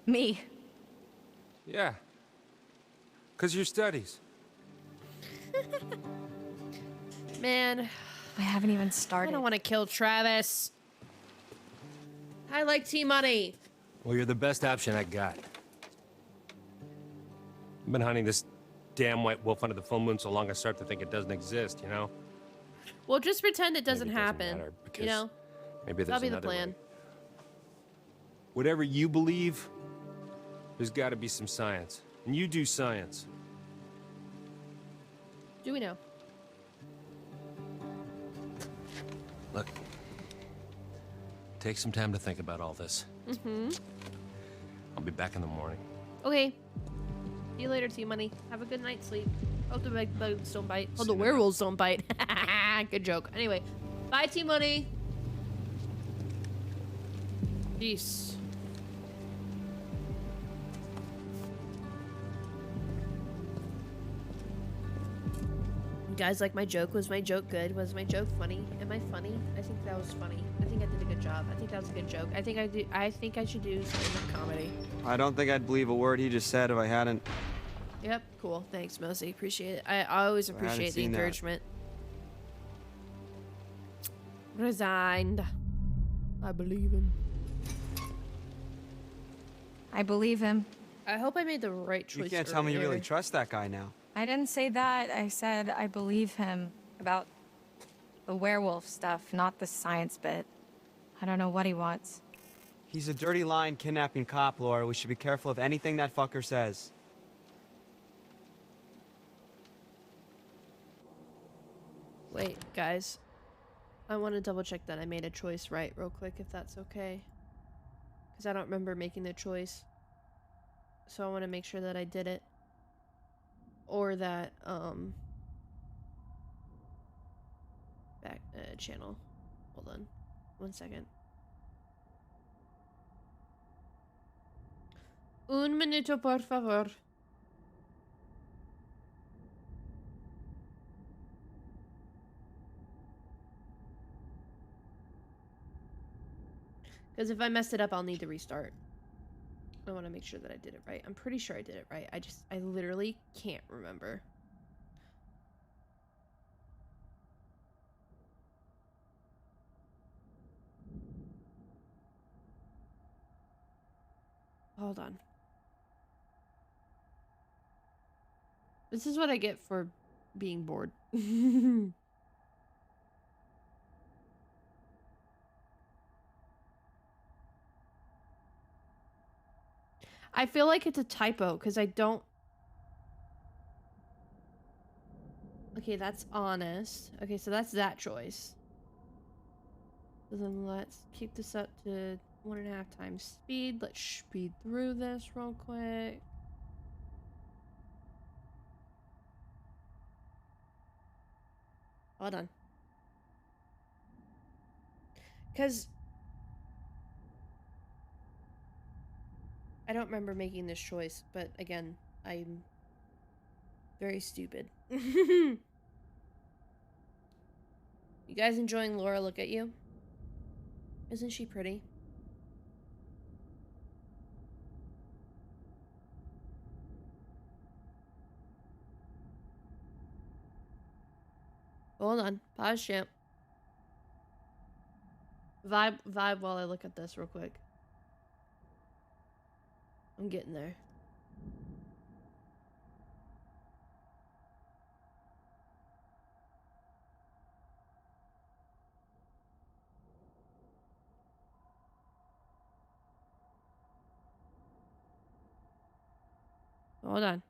Me. Yeah. Cause your studies. Man, I haven't even I started. don't want to kill Travis. I like T-Money. Well, you're the best option I got. I've been hunting this damn white wolf under the full moon so long I start to think it doesn't exist, you know? Well, just pretend it doesn't Maybe it doesn't happen. matter, because You know? Maybe there's That'll be the another plan. way. Whatever you believe, there's got to be some science. And you do science. Do we know? Look, take some time to think about all this. Mm-hmm. I'll be back in the morning. Okay. See you later, T-Money. Have a good night's sleep. Hope the big bugs don't bite. Hope See the you later. werewolves don't bite. Good joke. Anyway, bye, T-Money. Peace. You guys, like my joke? Was my joke good? Was my joke funny? Am I funny? I think that was funny. I think I did a good job. I think that was a good joke. I think I should do stand-up comedy. I don't think I'd believe a word he just said if I hadn't. Yep, cool. Thanks, Mosey. Appreciate it. I always haven't appreciate the seen that. encouragement. Resigned. I believe him. I believe him. I hope I made the right choice. You can't tell me you really earlier. trust that guy now. I didn't say that. I said I believe him about the werewolf stuff, not the science bit. I don't know what he wants. He's a dirty lying kidnapping cop, Laura. We should be careful of anything that fucker says. Wait, guys. I want to double check that I made a choice right real quick, if that's okay. Because I don't remember making the choice. So I want to make sure that I did it. Or that, back, channel. Hold on. 1 second. Un minuto, por favor. Because if I messed it up, I'll need to restart. I want to make sure that I did it right. I'm pretty sure I did it right. I literally can't remember. Hold on. This is what I get for being bored. I feel like it's a typo because I don't... Okay, that's honest. Okay, so that's that choice. So then let's keep this up to 1.5 times speed. Let's speed through this real quick. Hold on. Because I don't remember making this choice, but again, I'm very stupid. You guys enjoying Laura look at you? Isn't she pretty? Hold on. Pause, champ. Vibe while I look at this real quick. I'm getting there. Hold on.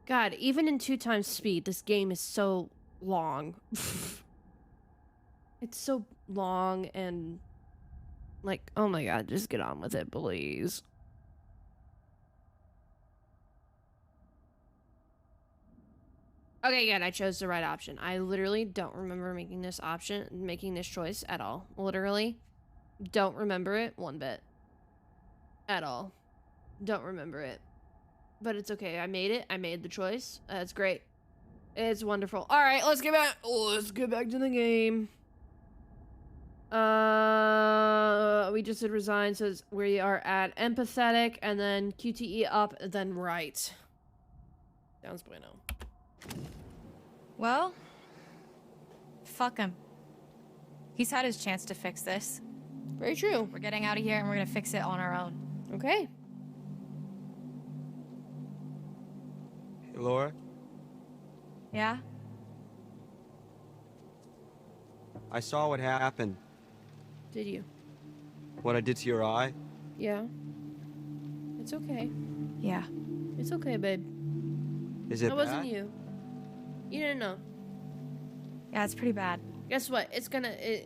God, even in 2 times speed, this game is so long. It's so long and like, oh my god, just get on with it, please. Okay, good. I chose the right option. I literally don't remember making this choice at all. Literally. Don't remember it one bit. At all. Don't remember it. But it's okay. I made it. I made the choice. That's great. It's wonderful. All right, let's get back to the game. We just did resign, says we are at empathetic, and then QTE up, then right. Sounds bueno. Well, fuck him. He's had his chance to fix this. Very true. We're getting out of here and we're gonna fix it on our own. Okay. Hey, Laura? Yeah? I saw what happened. Did you? What I did to your eye. Yeah. It's okay. Yeah. It's okay, babe. Is it That wasn't bad? you. You didn't know. Yeah, it's pretty bad. Guess what?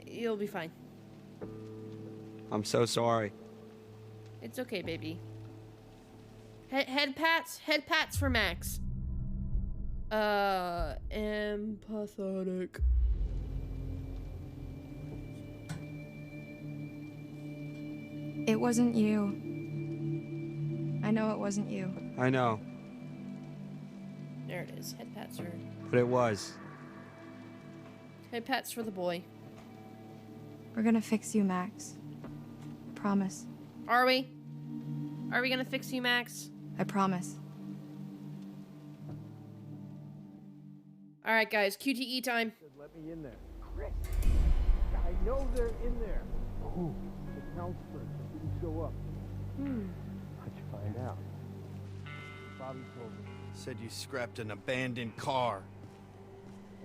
You'll be fine. I'm so sorry. It's okay, baby. Head pats for Max. Empathetic. It wasn't you. I know it wasn't you. I know, There it is. Head pats are. but it was. Head pats for the boy. We're gonna fix you, Max. Promise. Are we? Are we gonna fix you, Max? I promise. All right, guys. QTE time. Let me in there. Chris, I know they're in there. Who? The counselor didn't show up. How'd you find out? Bobby told me. Said you scrapped an abandoned car.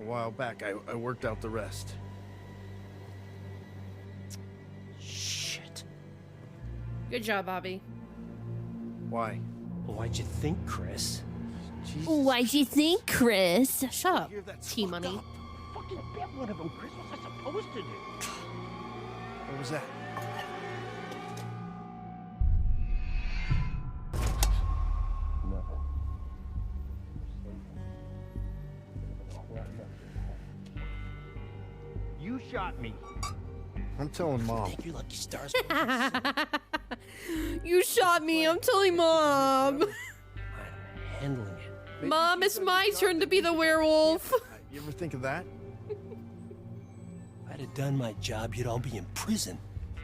A while back, I worked out the rest. Shit. Good job, Bobby. Why? Why'd you think, Chris? Why'd you think, Chris? Shut up, T-Money. Fucking bet one of them, Chris. What's I supposed to do? What was that? You shot me. I'm telling Mom. Thank you, lucky stars. You shot me. I'm telling Mom. Handling it. Mom, it's my turn to be the werewolf. You ever think of that? If I'd have done my job, you'd all be in prison.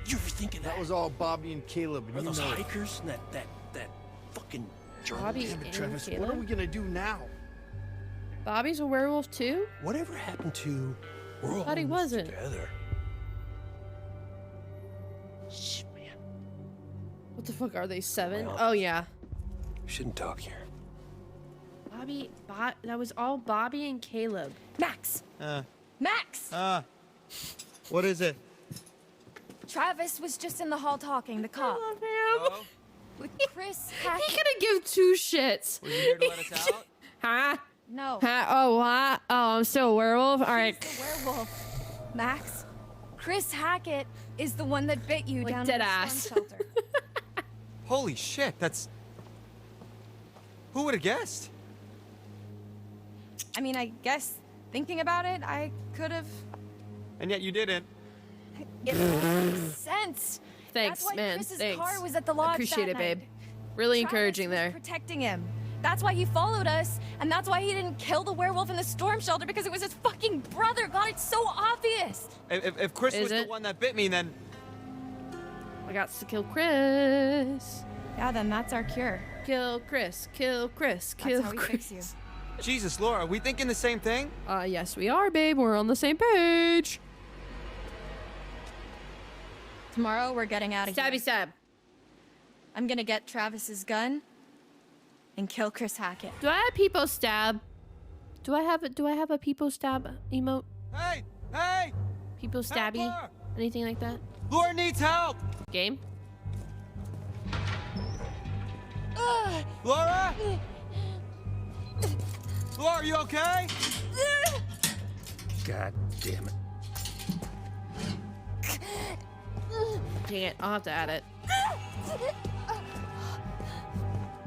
You ever think of that? That was all Bobby and Caleb, and Or you those know it. hikers and that fucking journalist. Bobby Damn it, and Travis, what are Caleb? we gonna do now? Bobby's a werewolf too? Whatever happened to we're all Thought he in this wasn't. together? Shit, man. What the fuck are they, 7? Well- Oh yeah. We shouldn't talk here. That was all Bobby and Caleb. Max! Max! What is it? Travis was just in the hall talking, the cop. I love him. With Chris Hackett. He couldn't give 2 shits. Was you here to let us out? Huh? No. Huh? Oh, what? Oh, I'm still a werewolf? Alright. He's the werewolf. Max, Chris Hackett is the one that bit you Like down dead at the ass. storm shelter. Holy shit, that's... Who would have guessed? I mean, I guess thinking about it, I could have. And yet you didn't. It makes sense. Thanks, That's why man. Chris's Thanks. car was at the lodge Appreciate that it, babe. night. Really Travis encouraging was there. protecting him. That's why he followed us, and that's why he didn't kill the werewolf in the storm shelter, because it was his fucking brother. God, it's so obvious. If Chris Is was it? the one that bit me, then... I got to kill Chris. Yeah, then that's our cure. Kill Chris. Kill Chris. Kill That's how we Chris. fix you. Jesus, Laura, are we thinking the same thing? Yes, we are, babe. We're on the same page. Tomorrow, we're getting out of here. Stabby stab. I'm gonna get Travis's gun and kill Chris Hackett. Do I have people stab? Do I have a people stab emote? Hey! Hey! People stabby? Help her! Anything like that? Laura needs help! Game? Laura? Laura, are you okay? God damn it. Dang it, I'll have to add it.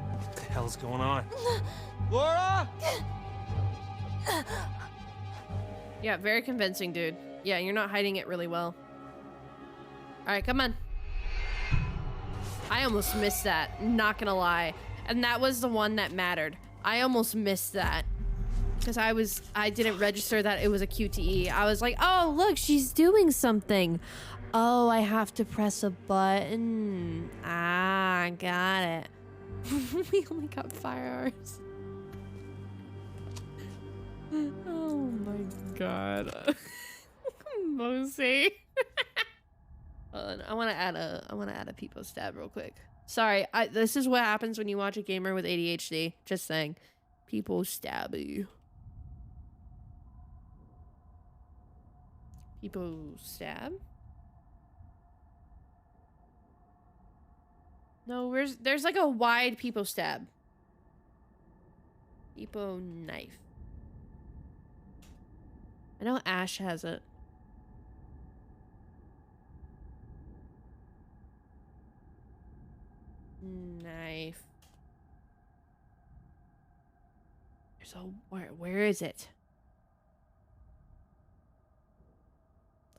What the hell's going on? Laura? Yeah, very convincing, dude. Yeah, you're not hiding it really well. Alright, come on. I almost missed that, not gonna lie. And that was the one that mattered. I almost missed that. Because I didn't register that it was a QTE. I was like, oh, look, she's doing something. Oh, I have to press a button. Ah, got it. We only got 5 hours. Oh my god. Mosey. I want to add a people stab real quick. Sorry, this is what happens when you watch a gamer with ADHD. Just saying. People stab you. People stab? No, there's like a wide people stab. People knife. I know Ash has it. Knife. There's a where is it?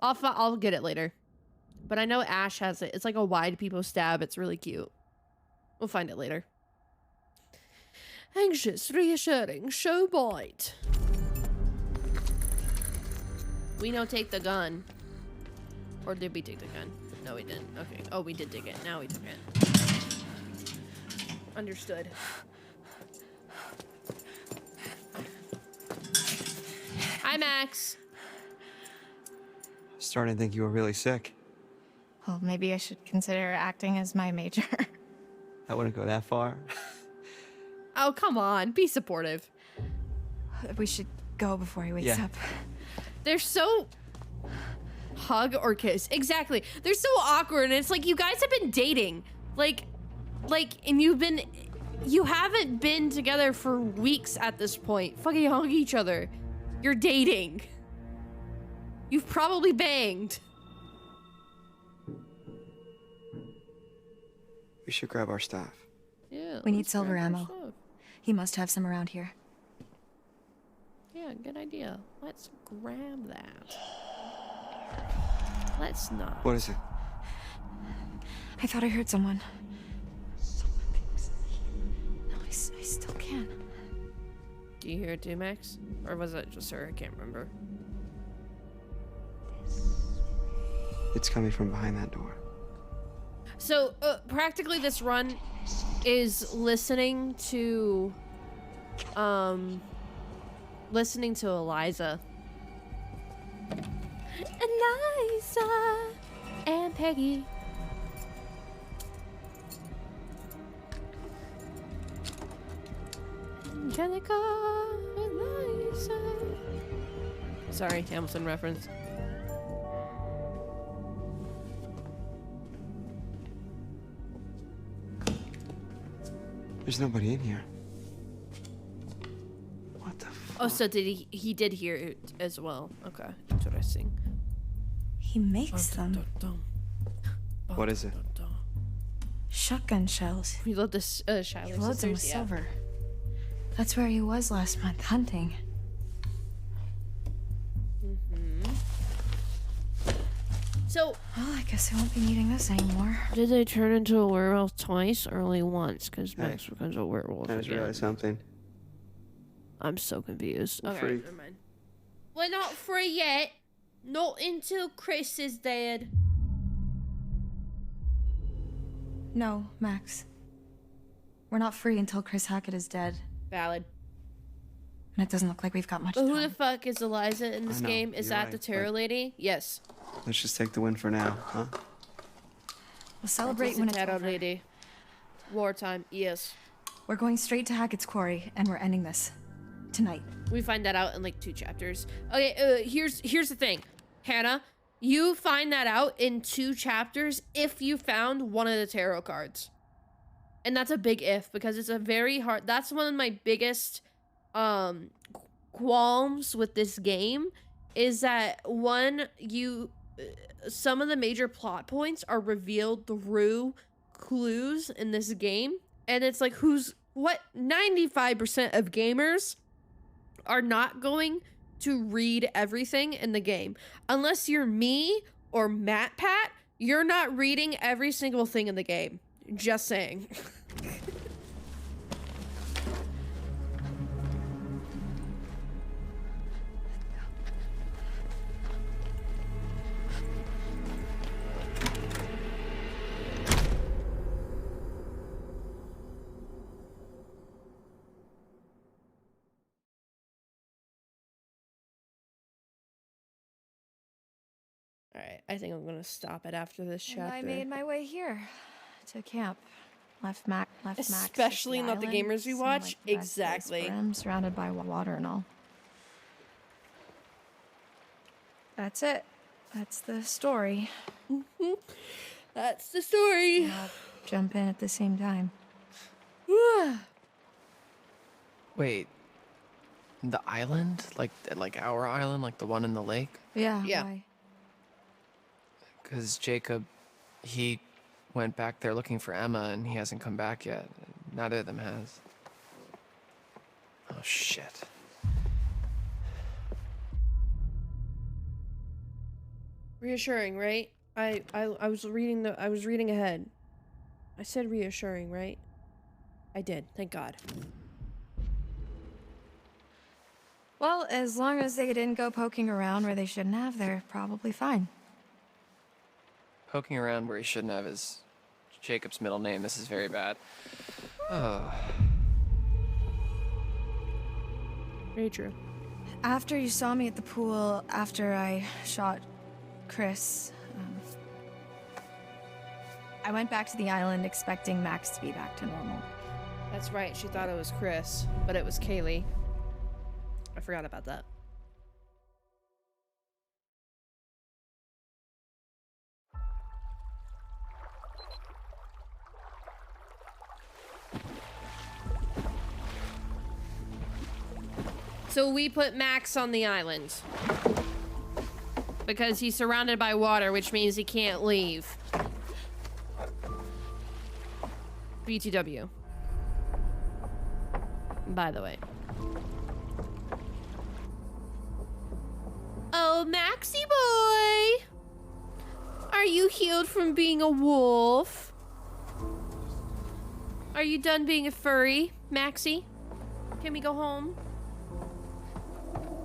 I'll get it later. But I know Ash has it. It's like a wide people stab. It's really cute. We'll find it later. Anxious, reassuring, show bite. We no take the gun. Or did we take the gun? No, we didn't. Okay. Oh, we did take it. Now we took it. Understood. Hi, Max. Starting to think you were really sick. Well, maybe I should consider acting as my major. I wouldn't go that far. Oh, come on. Be supportive. We should go before he wakes up. They're so... Hug or kiss. Exactly. They're so awkward, and it's like, you guys have been dating. And you haven't been together for weeks at this point. Fucking hug each other. You're dating. You've probably banged. We should grab our stuff. Yeah. We need silver ammo. He must have some around here. Yeah, good idea. Let's grab that. Let's not. What is it? I thought I heard someone. No, I still can. Do you hear it too, Max? Or was it just her? I can't remember. It's coming from behind that door. So, practically this run is listening to Eliza. Eliza and Peggy. Angelica, Eliza. Sorry, Hamilton reference. There's nobody in here. What the fuck? Oh, so did he did hear it as well. Okay, interesting. He makes them. What is it? Shotgun shells. We love this Shiloh He loads them with sisters, yeah. silver. That's where he was last month, hunting. So, well, I guess I won't be needing this anymore. Did they turn into a werewolf twice or only once? Because Max becomes a werewolf I just again. realized something. I'm so confused. We're Okay, free. never mind. We're not free yet. Not until Chris is dead. No, Max. We're not free until Chris Hackett is dead. Valid. And it doesn't look like we've got much But who time. the fuck is Eliza in this I know, game? Is you're that right, the tarot but- lady? Yes. Let's just take the win for now, huh? We'll celebrate when it's tarot over. lady. Wartime, yes. We're going straight to Hackett's Quarry, and we're ending this. tonight. We find that out in like 2 chapters. Okay, here's the thing. Hannah, you find that out in 2 chapters if you found one of the tarot cards. And that's a big if, because it's a very hard... That's one of my biggest qualms with this game, is that some of the major plot points are revealed through clues in this game. And it's like, 95% of gamers are not going to read everything in the game. Unless you're me or Matt Pat, you're not reading every single thing in the game. Just saying. All right, I think I'm gonna stop it after this chapter. And I made my way here to camp. Left Max. Especially not the gamers we watch. Like exactly. I'm surrounded by water and all. That's it. That's the story. That's the story. I'll jump in at the same time. Wait. The island? Like our island? Like the one in the lake? Yeah. Why? Because Jacob, he went back there looking for Emma and he hasn't come back yet. Neither of them has. Oh, shit. Reassuring, right? I was reading ahead. I said reassuring, right? I did, thank God. Well, as long as they didn't go poking around where they shouldn't have, they're probably fine. Poking around where he shouldn't have is Jacob's middle name. This is very bad. Oh. Very true. After you saw me at the pool, after I shot Chris, I went back to the island expecting Max to be back to normal. That's right, she thought it was Chris, but it was Kaylee. I forgot about that. So we put Max on the island. Because he's surrounded by water, which means he can't leave. BTW. By the way. Oh, Maxie boy! Are you healed from being a wolf? Are you done being a furry, Maxie? Can we go home?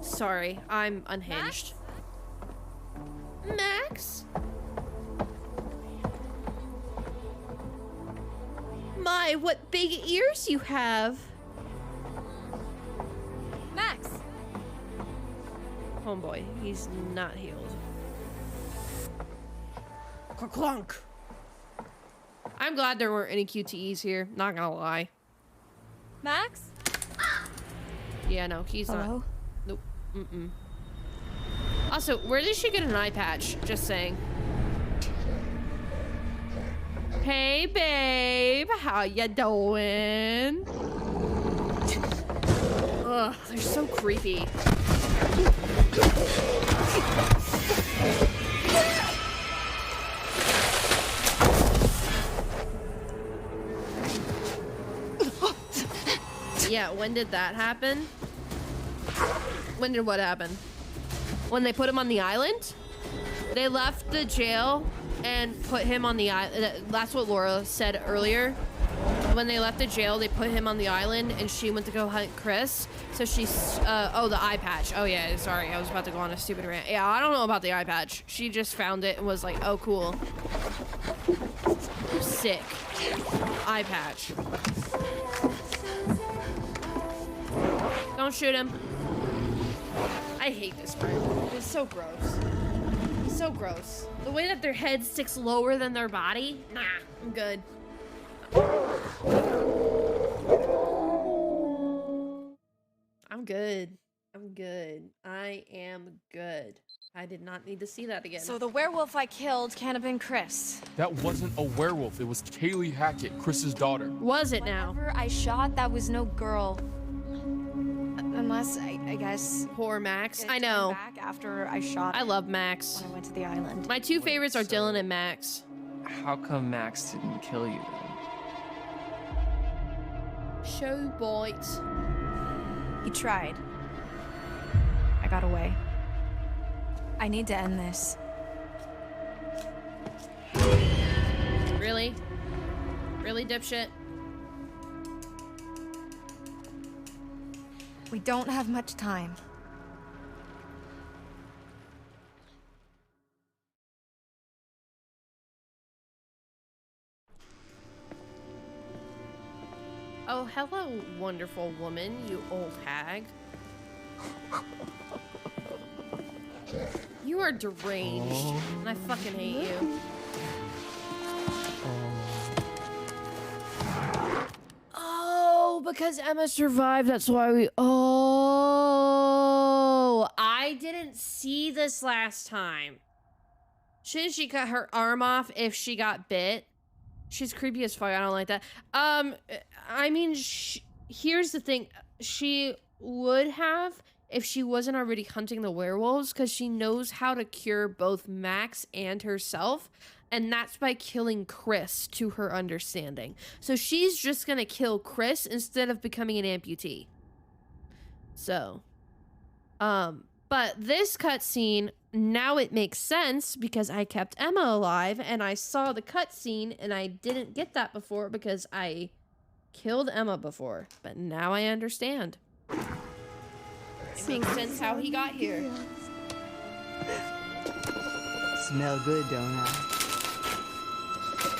Sorry, I'm unhinged. Max? My, what big ears you have. Max! Homeboy, he's not healed. Clunk. I'm glad there weren't any QTEs here, not gonna lie. Max? Yeah, no, he's Hello? not. Nope. Mm-mm. Also, where did she get an eye patch? Just saying. Hey, babe. How ya doing? Ugh, they're so creepy. Yeah, when did that happen? When did what happen? When they put him on the island? They left the jail and put him on the island. That's what Laura said earlier. When they left the jail, they put him on the island and she went to go hunt Chris. So she's, oh, the eye patch. Oh yeah, sorry, I was about to go on a stupid rant. Yeah, I don't know about the eye patch. She just found it and was like, oh, cool. Sick. Eye patch. Don't shoot him. I hate this part. It's so gross. So gross. The way that their head sticks lower than their body? Nah, I'm good. I'm good. I'm good. I am good. I did not need to see that again. So the werewolf I killed can't have been Chris. That wasn't a werewolf. It was Kaylee Hackett, Chris's daughter. Was it now? Whoever I shot, that was no girl. Unless, I guess... Poor Max. I it know. came back after I shot I her love Max. when I went to the island. My two favorites are Dylan and Max. How come Max didn't kill you then? Show bites. He tried. I got away. I need to end this. Really? Really, dipshit? We don't have much time. Oh, hello, wonderful woman, you old hag. You are deranged, and I fucking hate you. Oh, because Emma survived, that's why we... Oh, I didn't see this last time. Shouldn't she cut her arm off if she got bit? She's creepy as fuck, I don't like that. I mean, here's the thing. She would have if she wasn't already hunting the werewolves, because she knows how to cure both Max and herself, and that's by killing Chris, to her understanding. So she's just gonna kill Chris instead of becoming an amputee. So, but this cutscene, now it makes sense because I kept Emma alive and I saw the cutscene, and I didn't get that before because I killed Emma before, but now I understand. It makes sense how he got here. Smell good, don't I?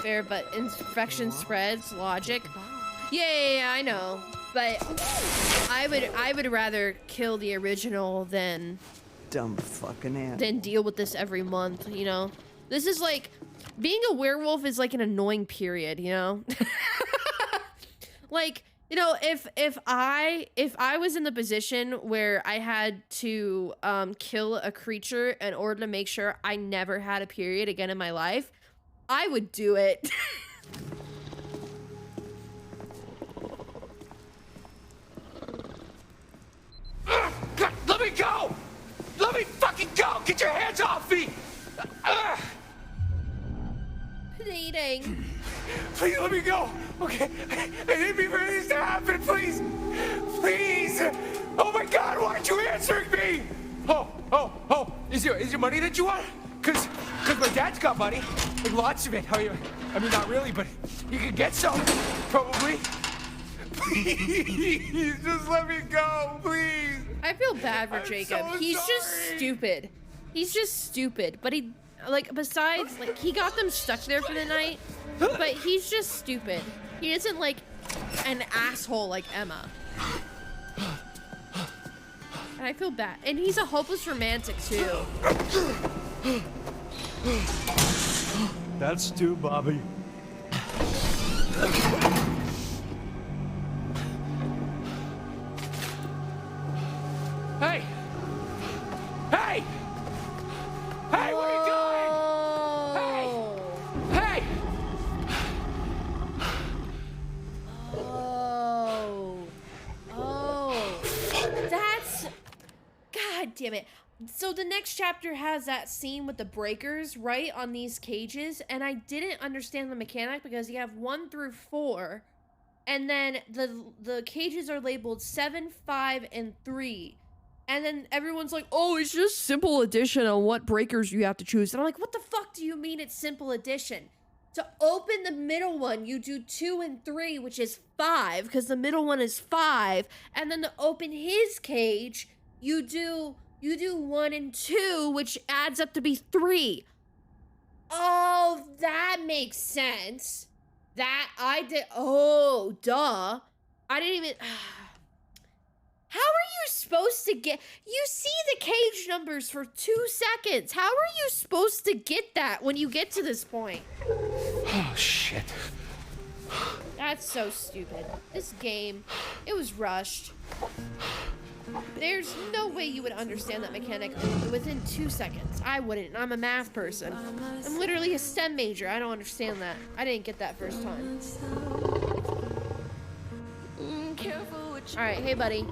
Fair, but infection spreads, logic. Yeah, I know. But I would rather kill the original than Dumb fucking animal. than deal with this every month, you know? This is like, being a werewolf is like an annoying period, you know? Like, you know, if I was in the position where I had to kill a creature in order to make sure I never had a period again in my life, I would do it. God, let me go! Let me fucking go! Get your hands off me! Bleeding. Please let me go! Okay, I didn't mean for this to happen, please! Please! Oh my God, why aren't you answering me? Oh, is your money that you want? Cause my dad's got money, like lots of it. I mean, not really, but you can get some, probably. Please, just let me go, please. I feel bad for Jacob. so He's just sorry. stupid. He's just stupid. But he, like, besides, like, he got them stuck there for the night. But he's just stupid. He isn't, like, an asshole like Emma. And I feel bad. And he's a hopeless romantic, too. That's two, Bobby. Hey! Hey! Hey, what are you doing? Hey! Hey! Oh, that's, God damn it. So the next chapter has that scene with the breakers, right, on these cages, and I didn't understand the mechanic because you have 1 through 4, and then the cages are labeled 7, 5, and 3. And then everyone's like, oh, it's just simple addition on what breakers you have to choose. And I'm like, what the fuck do you mean it's simple addition? To open the middle one, you do 2 and 3, which is 5, because the middle one is 5. And then to open his cage, you do 1 and 2, which adds up to be 3. Oh, that makes sense. That I did. Oh, duh. I didn't even. How are you supposed to get... You see the cage numbers for 2 seconds. How are you supposed to get that when you get to this point? Oh, shit. That's so stupid. This game, it was rushed. There's no way you would understand that mechanic within 2 seconds. I wouldn't. I'm a math person. I'm literally a STEM major. I don't understand that. I didn't get that first time. All right, hey buddy.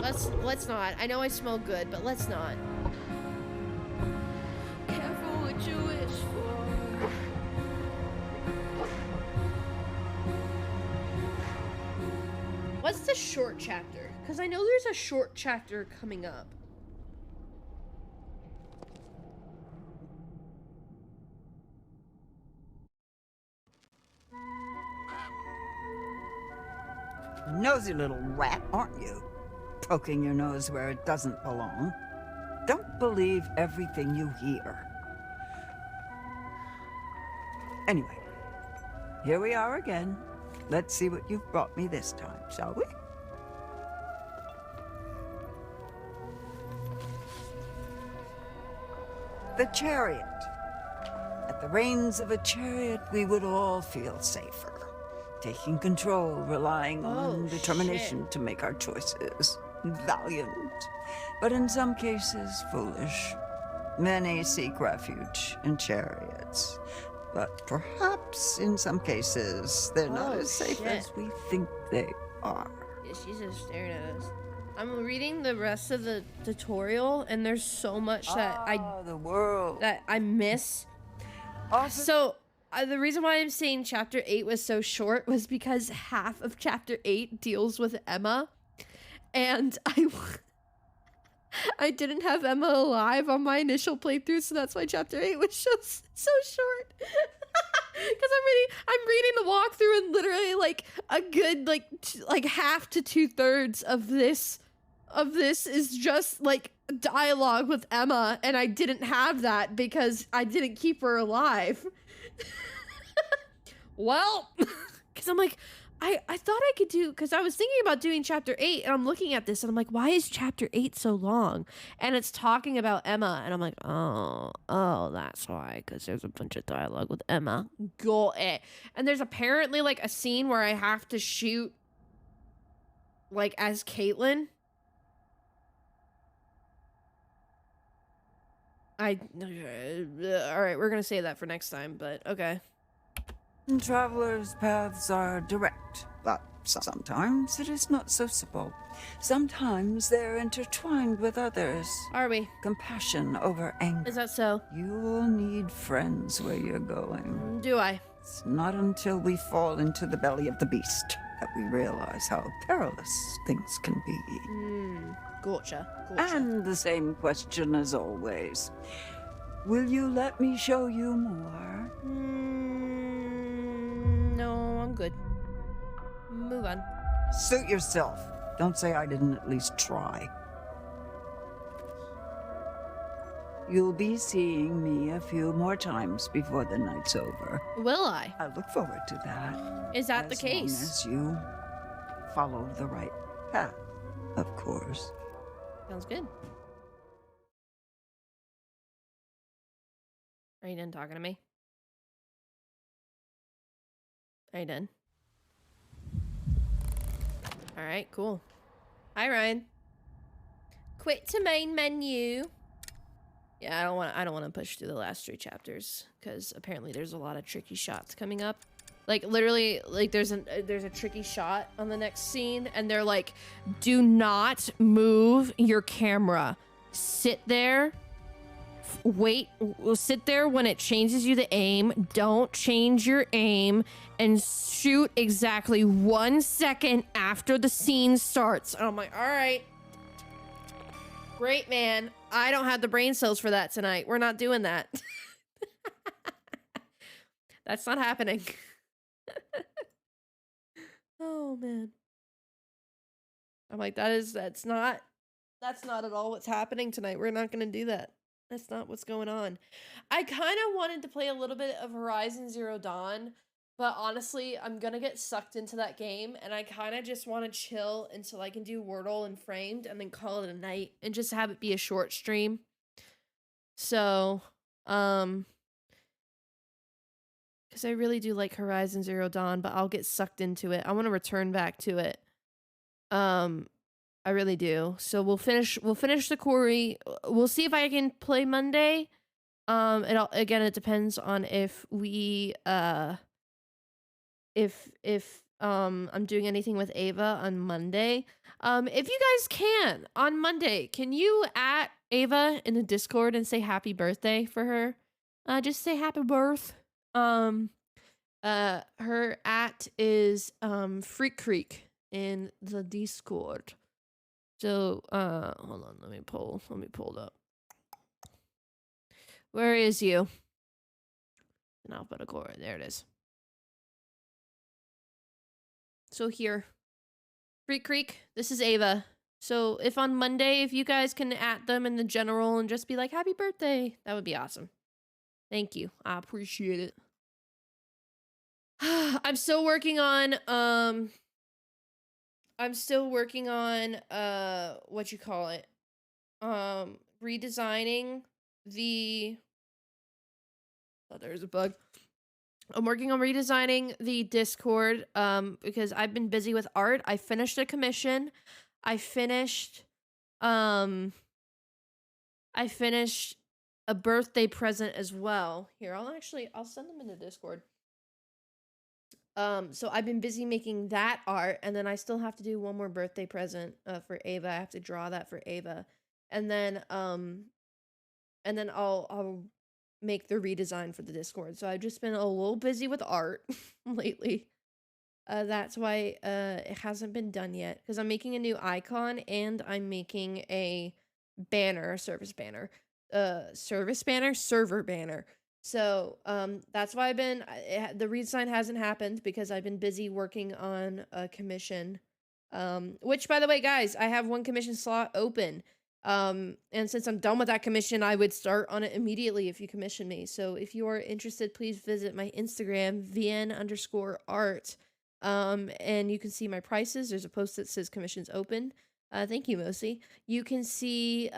Let's not. I know I smell good, but let's not. Careful what you wish for. What's the short chapter? Because I know there's a short chapter coming up. Nosy little rat, aren't you? Poking your nose where it doesn't belong. Don't believe everything you hear. Anyway, here we are again. Let's see what you've brought me this time, shall we? The chariot. At the reins of a chariot, we would all feel safer. Taking control, relying on determination to make our choices. Valiant, but in some cases foolish. Many seek refuge in chariots, but perhaps in some cases they're not as safe as we think they are. Yeah, she's just staring at us. I'm reading the rest of the tutorial, and there's so much that I miss. So the reason why I'm saying chapter 8 was so short was because half of chapter 8 deals with Emma, and I didn't have Emma alive on my initial playthrough, so that's why chapter 8 was just so short. Because I'm reading the walkthrough, and literally like a good like half to 2/3 of this is just like dialogue with Emma, and I didn't have that because I didn't keep her alive. Well, because I'm like, I thought I could do, because I was thinking about doing chapter 8, and I'm looking at this, and I'm like, why is chapter 8 so long? And it's talking about Emma, and I'm like, oh, that's why, because there's a bunch of dialogue with Emma. Got it. And there's apparently like a scene where I have to shoot like as Caitlin. All right, we're gonna save that for next time, but okay. Travelers' paths are direct, but sometimes it is not so simple. Sometimes they're intertwined with others. Are we? Compassion over anger. Is that so? You'll need friends where you're going. Do I? It's not until we fall into the belly of the beast that we realize how perilous things can be. Gotcha. And the same question as always. Will you let me show you more? No, I'm good. Move on. Suit yourself. Don't say I didn't at least try. You'll be seeing me a few more times before the night's over. Will I? I look forward to that. Is that the case? As long as you follow the right path, of course. Sounds good. Are you done talking to me? Are you done? All right, cool. Hi, Ryan. Quit to main menu. Yeah, I don't want to push through the last 3 chapters because apparently there's a lot of tricky shots coming up. Like literally, like there's a tricky shot on the next scene, and they're like, "Do not move your camera. Sit there. Wait. Sit there when it changes you to aim. Don't change your aim, and shoot exactly 1 second after the scene starts." And I'm like, "All right, great, man. I don't have the brain cells for that tonight. We're not doing that." That's not happening. Oh man. I'm like, that's not at all what's happening tonight. We're not gonna do that. That's not what's going on. I kind of wanted to play a little bit of Horizon Zero Dawn, but honestly, I'm gonna get sucked into that game, and I kind of just want to chill until I can do Wordle and Framed, and then call it a night, and just have it be a short stream. So, because I really do like Horizon Zero Dawn, but I'll get sucked into it. I want to return back to it. I really do. So we'll finish the Quarry. We'll see if I can play Monday. It depends on if we if I'm doing anything with Ava on Monday. If you guys can on Monday, can you at Ava in the Discord and say happy birthday for her? Just say happy birth. Her at is Freak Creek in the Discord. So hold on, let me pull it up. Where is you? In alphabetical order. There it is. So here. Freak Creek, this is Ava. So if on Monday, if you guys can at them in the general and just be like, happy birthday, that would be awesome. Thank you. I appreciate it. I'm still working on, what you call it? Redesigning the, oh, there's a bug. I'm working on redesigning the Discord, because I've been busy with art. I finished a commission. I finished a birthday present as well. Here, I'll send them in the Discord. So I've been busy making that art, and then I still have to do one more birthday present for Ava. I have to draw that for Ava. And then I'll make the redesign for the Discord. So I've just been a little busy with art lately. That's why it hasn't been done yet, because I'm making a new icon and I'm making a banner, server banner. So that's why the redesign hasn't happened, because I've been busy working on a commission. Which, by the way, guys, I have one commission slot open. And since I'm done with that commission, I would start on it immediately if you commission me. So if you are interested, please visit my Instagram, vn_art. And you can see my prices. There's a post that says commissions open. Thank you, Mosi. You can see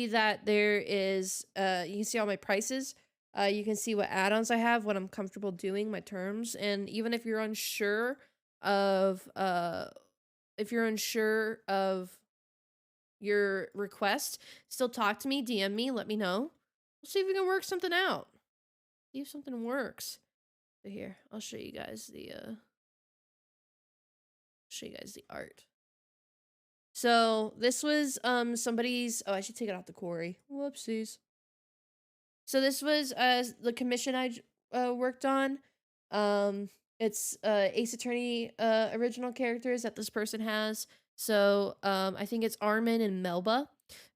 that there is, you can see all my prices. You can see what add-ons I have, what I'm comfortable doing, my terms. And even if you're unsure of your request, still talk to me, DM me, let me know. We'll see if we can work something out. See if something works. So here, I'll show you guys the art. So this was somebody's, oh, I should take it off the Quarry. Whoopsies. So this was the commission I worked on. It's Ace Attorney original characters that this person has. So I think it's Armin and Melba.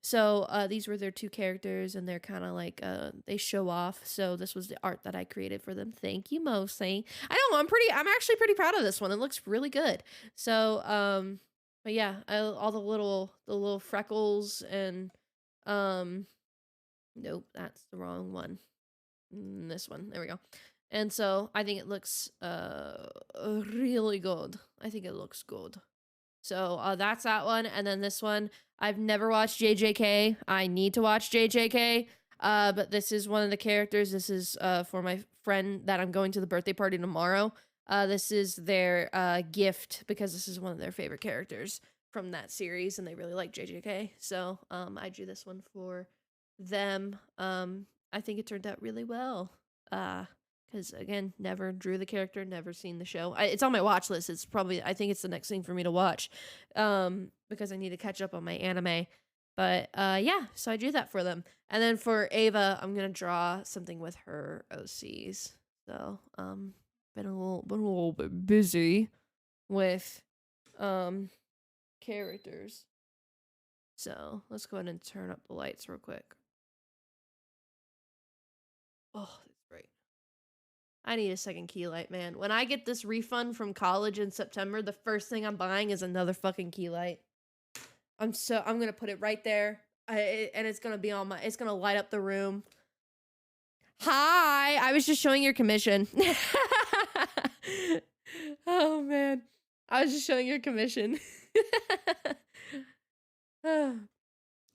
So these were their two characters, and they're kind of like they show off. So this was the art that I created for them. Thank you, Mosi. I know I'm actually pretty proud of this one. It looks really good. So but yeah, all the little freckles and nope, that's the wrong one. This one. There we go. And so I think it looks really good. I think it looks good. So that's that one. And then this one, I've never watched JJK. I need to watch JJK. But this is one of the characters. This is for my friend that I'm going to the birthday party tomorrow. This is their gift, because this is one of their favorite characters from that series, and they really like JJK. So I drew this one for them. I think it turned out really well. Because again, never drew the character, never seen the show. It's on my watch list. It's probably, I think it's the next thing for me to watch, because I need to catch up on my anime. But yeah, so I drew that for them. And then for Ava, I'm gonna draw something with her OCs. So been a little bit busy with characters. So let's go ahead and turn up the lights real quick. Oh, that's great. I need a second key light, man. When I get this refund from college in September, the first thing I'm buying is another fucking key light. I'm gonna put it right there. And it's gonna be it's gonna light up the room. Hi, I was just showing your commission. Oh man, I was just showing your commission.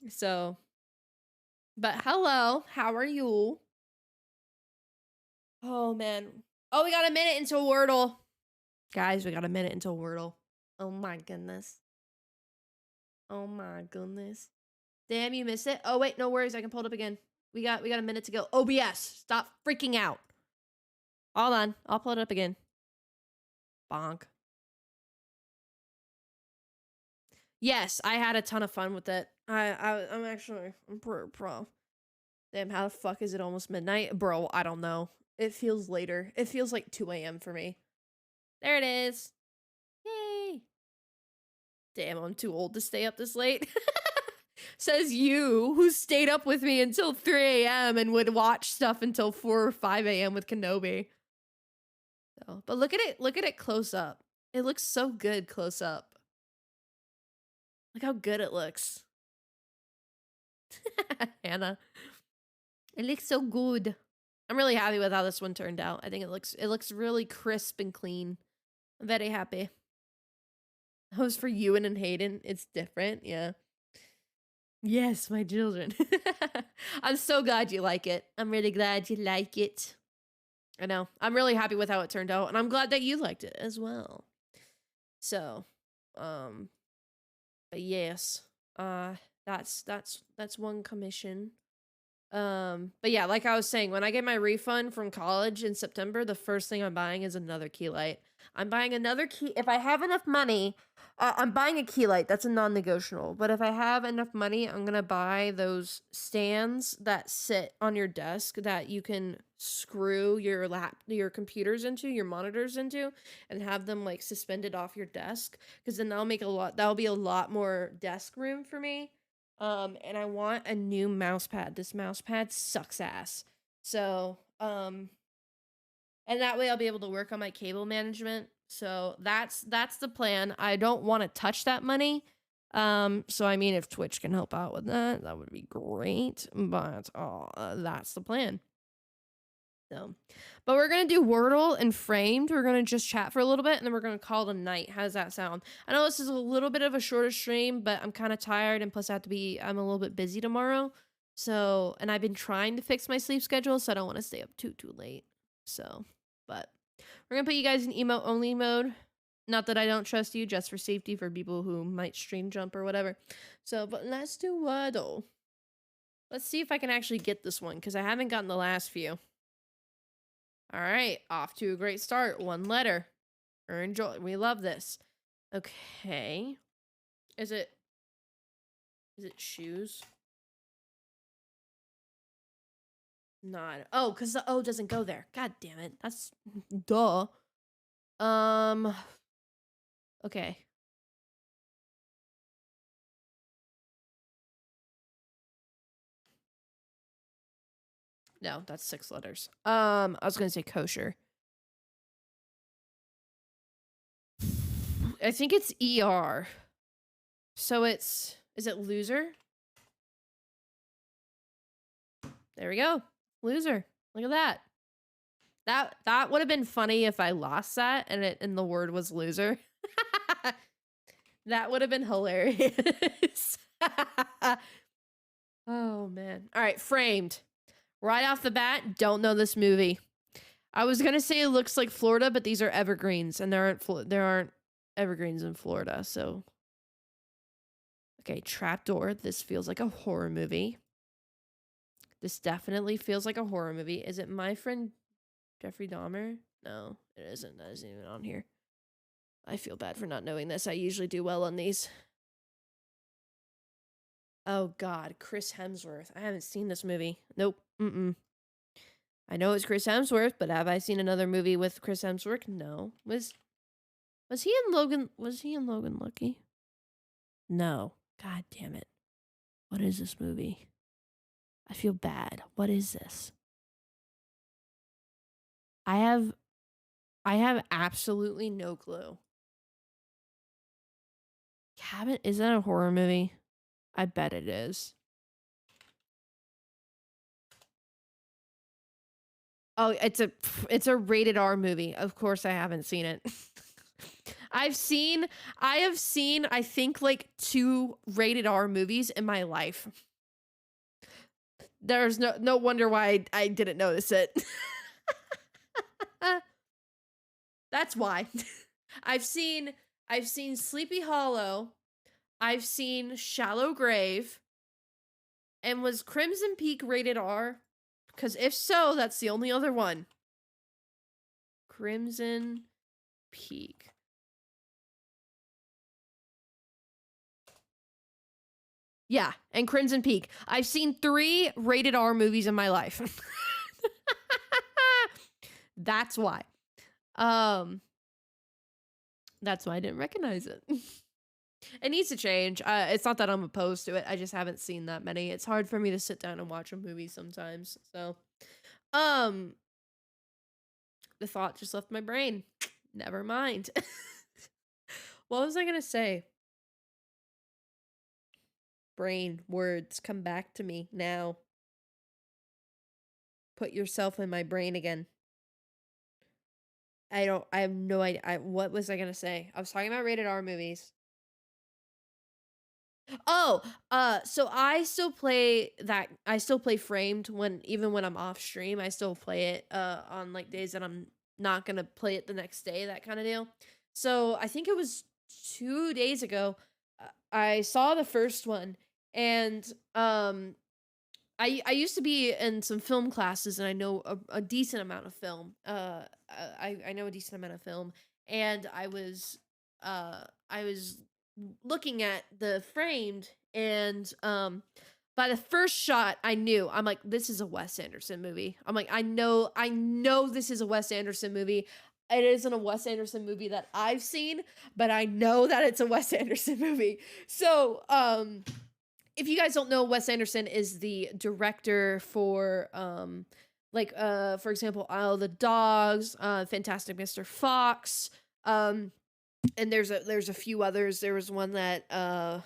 So, but hello, how are you? Oh man. Oh, we got a minute until Wordle. Guys, we got a minute until Wordle. Oh my goodness. Oh my goodness. Damn, you missed it. Oh wait, no worries. I can pull it up again. We got a minute to go. OBS, stop freaking out. Hold on. I'll pull it up again. Bonk. Yes, I had a ton of fun with it. I'm pretty pro. Damn, how the fuck is it almost midnight? Bro, I don't know. It feels later. It feels like 2 a.m. for me. There it is. Yay. Damn, I'm too old to stay up this late. Says you, who stayed up with me until 3 a.m. and would watch stuff until 4 or 5 a.m. with Kenobi. So, but look at it close up. It looks so good close up. Look how good it looks. Hannah. It looks so good. I'm really happy with how this one turned out. I think it looks really crisp and clean. I'm very happy. That was for Ewan and Hayden. It's different, yeah. Yes, my children. I'm so glad you like it. I'm really glad you like it. I know. I'm really happy with how it turned out, and I'm glad that you liked it as well. So, but yes. That's one commission. But yeah, like I was saying, when I get my refund from college in September, the first thing I'm buying is another key light. I'm buying another key. If I have enough money, I'm buying a key light. That's a non-negotiable. But if I have enough money, I'm gonna buy those stands that sit on your desk that you can screw your computers into, your monitors into, and have them like suspended off your desk. Because then that'll be a lot more desk room for me. And I want a new mouse pad. This mouse pad sucks ass. So, and that way I'll be able to work on my cable management. So that's the plan. I don't want to touch that money. So I mean, if Twitch can help out with that, that would be great. But that's the plan. So, but we're gonna do Wordle and Framed. We're gonna just chat for a little bit, and then we're gonna call it a night. How does that sound? I know this is a little bit of a shorter stream, but I'm kind of tired, and plus I'm a little bit busy tomorrow. So, and I've been trying to fix my sleep schedule, so I don't want to stay up too late. So, but we're gonna put you guys in emote only mode. Not that I don't trust you, just for safety for people who might stream jump or whatever. So, but let's do Wordle. Let's see if I can actually get this one, because I haven't gotten the last few. All right, off to a great start. One letter. Enjoy. We love this. Okay. Is it shoes? Not. Oh, because the O doesn't go there. God damn it. That's duh. Okay. No, that's 6 letters. I was gonna say kosher. I think it's ER. So is it loser? There we go. Loser. Look at that. That would have been funny if I lost that and the word was loser. That would have been hilarious. Oh man. All right, Framed. Right off the bat, don't know this movie. I was gonna say it looks like Florida, but these are evergreens, and there aren't evergreens in Florida. So, okay, Trapdoor. This feels like a horror movie. This definitely feels like a horror movie. Is it My Friend Jeffrey Dahmer? No, it isn't. That isn't even on here. I feel bad for not knowing this. I usually do well on these. Oh God, Chris Hemsworth. I haven't seen this movie. Nope. I know it's Chris Hemsworth, but have I seen another movie with Chris Hemsworth? No. Was he in Logan? Was he in Logan Lucky? No. God damn it. What is this movie? I feel bad. What is this? I have absolutely no clue. Cabin, is that a horror movie? I bet it is. Oh, it's a rated R movie. Of course I haven't seen it. I have seen, I think, like 2 rated R movies in my life. There's no wonder why I didn't notice it. That's why. I've seen I've seen Sleepy Hollow. I've seen Shallow Grave. And was Crimson Peak rated R? Because if so, that's the only other one. Crimson Peak. Yeah, and Crimson Peak. I've seen 3 rated R movies in my life. That's why. That's why I didn't recognize it. It needs to change. It's not that I'm opposed to it. I just haven't seen that many. It's hard for me to sit down and watch a movie sometimes. So, the thought just left my brain. Never mind. What was I gonna say? Brain, words, come back to me now. Put yourself in my brain again. I have no idea. What was I gonna say? I was talking about rated R movies. Oh, so I still play Framed even when I'm off stream. I still play it on like days that I'm not gonna play it the next day, that kind of deal. So I think it was 2 days ago, I saw the first one, and I used to be in some film classes, and I know a decent amount of film. I know a decent amount of film, and I was looking at the Framed, and by the first shot I knew, I'm like, this is a Wes Anderson movie. I'm like, I know this is a Wes Anderson movie. It isn't a Wes Anderson movie that I've seen, but I know that it's a Wes Anderson movie. So if you guys don't know, Wes Anderson is the director for for example, Isle of the Dogs, Fantastic Mr. Fox, and there's a few others. There was one that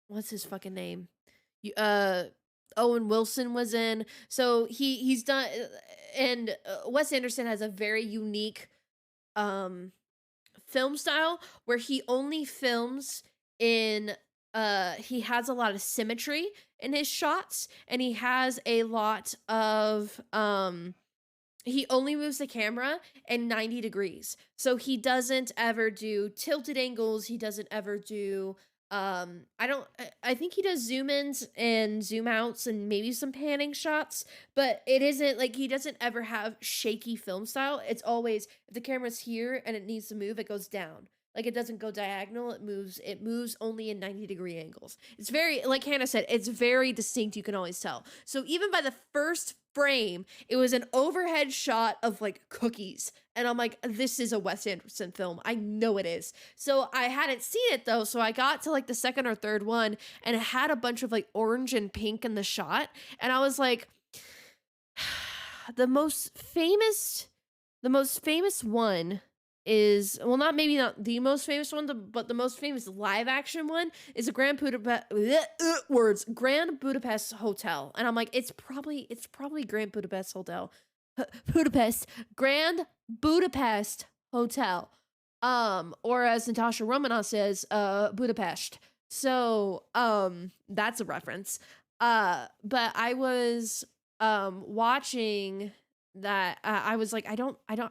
what's his fucking name? You Owen Wilson was in. So he's done, and Wes Anderson has a very unique film style where he only films in he has a lot of symmetry in his shots, and he has a lot of he only moves the camera in 90 degrees. So he doesn't ever do tilted angles. He doesn't ever do I think he does zoom ins and zoom outs and maybe some panning shots, but it isn't like he doesn't ever have shaky film style. It's always if the camera's here and it needs to move, it goes down. Like it doesn't go diagonal, it moves only in 90-degree angles. It's very, like Hannah said, it's very distinct, you can always tell. So even by the first frame, it was an overhead shot of like cookies. And I'm like, this is a Wes Anderson film. I know it is. So I hadn't seen it though. So I got to like the second or third one, and it had a bunch of like orange and pink in the shot. And I was like, the most famous one is, well, not maybe not the most famous one, but the most famous live action one is a Grand Budapest Hotel. And I'm like, it's probably Grand Budapest Hotel. Grand Budapest Hotel. Or as Natasha Romanoff says, Budapest. So, that's a reference. But I was watching that, I was like, I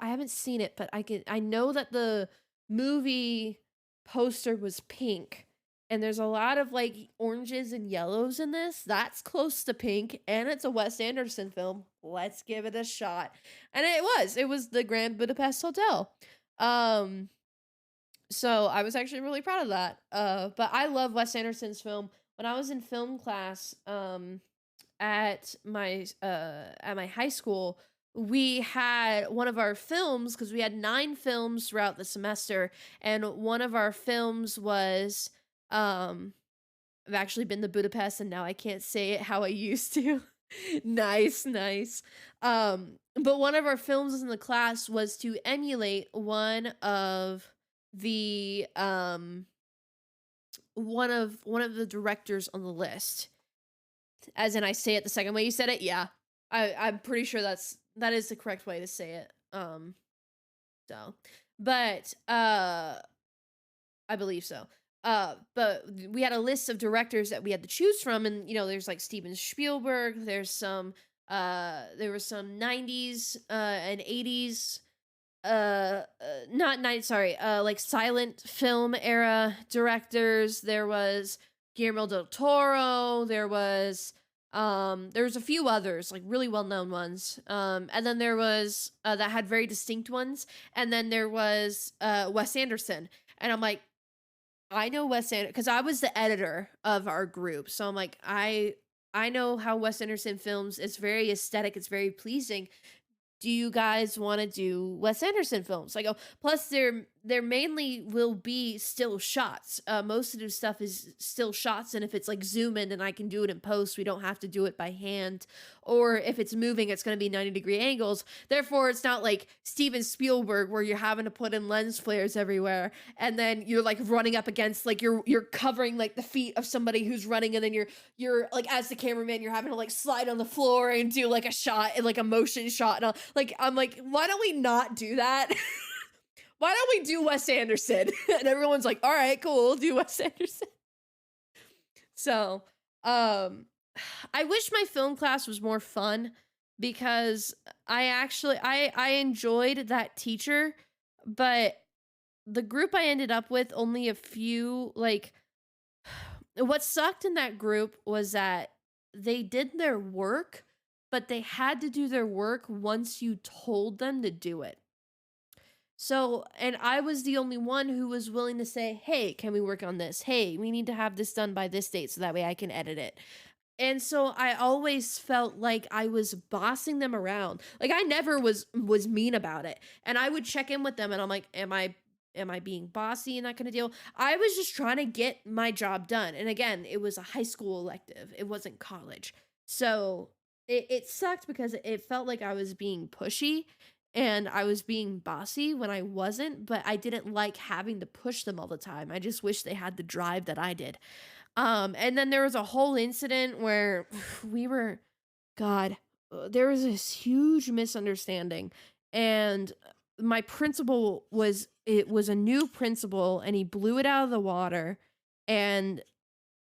haven't seen it, but I know that the movie poster was pink, and there's a lot of like oranges and yellows in this. That's close to pink, and it's a Wes Anderson film. Let's give it a shot. And it was the Grand Budapest Hotel. So I was actually really proud of that. But I love Wes Anderson's film. When I was in film class, at my high school, we had one of our films, because we had 9 films throughout the semester, and one of our films was I've actually been to Budapest, and now I can't say it how I used to. Nice. But one of our films in the class was to emulate one of the one of the directors on the list. As in, I say it the second way you said it. Yeah, I'm pretty sure that is the correct way to say it. But I believe so. But we had a list of directors that we had to choose from, and there's like Steven Spielberg. There was some 90s and 80s not night sorry like silent film era directors. There was Guillermo del Toro, there was a few others, like really well-known ones, and then there was that had very distinct ones, and then there was Wes Anderson. And I'm like, I know Wes Anderson because I was the editor of our group, so I'm like, I know how Wes Anderson films. It's very aesthetic, it's very pleasing. Do you guys want to do Wes Anderson films? I go, plus there mainly will be still shots. Most of the stuff is still shots, and if it's like zoom in and I can do it in post, we don't have to do it by hand. Or if it's moving, it's going to be 90-degree angles. Therefore, it's not like Steven Spielberg where you're having to put in lens flares everywhere, and then you're like running up against, like you're covering like the feet of somebody who's running, and then you're like, as the cameraman, you're having to like slide on the floor and do like a shot and like a motion shot. And like, I'm like, why don't we not do that? Why don't we do Wes Anderson? And everyone's like, all right, cool, do Wes Anderson. So, I wish my film class was more fun because I enjoyed that teacher, but the group I ended up with, only a few, like, what sucked in that group was that they did their work, but they had to do their work once you told them to do it. So, and I was the only one who was willing to say, hey, can we work on this? Hey, we need to have this done by this date so that way I can edit it. And so I always felt like I was bossing them around. Like I never was mean about it. And I would check in with them and I'm like, am I being bossy and that kind of deal? I was just trying to get my job done. And again, it was a high school elective. It wasn't college. So it sucked because it felt like I was being pushy and I was being bossy when I wasn't, but I didn't like having to push them all the time. I just wish they had the drive that I did. And then there was a whole incident where we were, God, there was this huge misunderstanding, and my principal it was a new principal, and he blew it out of the water, and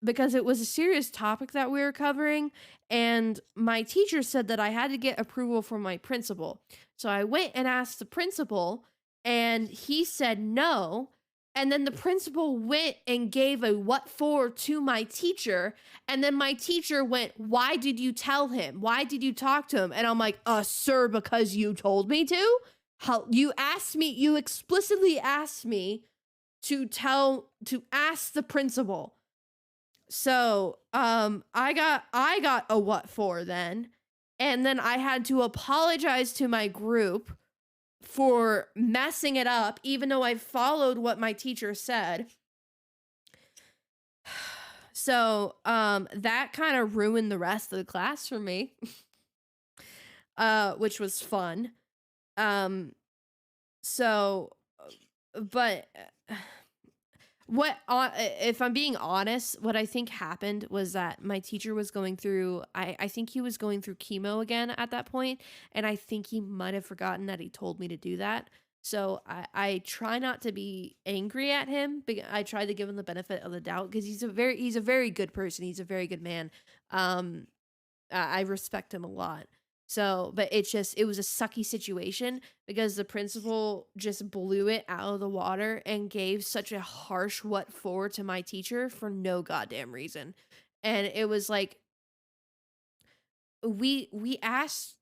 because it was a serious topic that we were covering, and my teacher said that I had to get approval from my principal. So I went and asked the principal, and he said no. And then the principal went and gave a what for to my teacher. And then my teacher went, why did you tell him? Why did you talk to him? And I'm like, sir, because you told me to? How you asked me, you explicitly asked me to ask the principal. So, I got a what for then, and then I had to apologize to my group for messing it up, even though I followed what my teacher said. So, that kind of ruined the rest of the class for me, which was fun. So, but if I'm being honest, what I think happened was that my teacher was going through, I think he was going through chemo again at that point, and I think he might have forgotten that he told me to do that. So I try not to be angry at him, but I try to give him the benefit of the doubt because he's a very good person. He's a very good man. I respect him a lot. So, but it was a sucky situation because the principal just blew it out of the water and gave such a harsh what for to my teacher for no goddamn reason. And it was like, we asked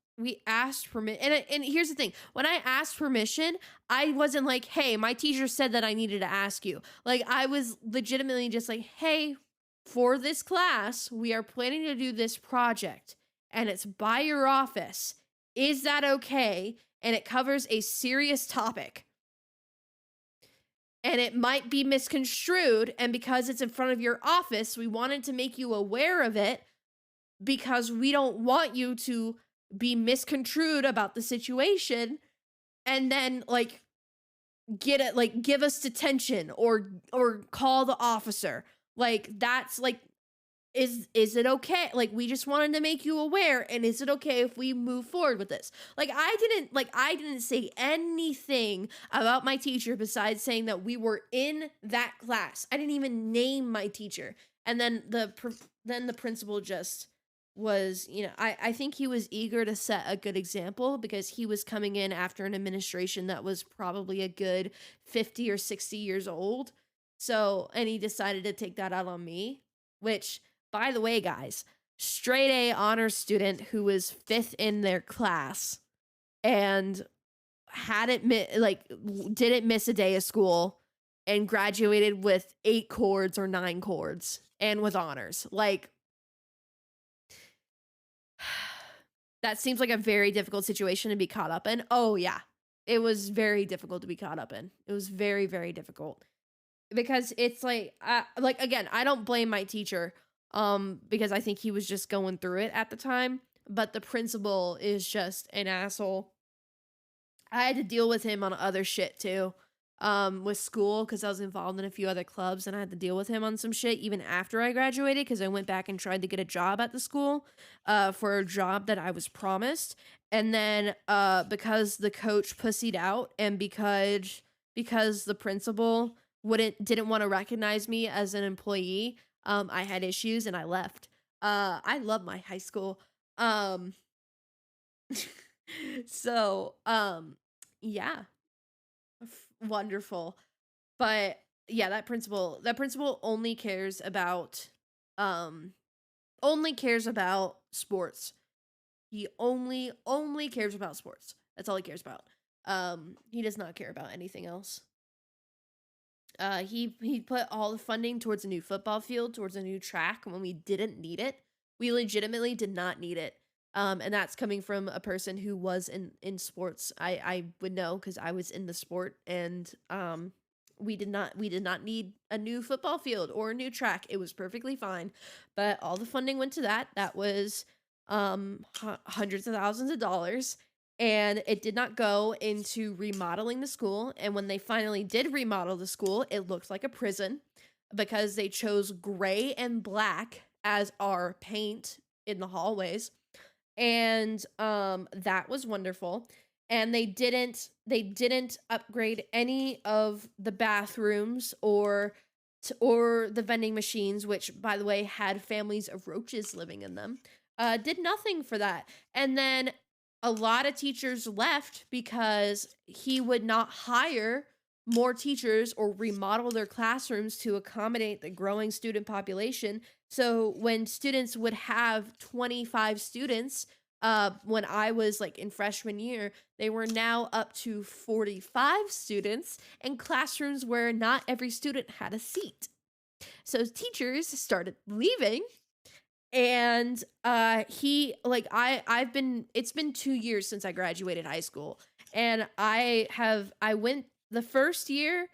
permission. And here's the thing, when I asked permission, I wasn't like, hey, my teacher said that I needed to ask you. Like, I was legitimately just like, hey, for this class, we are planning to do this project, and it's by your office. Is that okay? And it covers a serious topic. And it might be misconstrued, and because it's in front of your office, we wanted to make you aware of it because we don't want you to be misconstrued about the situation and then like give us detention or call the officer. Like, that's like, is it okay? Like, we just wanted to make you aware, and is it okay if we move forward with this? Like, I didn't say anything about my teacher besides saying that we were in that class. I didn't even name my teacher. And then the principal just was, I think he was eager to set a good example because he was coming in after an administration that was probably a good 50 or 60 years old. So, and he decided to take that out on me, which, by the way, guys, straight A honors student who was fifth in their class and didn't miss a day of school and graduated with 8 chords or 9 chords and with honors. Like, that seems like a very difficult situation to be caught up in. Oh yeah. It was very difficult to be caught up in. It was very, very difficult. Because it's like again, I don't blame my teacher because I think he was just going through it at the time, but the principal is just an asshole. I had to deal with him on other shit too. With school because I was involved in a few other clubs and I had to deal with him on some shit even after I graduated because I went back and tried to get a job at the school for a job that I was promised. And then because the coach pussied out and because the principal didn't want to recognize me as an employee, I had issues and I left. I love my high school. Um so yeah, wonderful. But yeah, that principal um only cares about sports. He only cares about sports. That's all he cares about. He does not care about anything else. He put all the funding towards a new football field, towards a new track when we didn't need it. We legitimately did not need it. And that's coming from a person who was in sports. I would know because I was in the sport, and we did not need a new football field or a new track. It was perfectly fine, but all the funding went to that. That was hundreds of thousands of dollars, and it did not go into remodeling the school. And when they finally did remodel the school, it looked like a prison because they chose gray and black as our paint in the hallways. And that was wonderful. And they didn't upgrade any of the bathrooms or the vending machines, which, by the way, had families of roaches living in them. Did nothing for that. And then a lot of teachers left because he would not hire more teachers or remodel their classrooms to accommodate the growing student population. So when students would have 25 students, when I was like in freshman year, they were now up to 45 students in classrooms where not every student had a seat. So teachers started leaving, and I've been it's been 2 years since I graduated high school, and I went the first year.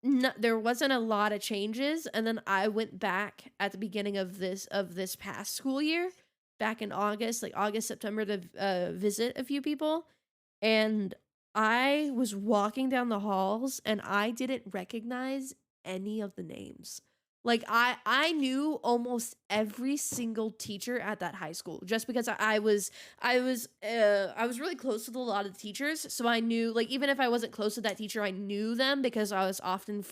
No, there wasn't a lot of changes, and then I went back at the beginning of this past school year, back in August, like August, September, to visit a few people, and I was walking down the halls and I didn't recognize any of the names. Like I knew almost every single teacher at that high school just because I was really close with a lot of the teachers, so I knew, like, even if I wasn't close to that teacher, I knew them because I was often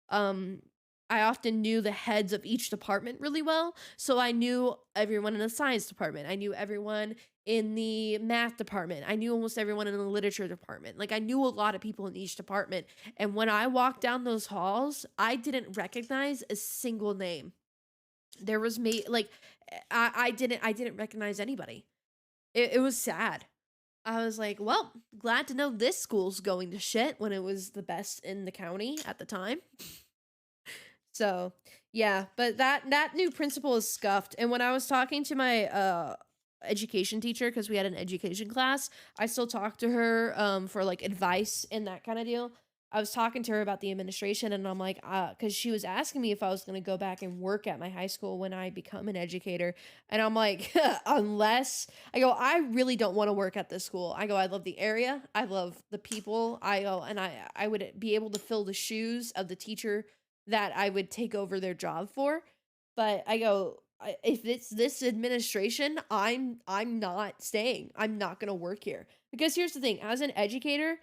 um I often knew the heads of each department really well. So I knew everyone in the science department. I knew everyone in the math department. I knew almost everyone in the literature department. Like, I knew a lot of people in each department. And when I walked down those halls, I didn't recognize a single name. There was me like I didn't recognize anybody. It was sad. I was like, well, glad to know this school's going to shit when it was the best in the county at the time. So, yeah, but that new principal is scuffed. And when I was talking to my education teacher, because we had an education class, I still talk to her for like advice and that kind of deal. I was talking to her about the administration, and I'm like, because she was asking me if I was going to go back and work at my high school when I become an educator. And I'm like, unless I go, I really don't want to work at this school. I go, I love the area. I love the people. I go, and I would be able to fill the shoes of the teacher that I would take over their job for. But I go, if it's this administration, I'm not staying. I'm not going to work here. Because here's the thing, as an educator,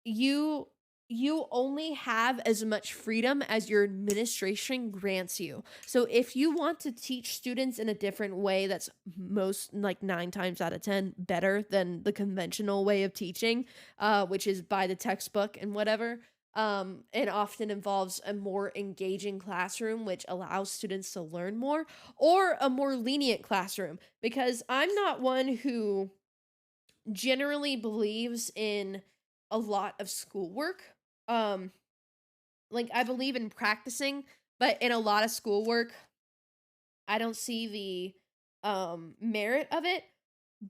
you you only have as much freedom as your administration grants you. So if you want to teach students in a different way that's most like 9 times out of 10 better than the conventional way of teaching, which is by the textbook and whatever, it often involves a more engaging classroom which allows students to learn more, or a more lenient classroom, because I'm not one who generally believes in a lot of schoolwork. Um, like I believe in practicing, but in a lot of schoolwork, I don't see the merit of it.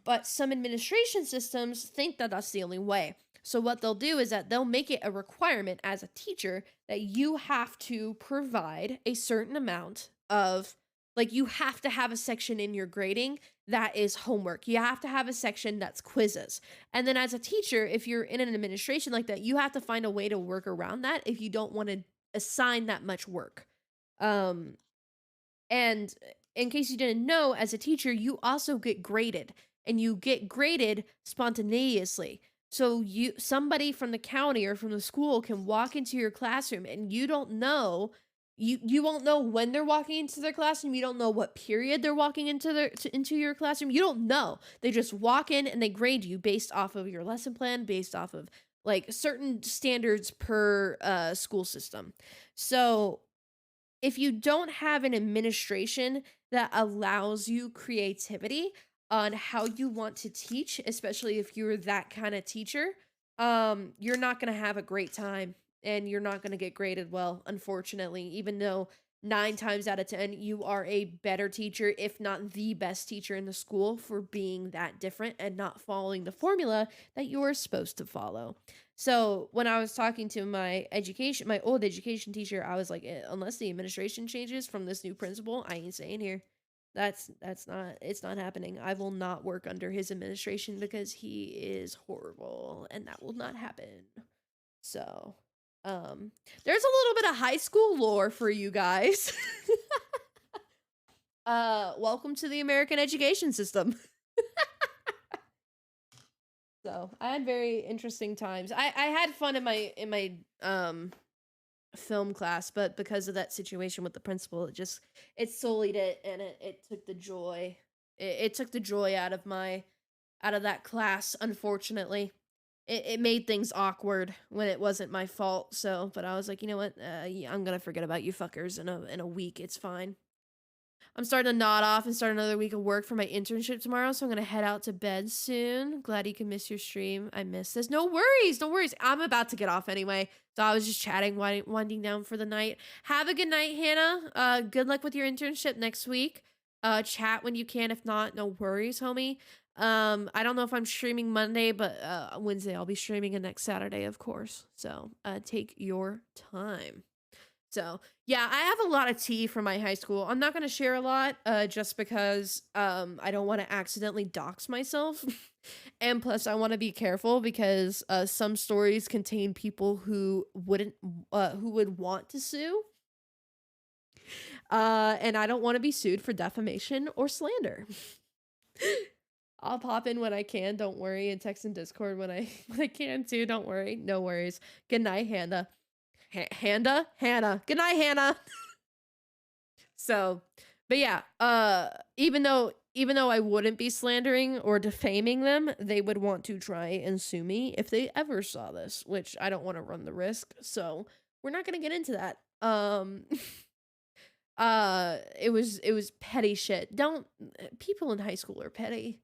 But some administration systems think that that's the only way. So what they'll do is that they'll make it a requirement as a teacher that you have to provide a certain amount of, like, you have to have a section in your grading that is homework. You have to have a section that's quizzes. And then as a teacher, if you're in an administration like that, you have to find a way to work around that if you don't want to assign that much work. Um and in case you didn't know, as a teacher, you also get graded, and you get graded spontaneously. So somebody from the county or from the school can walk into your classroom and you don't know, you won't know when they're walking into their classroom. You don't know what period they're walking into into your classroom. You don't know. They just walk in and they grade you based off of your lesson plan, based off of like certain standards per school system. So if you don't have an administration that allows you creativity on how you want to teach, especially if you're that kind of teacher, you're not going to have a great time, and you're not going to get graded well, unfortunately, even though 9 times out of 10, you are a better teacher, if not the best teacher in the school, for being that different and not following the formula that you're supposed to follow. So when I was talking to my old education teacher, I was like, unless the administration changes from this new principal, I ain't staying here. That's not it's not happening. I will not work under his administration because he is horrible, and that will not happen. So, there's a little bit of high school lore for you guys. Welcome to the American education system. So I had very interesting times. I had fun in my film class, but because of that situation with the principal, it sullied it, and it took the joy. It took the joy out of that class, unfortunately. It made things awkward when it wasn't my fault. So, but I was like, you know what? Yeah, I'm gonna forget about you fuckers in a week. It's fine. I'm starting to nod off and start another week of work for my internship tomorrow, so I'm gonna head out to bed soon. Glad you can miss your stream. I missed this. No worries, no worries. I'm about to get off anyway, so I was just chatting, winding down for the night. Have a good night, Hannah. Good luck with your internship next week. Chat when you can. If not, no worries, homie. I don't know if I'm streaming Monday, but Wednesday I'll be streaming, and next Saturday, of course. So take your time. So, yeah, I have a lot of tea from my high school. I'm not going to share a lot just because I don't want to accidentally dox myself. And plus, I want to be careful because some stories contain people who who would want to sue. And I don't want to be sued for defamation or slander. I'll pop in when I can, don't worry, and text in Discord when I can too, don't worry. No worries. Good night, Hannah. Hannah. Good night, Hannah. So, but yeah, even though I wouldn't be slandering or defaming them, they would want to try and sue me if they ever saw this, which I don't want to run the risk. So, we're not going to get into that. It was petty shit. People in high school are petty.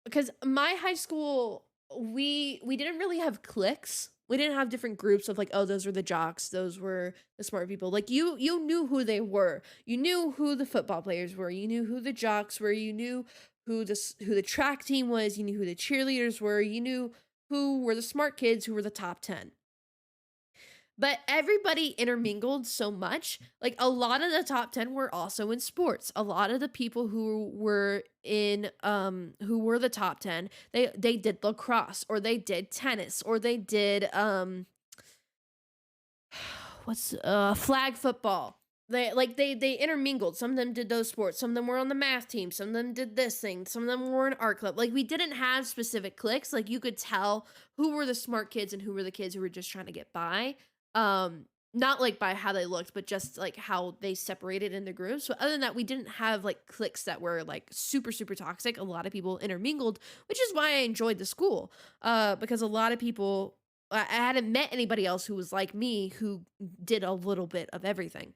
Because my high school, we didn't really have cliques. We didn't have different groups of like, oh, those were the jocks, those were the smart people. Like you knew who they were. You knew who the football players were. You knew who the jocks were. You knew who the track team was. You knew who the cheerleaders were. You knew who were the smart kids, who were the top 10. But everybody intermingled so much. Like a lot of the top 10 were also in sports. A lot of the people who were the top 10, they did lacrosse, or they did tennis, or they did flag football. They intermingled. Some of them did those sports. Some of them were on the math team. Some of them did this thing. Some of them were in art club. Like, we didn't have specific cliques. Like, you could tell who were the smart kids and who were the kids who were just trying to get by. Not like by how they looked, but just like how they separated into groups. So other than that, we didn't have like cliques that were like super, super toxic. A lot of people intermingled, which is why I enjoyed the school. Because a lot of people, I hadn't met anybody else who was like me, who did a little bit of everything.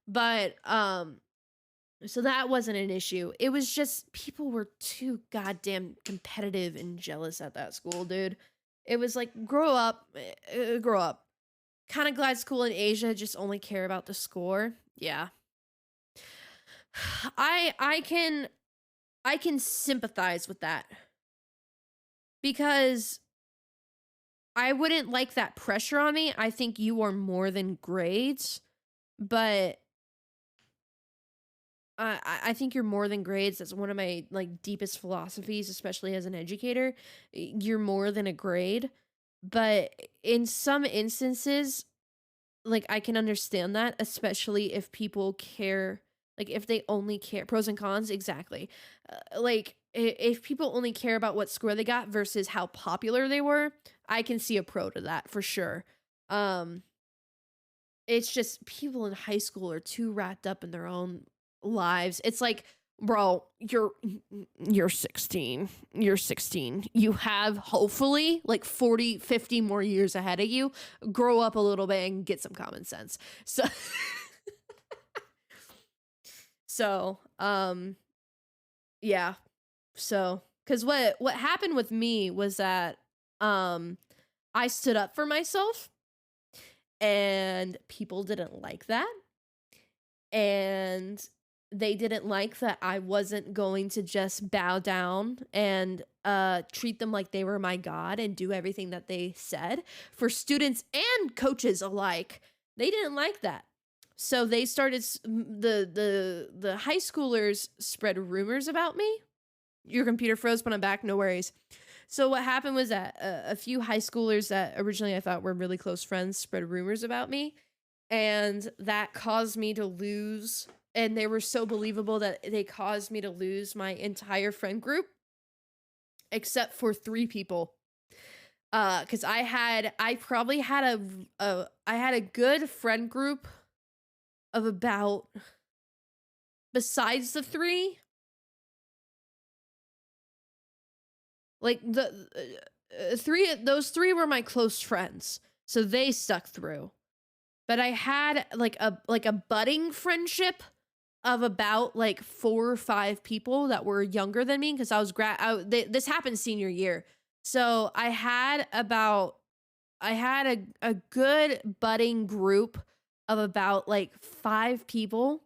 But so that wasn't an issue. It was just people were too goddamn competitive and jealous at that school, dude. It was like, grow up, grow up. Kind of glad school in Asia just only care about the score. Yeah. I can sympathize with that. Because I wouldn't like that pressure on me. I think you are more than grades, but I think you're more than grades. That's one of my like deepest philosophies, especially as an educator. You're more than a grade. But in some instances, like, I can understand that, especially if people care, like, if they only care, pros and cons, exactly. Like, if people only care about what score they got versus how popular they were, I can see a pro to that for sure. It's just people in high school are too wrapped up in their own lives. It's like, bro, you're 16. You're 16. You have hopefully like 40, 50 more years ahead of you. Grow up a little bit and get some common sense. So yeah. So, cuz what happened with me was that I stood up for myself and people didn't like that. And they didn't like that I wasn't going to just bow down and treat them like they were my god and do everything that they said. For students and coaches alike, they didn't like that. So they started the high schoolers spread rumors about me. Your computer froze, but I'm back, no worries. So what happened was that a few high schoolers that originally I thought were really close friends spread rumors about me, and that caused me to lose. And they were so believable that they caused me to lose my entire friend group, except for 3 people. Because I probably had a good friend group of about, besides the 3, like those 3 were my close friends, so they stuck through. But I had like a budding friendship of about like 4 or 5 people that were younger than me, because I was this happened senior year. So I had a good budding group of about like 5 people,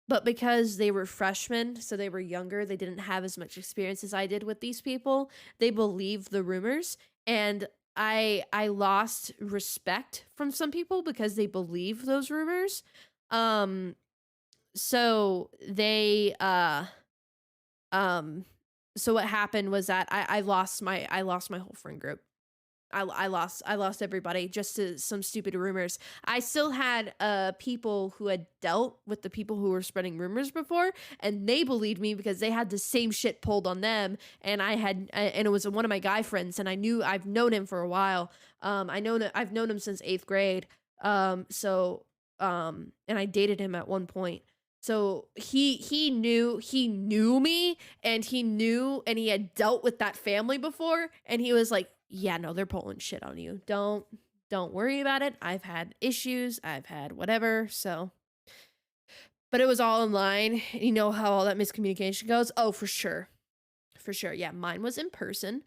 but because they were freshmen, so they were younger, they didn't have as much experience as I did with these people. They believed the rumors, and I lost respect from some people because they believe those rumors. So they so what happened was that I lost my whole friend group. I lost everybody just to some stupid rumors. I still had people who had dealt with the people who were spreading rumors before, and they believed me because they had the same shit pulled on them, and and it was one of my guy friends, and I've known him for a while. I've known him since 8th grade. And I dated him at one point. So he knew me, and he had dealt with that family before, and he was like, yeah, no, they're pulling shit on you. Don't worry about it. I've had issues. I've had whatever. So, but it was all in line. You know how all that miscommunication goes? Oh, for sure. For sure. Yeah, mine was in person.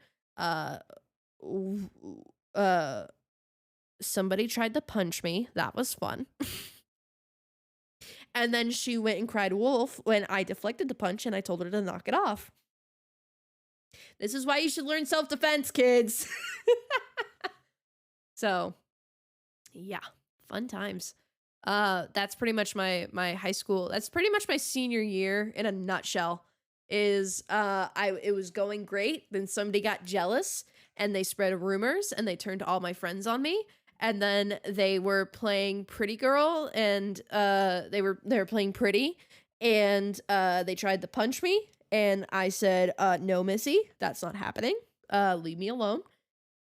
Somebody tried to punch me. That was fun. And then she went and cried wolf when I deflected the punch, and I told her to knock it off. This is why you should learn self-defense, kids. So, yeah, fun times. That's pretty much my high school. That's pretty much my senior year in a nutshell. It was going great, then somebody got jealous and they spread rumors and they turned all my friends on me, and then they were playing Pretty Girl, and they were playing Pretty, and they tried to punch me, and I said, "No, Missy, that's not happening. Leave me alone."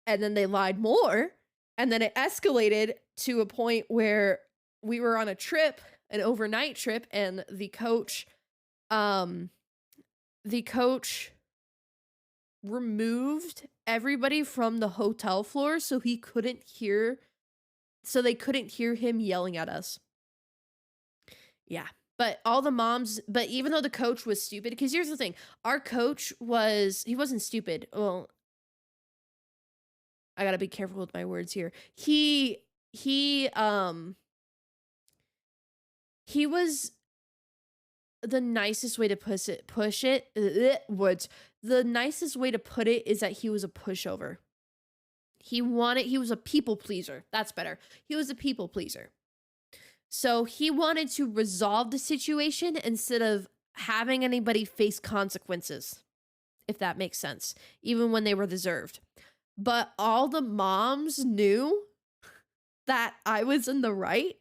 And then they lied more, and then it escalated to a point where we were on a trip, an overnight trip, and um the coach removed everybody from the hotel floor so they couldn't hear him yelling at us. Yeah. But all the moms, but even though the coach was stupid, because here's the thing, our coach he wasn't stupid. Well, I gotta be careful with my words here. He was the nicest way to the nicest way to put it is that he was a pushover. He was a people pleaser. That's better. He was a people pleaser. So he wanted to resolve the situation instead of having anybody face consequences, if that makes sense, even when they were deserved. But all the moms knew that I was in the right,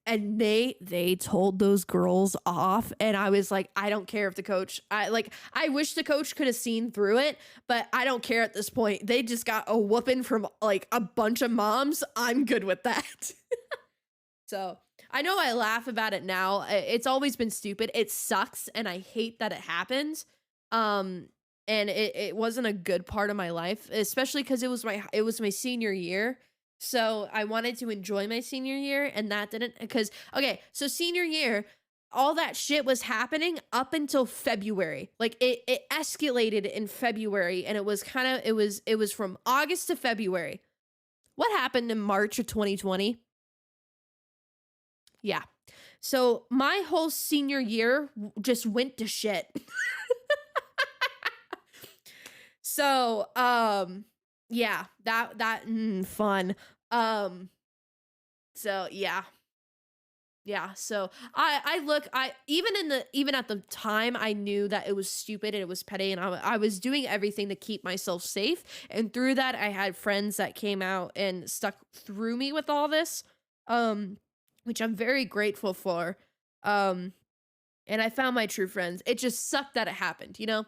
and they told those girls off, and I was like, I don't care if the coach, I wish the coach could have seen through it, but I don't care at this point. They just got a whooping from like a bunch of moms. I'm good with that. So I know I laugh about it now. It's always been stupid. It sucks, and I hate that it happens. And it wasn't a good part of my life, especially because it was my senior year. So I wanted to enjoy my senior year, and that didn't, because okay, so senior year, all that shit was happening up until February. Like it escalated in February, and it was from August to February. What happened in March of 2020? Yeah. So my whole senior year just went to shit. So, yeah, fun. So yeah. Yeah, so even at the time, I knew that it was stupid and it was petty, and I was doing everything to keep myself safe. And through that, I had friends that came out and stuck through me with all this, which I'm very grateful for. And I found my true friends. It just sucked that it happened, you know?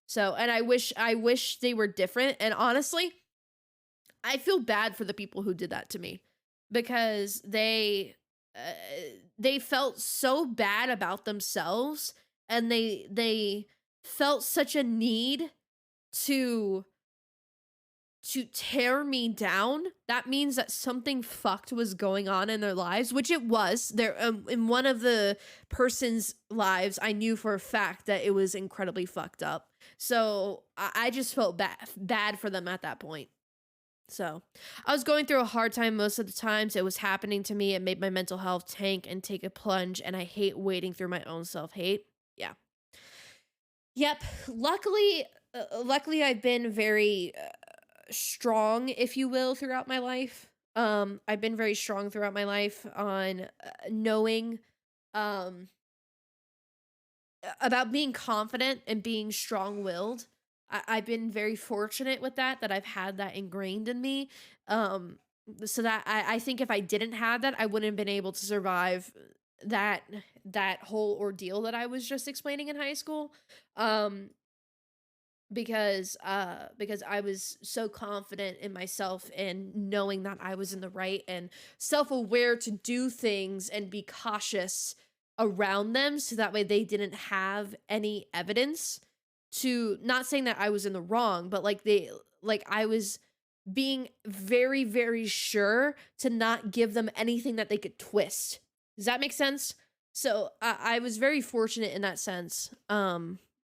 So, and I wish they were different. And honestly, I feel bad for the people who did that to me, because they felt so bad about themselves, and they felt such a need to tear me down. That means that something fucked was going on in their lives, which it was. There, in one of the person's lives, I knew for a fact that it was incredibly fucked up. So I just felt bad for them at that point. So I was going through a hard time most of the times it was happening to me. It made my mental health tank and take a plunge, and I hate wading through my own self-hate. Yeah. Yep. Luckily I've been very strong, if you will, throughout my life. I've been very strong throughout my life on knowing about being confident and being strong-willed. I've been very fortunate with that I've had that ingrained in me. So that I think if I didn't have that, I wouldn't have been able to survive that that whole ordeal that I was just explaining in high school. Because I was so confident in myself and knowing that I was in the right, and self-aware to do things and be cautious around them, so that way they didn't have any evidence to, not saying that I was in the wrong, but like I was being very, very sure to not give them anything that they could twist. Does that make sense? So I was very fortunate in that sense.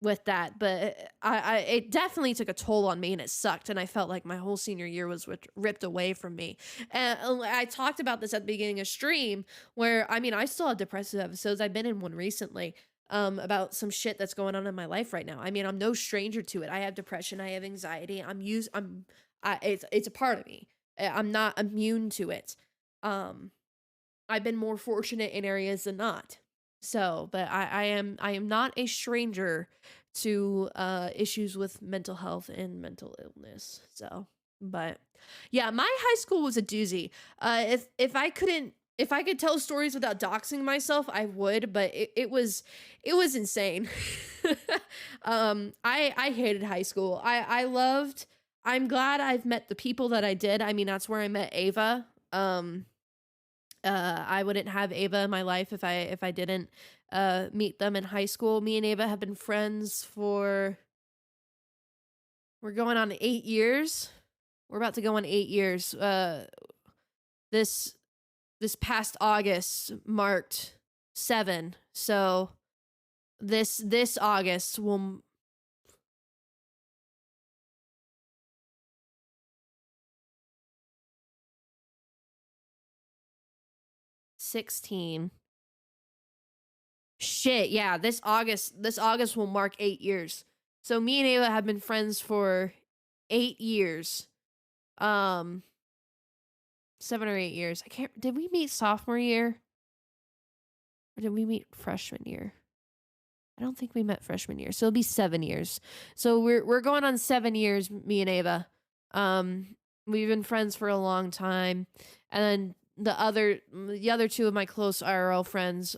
With that, but it definitely took a toll on me, and it sucked, and I felt like my whole senior year was ripped away from me. And I talked about this at the beginning of stream, where I mean, I still have depressive episodes. I've been in one recently, about some shit that's going on in my life right now. I mean, I'm no stranger to it. I have depression, I have anxiety. It's a part of me. I'm not immune to it. I've been more fortunate in areas than not. So, but I am not a stranger to issues with mental health and mental illness. So, But yeah, my high school was a doozy. If I could tell stories without doxing myself, I would, but it was insane. I hated high school. I'm glad I've met the people that I did. I mean, that's where I met Ava. I wouldn't have Ava in my life if I didn't meet them in high school. Me and Ava have been friends for we're going on 8 years. We're about to go on 8 years. This this past August marked 7. So this August will 16. Shit, yeah, this August will mark 8 years. So me and Ava have been friends for 8 years. 7 or 8 years. I can't did we meet sophomore year? Or did we meet freshman year? I don't think we met freshman year. So it'll be 7 years. So we're going on 7 years, me and Ava. We've been friends for a long time. And then the other two of my close IRL friends,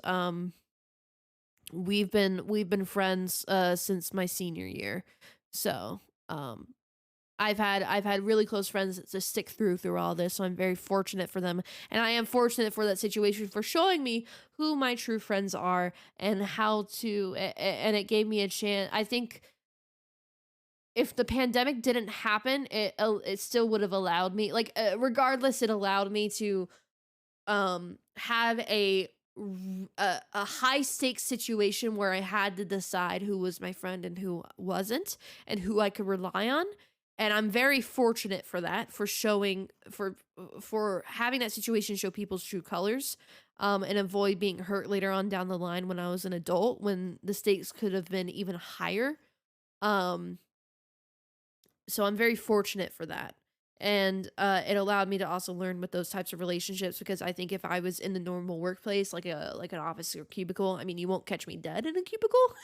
we've been friends since my senior year. So, I've had really close friends to stick through all this, so I'm very fortunate for them, and I am fortunate for that situation for showing me who my true friends are and how to and it gave me a chance. I think if the pandemic didn't happen, it still would have allowed me, like, regardless, it allowed me to have a high stakes situation where I had to decide who was my friend and who wasn't, and who I could rely on. And I'm very fortunate for that, for showing for having that situation show people's true colors, and avoid being hurt later on down the line when I was an adult, when the stakes could have been even higher. Um, so I'm very fortunate for that. And it allowed me to also learn with those types of relationships, because I think if I was in the normal workplace, like an office or cubicle, I mean, you won't catch me dead in a cubicle.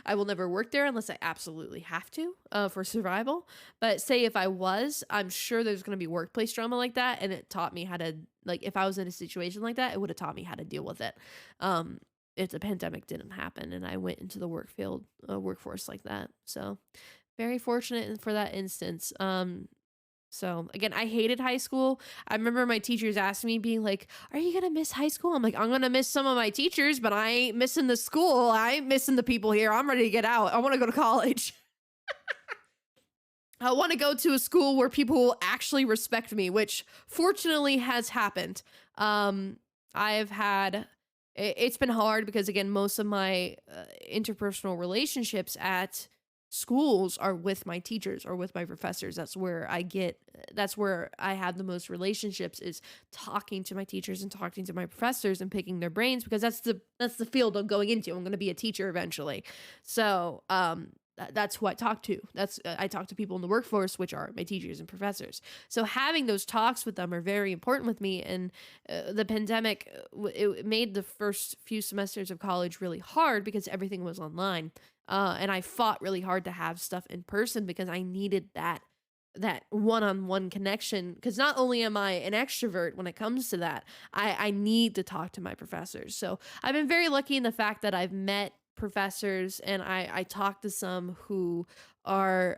I will never work there unless I absolutely have to, for survival. But say if I was, I'm sure there's going to be workplace drama like that, and it taught me how to, like, if I was in a situation like that, it would have taught me how to deal with it. If the pandemic didn't happen and I went into the workforce like that. So very fortunate for that instance. So again, I hated high school. I remember my teachers asking me, being like, "Are you gonna miss high school?" I'm like, "I'm gonna miss some of my teachers, but I ain't missing the school. I ain't missing the people here. I'm ready to get out. I want to go to college. I want to go to a school where people will actually respect me," which fortunately has happened. I've had it's been hard because, again, most of my interpersonal relationships at schools are with my teachers or with my professors. That's where I have the most relationships, is talking to my teachers and talking to my professors and picking their brains, because that's the field I'm going into. I'm going to be a teacher eventually. So, that's who I talk to. I talk to people in the workforce, which are my teachers and professors. So having those talks with them are very important with me. And the pandemic, it made the first few semesters of college really hard because everything was online. And I fought really hard to have stuff in person because I needed that one-on-one connection, because not only am I an extrovert when it comes to that, I need to talk to my professors. So I've been very lucky in the fact that I've met professors, and I talk to some who are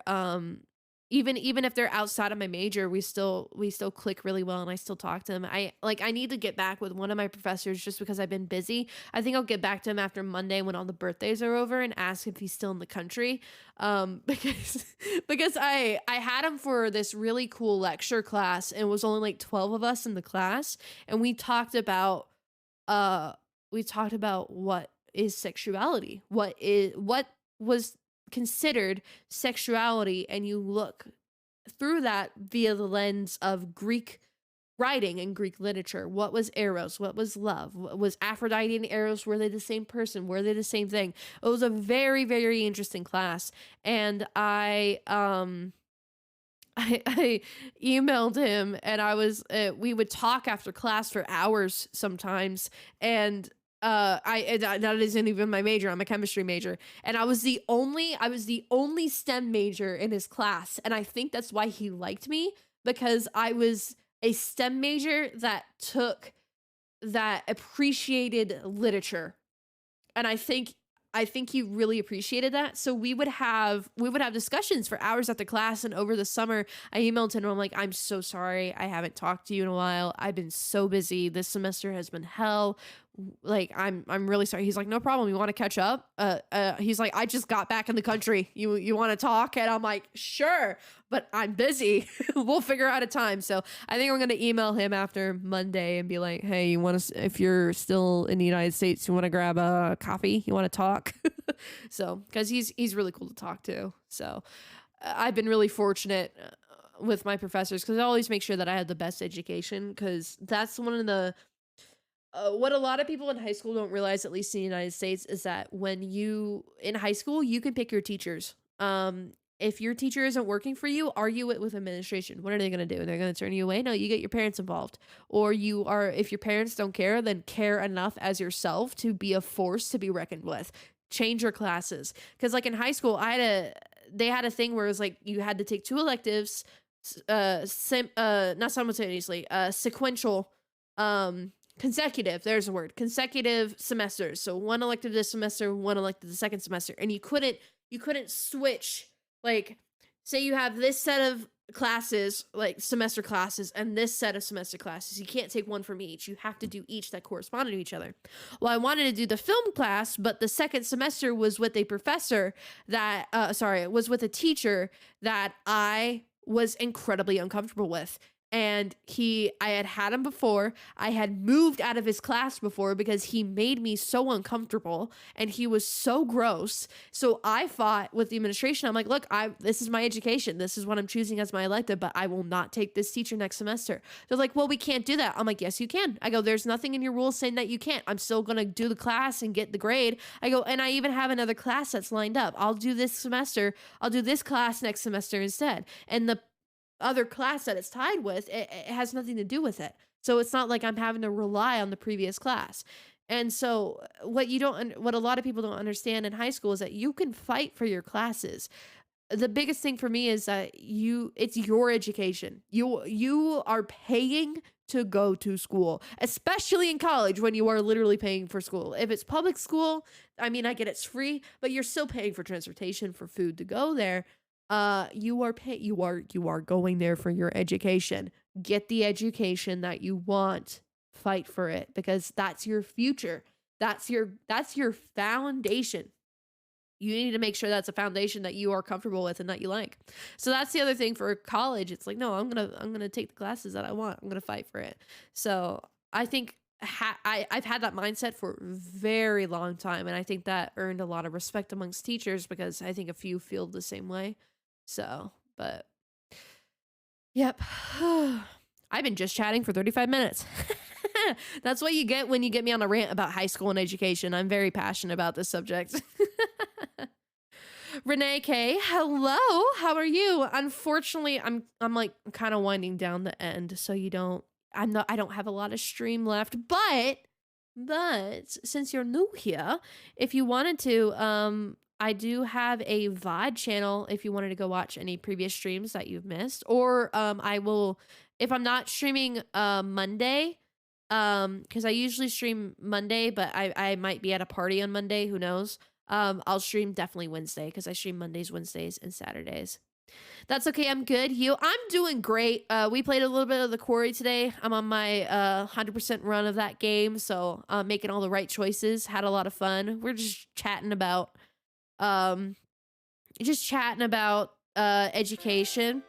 even if they're outside of my major, we still click really well, and I still talk to them. I need to get back with one of my professors just because I've been busy. I think I'll get back to him after Monday when all the birthdays are over, and ask if he's still in the country. Because I had him for this really cool lecture class, and it was only like 12 of us in the class, and uh we talked about what is sexuality, what was considered sexuality, and you look through that via the lens of Greek writing and Greek literature. What was Eros? What was love? What was Aphrodite and Eros? Were they the same person? Were they the same thing? It was a very, very interesting class. And I emailed him, and we would talk after class for hours sometimes. And that isn't even my major. I'm a chemistry major, and I was the only STEM major in his class, and I think that's why he liked me, because I was a STEM major that appreciated literature. And I think he really appreciated that. So we would have discussions for hours after class. And over the summer, I emailed him. I'm like, I'm so sorry. I haven't talked to you in a while. I've been so busy. This semester has been hell. Like, I'm really sorry. He's like, no problem. You want to catch up? He's like, I just got back in the country. You want to talk? And I'm like, sure, but I'm busy. We'll figure out a time. So I think I'm gonna email him after Monday and be like, hey, you want to? If you're still in the United States, you want to grab a coffee? You want to talk? So, because he's really cool to talk to. So I've been really fortunate with my professors, because I always make sure that I have the best education, because that's one of the what a lot of people in high school don't realize, at least in the United States, is that when you in high school, you can pick your teachers. If your teacher isn't working for you, argue it with administration. What are they going to do? They're going to turn you away? No, you get your parents involved. Or if your parents don't care, then care enough as yourself to be a force to be reckoned with. Change your classes. Because like in high school, they had a thing where it was like you had to take 2 electives, not simultaneously, sequential, consecutive, there's a word, consecutive semesters. So 1 elective this semester, 1 elective the second semester. And you couldn't switch, like, say you have this set of classes, like semester classes, and this set of semester classes. You can't take one from each. You have to do each that corresponded to each other. Well, I wanted to do the film class, but the second semester was with a professor that, was with a teacher that I was incredibly uncomfortable with. And I had him before. I had moved out of his class before because he made me so uncomfortable and he was so gross. So I fought with the administration. I'm like, look, this is my education. This is what I'm choosing as my elective, but I will not take this teacher next semester. They're like, well, we can't do that. I'm like, yes, you can. I go, there's nothing in your rules saying that you can't. I'm still going to do the class and get the grade. I go, and I even have another class that's lined up. I'll do this semester. I'll do this class next semester instead. And the other class that it's tied with, it has nothing to do with it. So it's not like I'm having to rely on the previous class. And so what a lot of people don't understand in high school is that you can fight for your classes. The biggest thing for me is that it's your education. You are paying to go to school, especially in college when you are literally paying for school. If it's public school, I mean, I get it's free, but you're still paying for transportation, for food to go there. You are going there for your education. Get the education that you want. Fight for it, because that's your future. That's your foundation. You need to make sure that's a foundation that you are comfortable with and that you like. So that's the other thing for college. It's like, no, I'm gonna take the classes that I want. I'm gonna fight for it. So I think I've had that mindset for a very long time, and I think that earned a lot of respect amongst teachers, because I think a few feel the same way. So, but yep. I've been just chatting for 35 minutes. That's what you get when you get me on a rant about high school and education. I'm very passionate about this subject. Renee K, hello. How are you? Unfortunately, I'm like kind of winding down the end, so I don't have a lot of stream left, but since you're new here, if you wanted to, I do have a VOD channel if you wanted to go watch any previous streams that you've missed. Or I will, if I'm not streaming Monday, because I usually stream Monday, but I might be at a party on Monday, who knows. I'll stream definitely Wednesday, because I stream Mondays, Wednesdays, and Saturdays. That's okay. I'm good. I'm doing great. We played a little bit of the Quarry today. I'm on my 100% run of that game, so making all the right choices. Had a lot of fun. We're just chatting about education.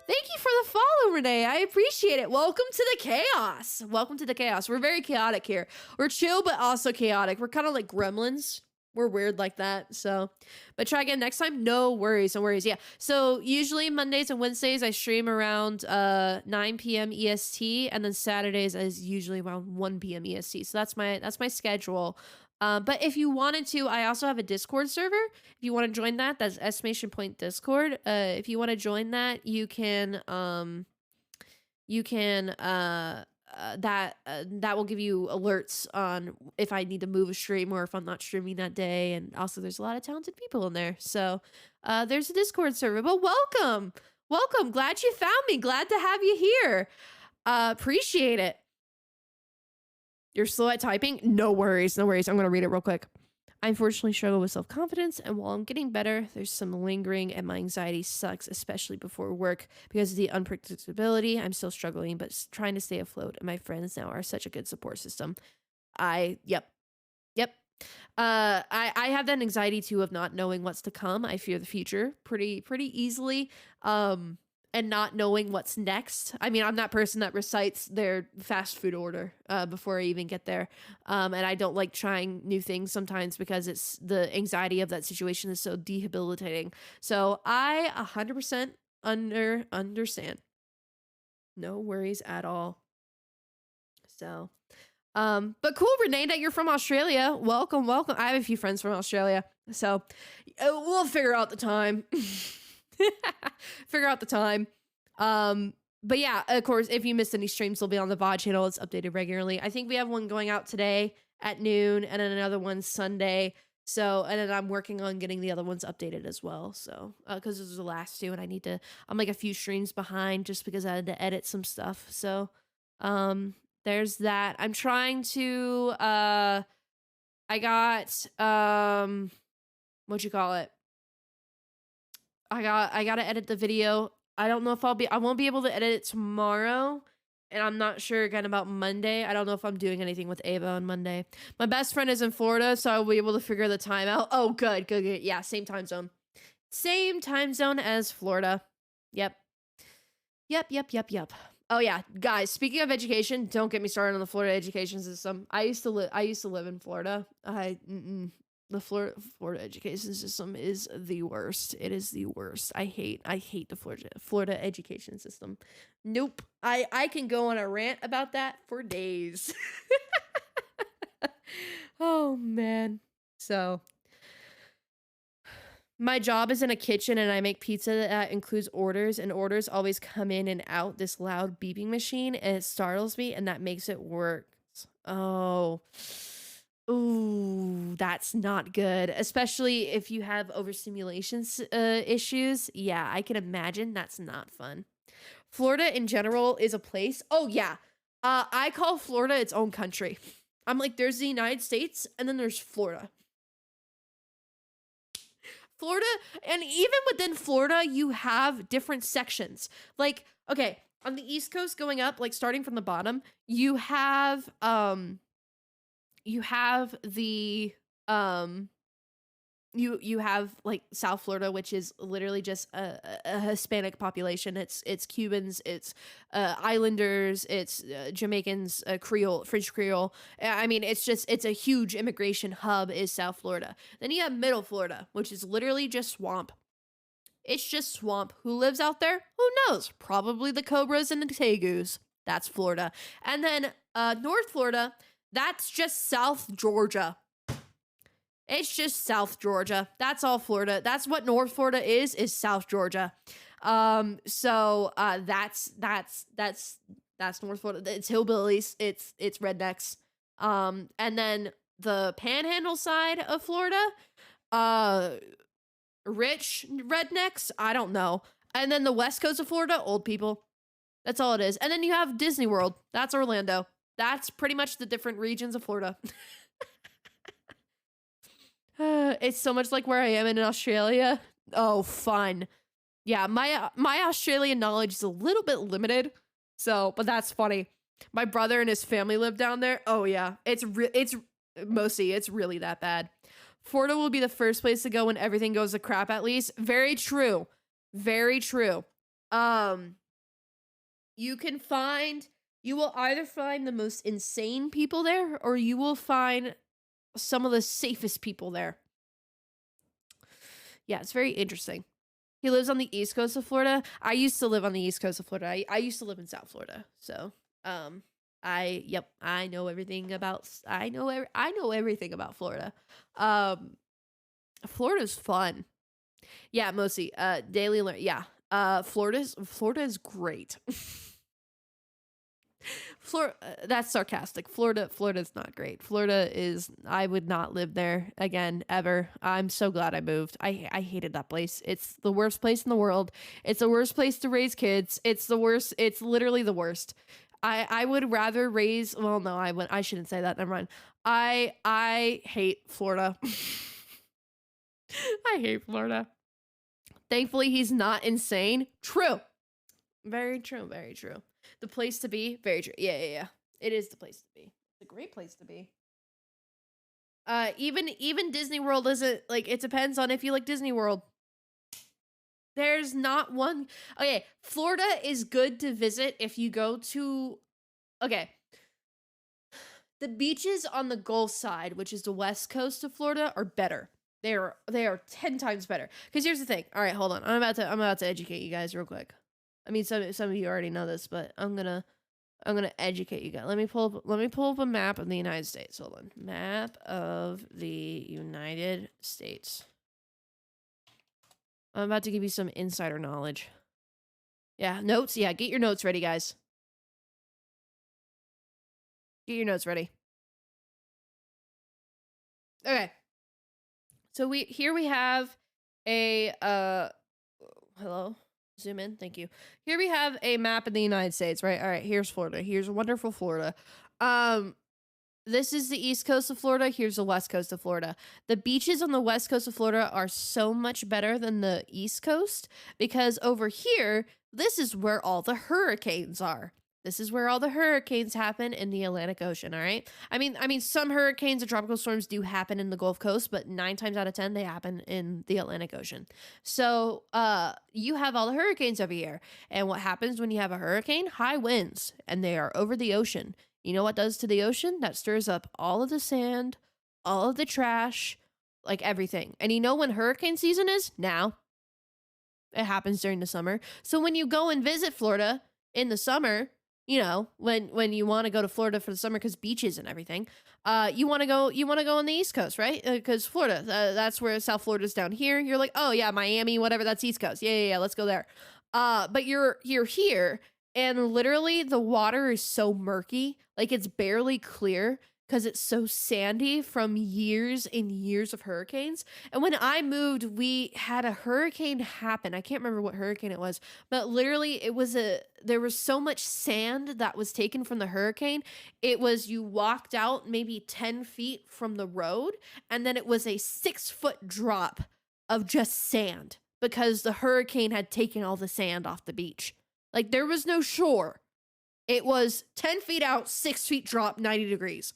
Thank you for the follow, Renee. I appreciate it. Welcome to the chaos. Welcome to the chaos. We're very chaotic here. We're chill, but also chaotic. We're kind of like gremlins. We're weird like that. So, but try again next time. No worries. No worries. Yeah. So usually Mondays and Wednesdays I stream around 9 p.m. EST, and then Saturdays is usually around 1 p.m. EST. So that's my schedule. But if you wanted to, I also have a Discord server. If you want to join that, that's exclamation point Discord. If you want to join that, you can that will give you alerts on if I need to move a stream or if I'm not streaming that day. And also there's a lot of talented people in there. So there's a Discord server. But welcome. Welcome. Glad you found me. Glad to have you here. Appreciate it. You're slow at typing? No worries. No worries. I'm going to read it real quick. I unfortunately struggle with self-confidence, and while I'm getting better, there's some lingering, and my anxiety sucks, especially before work. Because of the unpredictability, I'm still struggling, but trying to stay afloat, and my friends now are such a good support system. Yep. I have that anxiety too of not knowing what's to come. I fear the future pretty easily. And not knowing what's next. I mean, I'm that person that recites their fast food order before I even get there. And I don't like trying new things sometimes because it's the anxiety of that situation is so debilitating. So I 100% understand. No worries at all. So, but cool, Renee, that you're from Australia. Welcome. I have a few friends from Australia. So we'll figure out the time. But yeah, of course, if you missed any streams, they'll be on the VOD channel. It's updated regularly. I think we have one going out today at noon and then another one Sunday. So, and then I'm working on getting the other ones updated as well. So, cause this is the last two and I'm like a few streams behind just because I had to edit some stuff. So, there's that. I'm trying to, I got, what you call it? I gotta edit the video. I don't know if I won't be able to edit it tomorrow. And I'm not sure again about Monday. I don't know if I'm doing anything with Ava on Monday. My best friend is in Florida, so I'll be able to figure the time out. Oh, good. Yeah, same time zone. Same time zone as Florida. Yep. Oh yeah, guys, speaking of education, don't get me started on the Florida education system. I used to live in Florida. The Florida education system is the worst. It is the worst. I hate the Florida education system. Nope. I can go on a rant about that for days. Oh man. So my job is in a kitchen and I make pizza that includes orders, and orders always come in and out this loud beeping machine, and it startles me, and that makes it worse. Oh. Ooh, that's not good, especially if you have overstimulation issues. Yeah, I can imagine that's not fun. Florida in general is a place. Oh yeah. I call Florida its own country. I'm like, there's the United States and then there's Florida. Florida, and even within Florida, you have different sections. Like, okay, on the East Coast going up, like starting from the bottom, you have the you have like South Florida, which is literally just a Hispanic population. It's Cubans, it's Islanders, it's Jamaicans, Creole, French Creole. I mean, it's a huge immigration hub is South Florida. Then you have Middle Florida, which is literally just swamp. It's just swamp. Who lives out there? Who knows? Probably the Cobras and the Tegus. That's Florida. And then North Florida, that's just South Georgia. It's just South Georgia. That's all Florida. That's what North Florida is South Georgia. So that's North Florida. It's hillbillies. It's rednecks. And then the panhandle side of Florida, rich rednecks, I don't know. And then the west coast of Florida, old people. That's all it is. And then you have Disney World. That's Orlando. That's pretty much the different regions of Florida. It's so much like where I am in Australia. Oh, fun. Yeah, my Australian knowledge is a little bit limited. So, but that's funny. My brother and his family live down there. Oh yeah, it's really that bad. Florida will be the first place to go when everything goes to crap, at least. Very true. Very true. You will either find the most insane people there, or you will find some of the safest people there. Yeah, it's very interesting. He lives on the east coast of Florida. I used to live on the east coast of Florida. I used to live in South Florida. So, I know everything about everything about Florida. Florida's fun. Yeah, mostly daily learn. Yeah. Florida is great. That's sarcastic. Florida's not great. I would not live there again ever. I'm so glad I moved. I hated that place. It's the worst place in the world. It's the worst place to raise kids. It's the worst. It's literally the worst. I would rather raise, well, no, I shouldn't say that. Never mind. I hate Florida. I hate Florida. Thankfully, he's not insane. True. Very true. Very true. The place to be. Very true. Yeah. It is the place to be. It's a great place to be. Even Disney World isn't like, it depends on if you like Disney World. There's not one. Okay, Florida is good to visit if you go to, okay. The beaches on the Gulf side, which is the west coast of Florida, are better. They are 10 times better. Because here's the thing. All right, hold on. I'm about to educate you guys real quick. I mean, some of you already know this, but I'm gonna educate you guys. Let me pull up a map of the United States. Hold on. Map of the United States. I'm about to give you some insider knowledge. Yeah, notes. Yeah, get your notes ready, guys. Get your notes ready. Okay. So we have a hello. Zoom in. Thank you. Here we have a map of the United States, right? All right, here's Florida. Here's wonderful Florida. This is the east coast of Florida. Here's the west coast of Florida. The beaches on the west coast of Florida are so much better than the east coast because over here, this is where all the hurricanes are. This is where all the hurricanes happen in the Atlantic Ocean, all right? I mean, some hurricanes and tropical storms do happen in the Gulf Coast, but 9 times out of 10, they happen in the Atlantic Ocean. So, you have all the hurricanes over here. And what happens when you have a hurricane? High winds, and they are over the ocean. You know what does to the ocean? That stirs up all of the sand, all of the trash, like everything. And you know when hurricane season is? Now. It happens during the summer. So when you go and visit Florida in the summer, you know, when you want to go to Florida for the summer because beaches and everything, you want to go on the East Coast, right? Because Florida, that's where South Florida's down here. You're like, oh yeah, Miami, whatever, that's East Coast. Yeah, let's go there. But you're here, and literally the water is so murky, like it's barely clear because it's so sandy from years and years of hurricanes. And when I moved, we had a hurricane happen. I can't remember what hurricane it was, but literally there was so much sand that was taken from the hurricane. It was, you walked out maybe 10 feet from the road, and then it was a 6-foot drop of just sand because the hurricane had taken all the sand off the beach. Like there was no shore. It was 10 feet out, 6 feet drop, 90 degrees.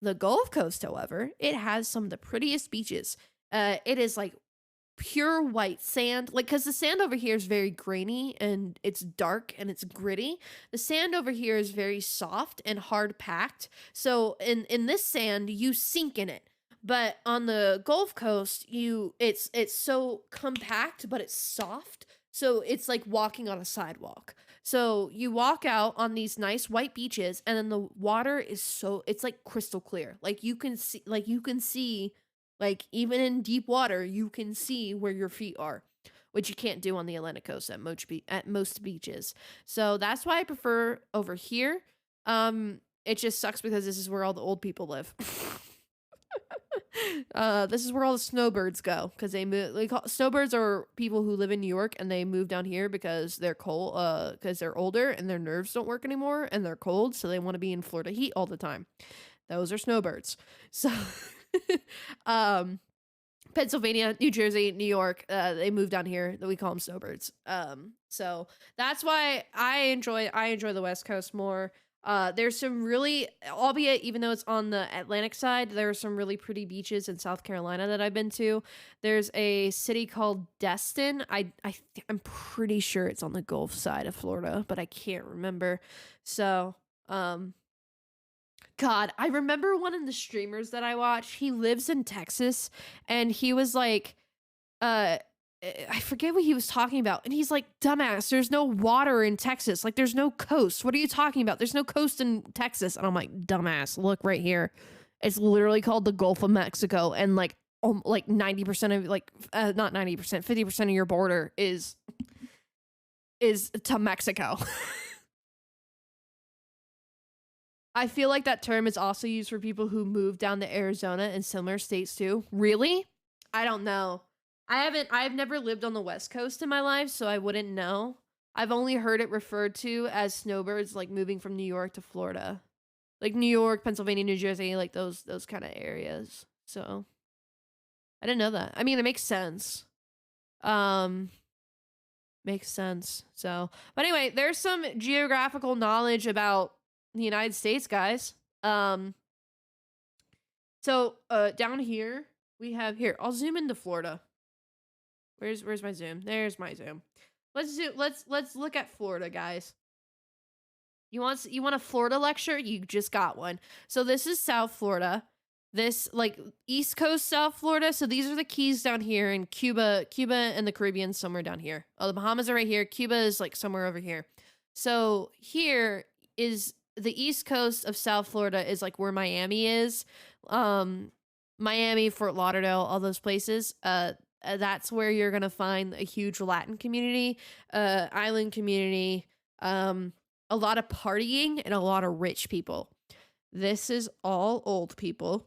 The Gulf Coast, however, it has some of the prettiest beaches. It is like pure white sand, like because the sand over here is very grainy and it's dark and it's gritty. The sand over here is very soft and hard packed. So in this sand, you sink in it. But on the Gulf Coast, it's so compact, but it's soft. So it's like walking on a sidewalk. So you walk out on these nice white beaches, and then the water is it's like crystal clear. Like you can see, like even in deep water, you can see where your feet are, which you can't do on the Atlantic coast at most beaches. So that's why I prefer over here. It just sucks because this is where all the old people live. This is where all the snowbirds go because they move. Snowbirds are people who live in New York and they move down here because they're cold. Because they're older and their nerves don't work anymore and they're cold, so they want to be in Florida heat all the time. Those are snowbirds. So, Pennsylvania, New Jersey, New York, they move down here. That we call them snowbirds. So that's why I enjoy the West Coast more. There's some really, albeit even though it's on the Atlantic side, there are some really pretty beaches in South Carolina that I've been to. There's a city called Destin. I'm pretty sure it's on the Gulf side of Florida, but I can't remember. So, God, I remember one of the streamers that I watched. He lives in Texas, and he was like, I forget what he was talking about. And he's like, dumbass, there's no water in Texas. Like, there's no coast. What are you talking about? There's no coast in Texas. And I'm like, dumbass, look right here. It's literally called the Gulf of Mexico. And like 90% of not 90%, 50% of your border is to Mexico. I feel like that term is also used for people who move down to Arizona and similar states too. Really? I don't know. I've never lived on the West Coast in my life, so I wouldn't know. I've only heard it referred to as snowbirds like moving from New York to Florida. Like New York, Pennsylvania, New Jersey, like those kind of areas. So I didn't know that. I mean, it makes sense. Makes sense. So, but anyway, there's some geographical knowledge about the United States, guys. So down here we have here. I'll zoom into Florida. Where's my zoom? There's my zoom. Let's look at Florida, guys. You want a Florida lecture? You just got one. So this is South Florida. This like East Coast South Florida. So these are the Keys down here, and Cuba and the Caribbean somewhere down here. Oh, the Bahamas are right here. Cuba is like somewhere over here. So here is the East Coast of South Florida is like where Miami is. Miami, Fort Lauderdale, all those places. That's where you're gonna find a huge Latin community, island community, a lot of partying, and a lot of rich people. This is all old people.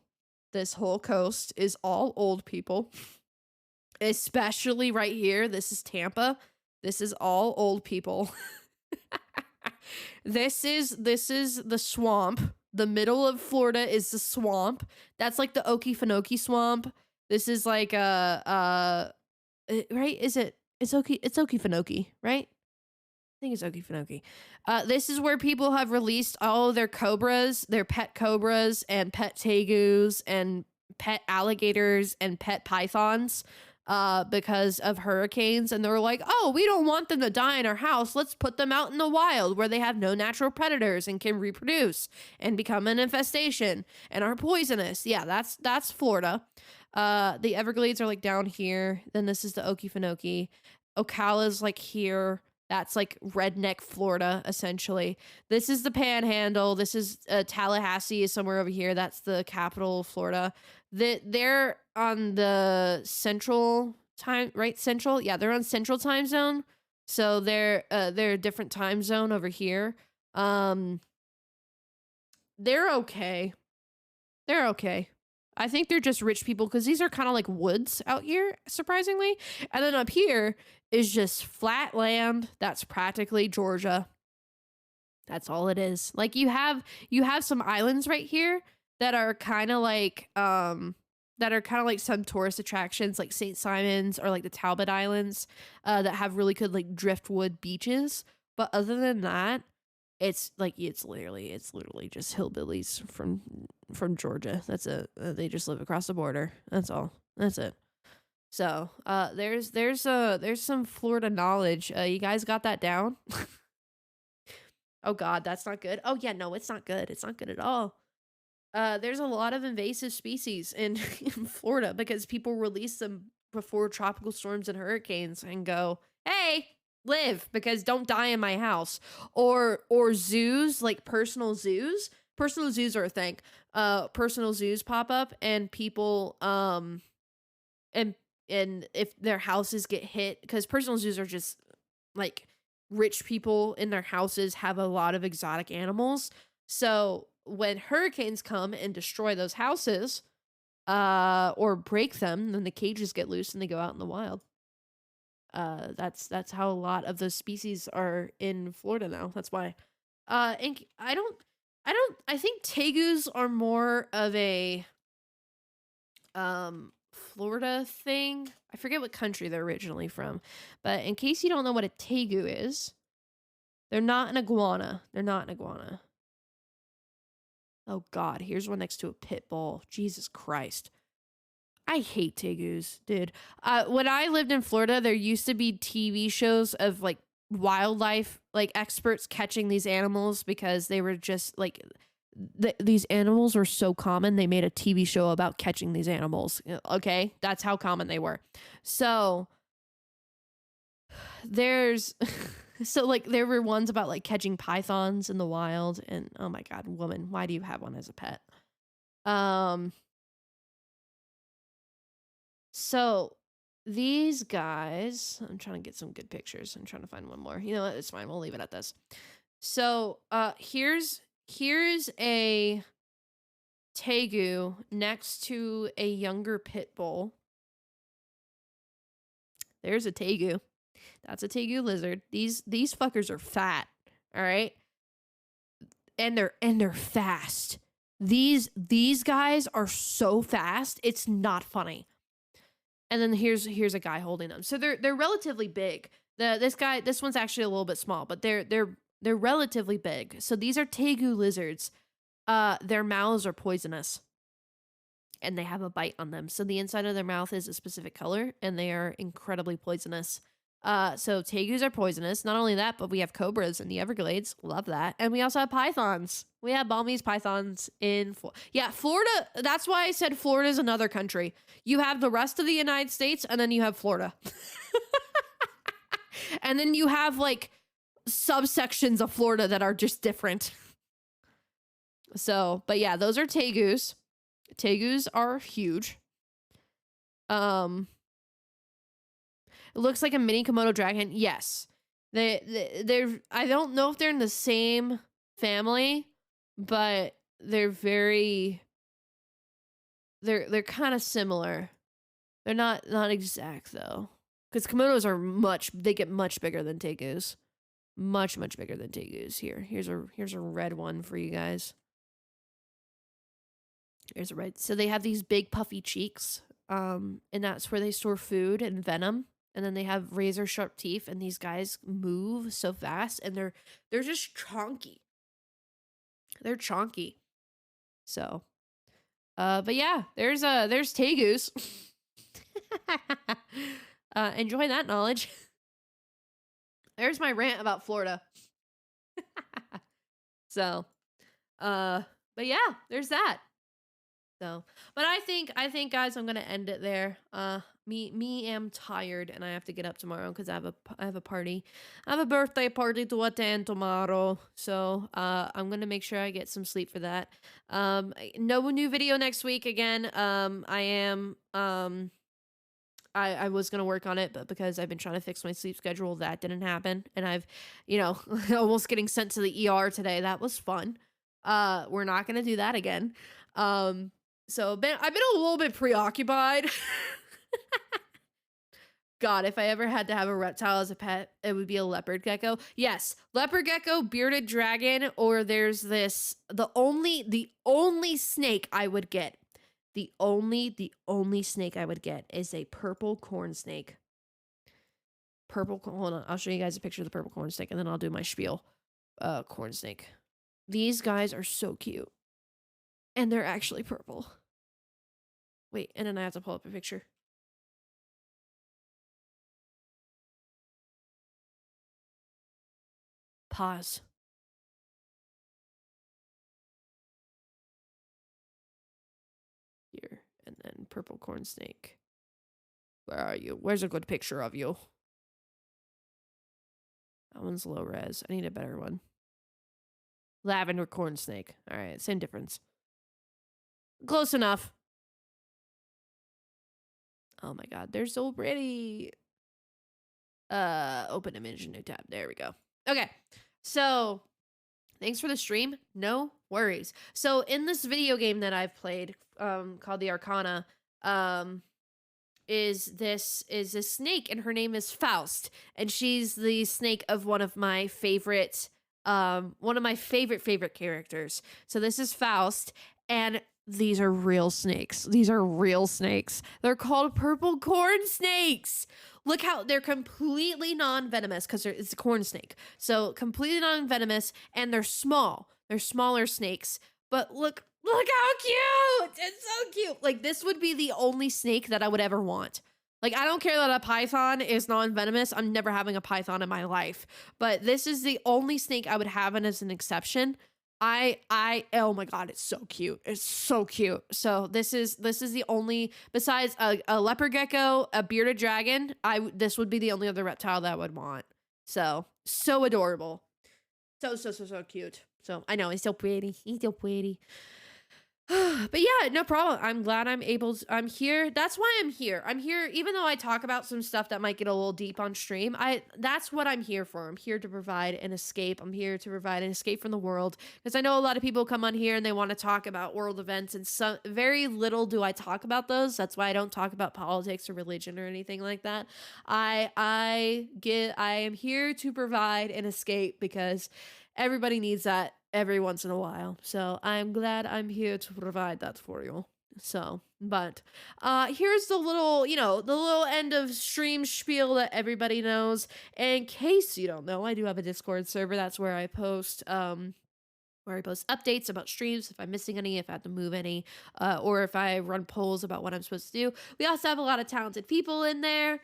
This whole coast is all old people. Especially right here. This is Tampa. This is all old people. This is the swamp. The middle of Florida is the swamp. That's like the Okefenokee swamp. This is like right? It's Okefenokee, right? I think it's Okefenokee. This is where people have released all of their cobras, their pet cobras and pet tegus and pet alligators and pet pythons because of hurricanes. And they were like, oh, we don't want them to die in our house. Let's put them out in the wild where they have no natural predators and can reproduce and become an infestation and are poisonous. Yeah, that's Florida. The Everglades are like down here. Then this is the Okefenokee. Ocala's like here. That's like redneck Florida, essentially. This is the Panhandle. This is Tallahassee is somewhere over here. That's the capital of Florida. They're on the central time, right? Central, yeah, they're on central time zone. So they're a different time zone over here. They're okay. They're okay. I think they're just rich people because these are kind of like woods out here, surprisingly. And then up here is just flat land. That's practically Georgia. That's all it is. Like you have some islands right here that are kind of like some tourist attractions like St. Simon's or like the Talbot Islands that have really good like driftwood beaches. But other than that, it's literally just hillbillies from Georgia. That's it. They just live across the border. That's all. That's it. So, there's some Florida knowledge. You guys got that down? Oh God, that's not good. Oh yeah, no, it's not good. It's not good at all. There's a lot of invasive species in Florida because people release them before tropical storms and hurricanes and go, hey, live because don't die in my house. Or zoos, like personal zoos. Personal zoos are a thing. Personal zoos pop up and people and if their houses get hit, because personal zoos are just like rich people in their houses have a lot of exotic animals. So when hurricanes come and destroy those houses or break them, then the cages get loose and they go out in the wild. That's how a lot of those species are in Florida now. That's why. And I think tegus are more of a Florida thing. I forget what country they're originally from. But in case you don't know what a tegu is, they're not an iguana. They're not an iguana. Oh God, here's one next to a pit bull. Jesus Christ. I hate tegus, dude. When I lived in Florida, there used to be TV shows of like wildlife, like experts catching these animals because they were just like, these animals were so common. They made a TV show about catching these animals. Okay. That's how common they were. So there's, so like there were ones about like catching pythons in the wild and oh my God, woman, why do you have one as a pet? So these guys, I'm trying to get some good pictures. I'm trying to find one more. You know what? It's fine. We'll leave it at this. So here's here's a tegu next to a younger pit bull. There's a tegu. That's a tegu lizard. These fuckers are fat. All right? And they're fast. These guys are so fast. It's not funny. And then here's a guy holding them. So they're relatively big. This one's actually a little bit small, but they're relatively big. So these are tegu lizards. Their mouths are poisonous. And they have a bite on them. So the inside of their mouth is a specific color, and they are incredibly poisonous. So tegus are poisonous. Not only that, but we have cobras in the Everglades. Love that. And we also have pythons. We have Balmy's pythons in Florida. That's why I said Florida is another country. You have the rest of the United States, and then you have Florida. And then you have like subsections of Florida that are just different. So, but yeah, those are tegus. Tegus are huge. It looks like a mini Komodo dragon. Yes. They're I don't know if they're in the same family, but they're kind of similar. They're not exact though. Cuz Komodos are they get much bigger than tegus. Much bigger than tegus. Here's a red one for you guys. Here's a red. So they have these big puffy cheeks. And that's where they store food and venom. And then they have razor sharp teeth, and these guys move so fast, and they're just chonky. They're chonky. So, but yeah, there's tegus. Enjoy that knowledge. There's my rant about Florida. So, but yeah, there's that. So, but I think guys, I'm gonna end it there. Me am tired, and I have to get up tomorrow because I have a party. I have a birthday party to attend tomorrow. So I'm gonna make sure I get some sleep for that. No new video next week again. I was gonna work on it, but because I've been trying to fix my sleep schedule, that didn't happen. And I've, almost getting sent to the ER today. That was fun. We're not gonna do that again. So I've been a little bit preoccupied. God, if I ever had to have a reptile as a pet, it would be a leopard gecko. Yes, leopard gecko, bearded dragon, or there's the only snake I would get. The only snake I would get is a purple corn snake. Hold on, I'll show you guys a picture of the purple corn snake, and then I'll do my spiel. Corn snake. These guys are so cute. And they're actually purple. Wait, and then I have to pull up a picture. Pause. Here, and then purple corn snake. Where are you? Where's a good picture of you? That one's low res. I need a better one. Lavender corn snake. All right, same difference. Close enough. Oh my god, they're so pretty. Open image, new tab. There we go. Okay, so thanks for the stream. No worries. So in this video game that I've played, called the Arcana, is this snake, and her name is Faust, and she's the snake of one of my favorite characters. So this is Faust, and these are real snakes. They're called purple corn snakes. Look how they're completely non-venomous because it's a corn snake. So completely non-venomous, and they're small. They're smaller snakes. But look how cute! It's so cute. Like, this would be the only snake that I would ever want. Like, I don't care that a python is non-venomous. I'm never having a python in my life. But this is the only snake I would have as an exception. Oh my god, it's so cute. It's so cute. So this is the only, besides a leopard gecko, a bearded dragon, this would be the only other reptile that I would want. So adorable. So cute. So I know he's so pretty. But yeah, no problem. I'm glad I'm here. That's why I'm here. I'm here even though I talk about some stuff that might get a little deep on stream. That's what I'm here for. I'm here to provide an escape. I'm here to provide an escape from the world because I know a lot of people come on here and they want to talk about world events and so very little do I talk about those. That's why I don't talk about politics or religion or anything like that. I am here to provide an escape because everybody needs that every once in a while. So I'm glad I'm here to provide that for you. So, but here's the little, the little end of stream spiel that everybody knows. In case you don't know, I do have a Discord server. That's where I post updates about streams, if I'm missing any, if I have to move any, or if I run polls about what I'm supposed to do. We also have a lot of talented people in there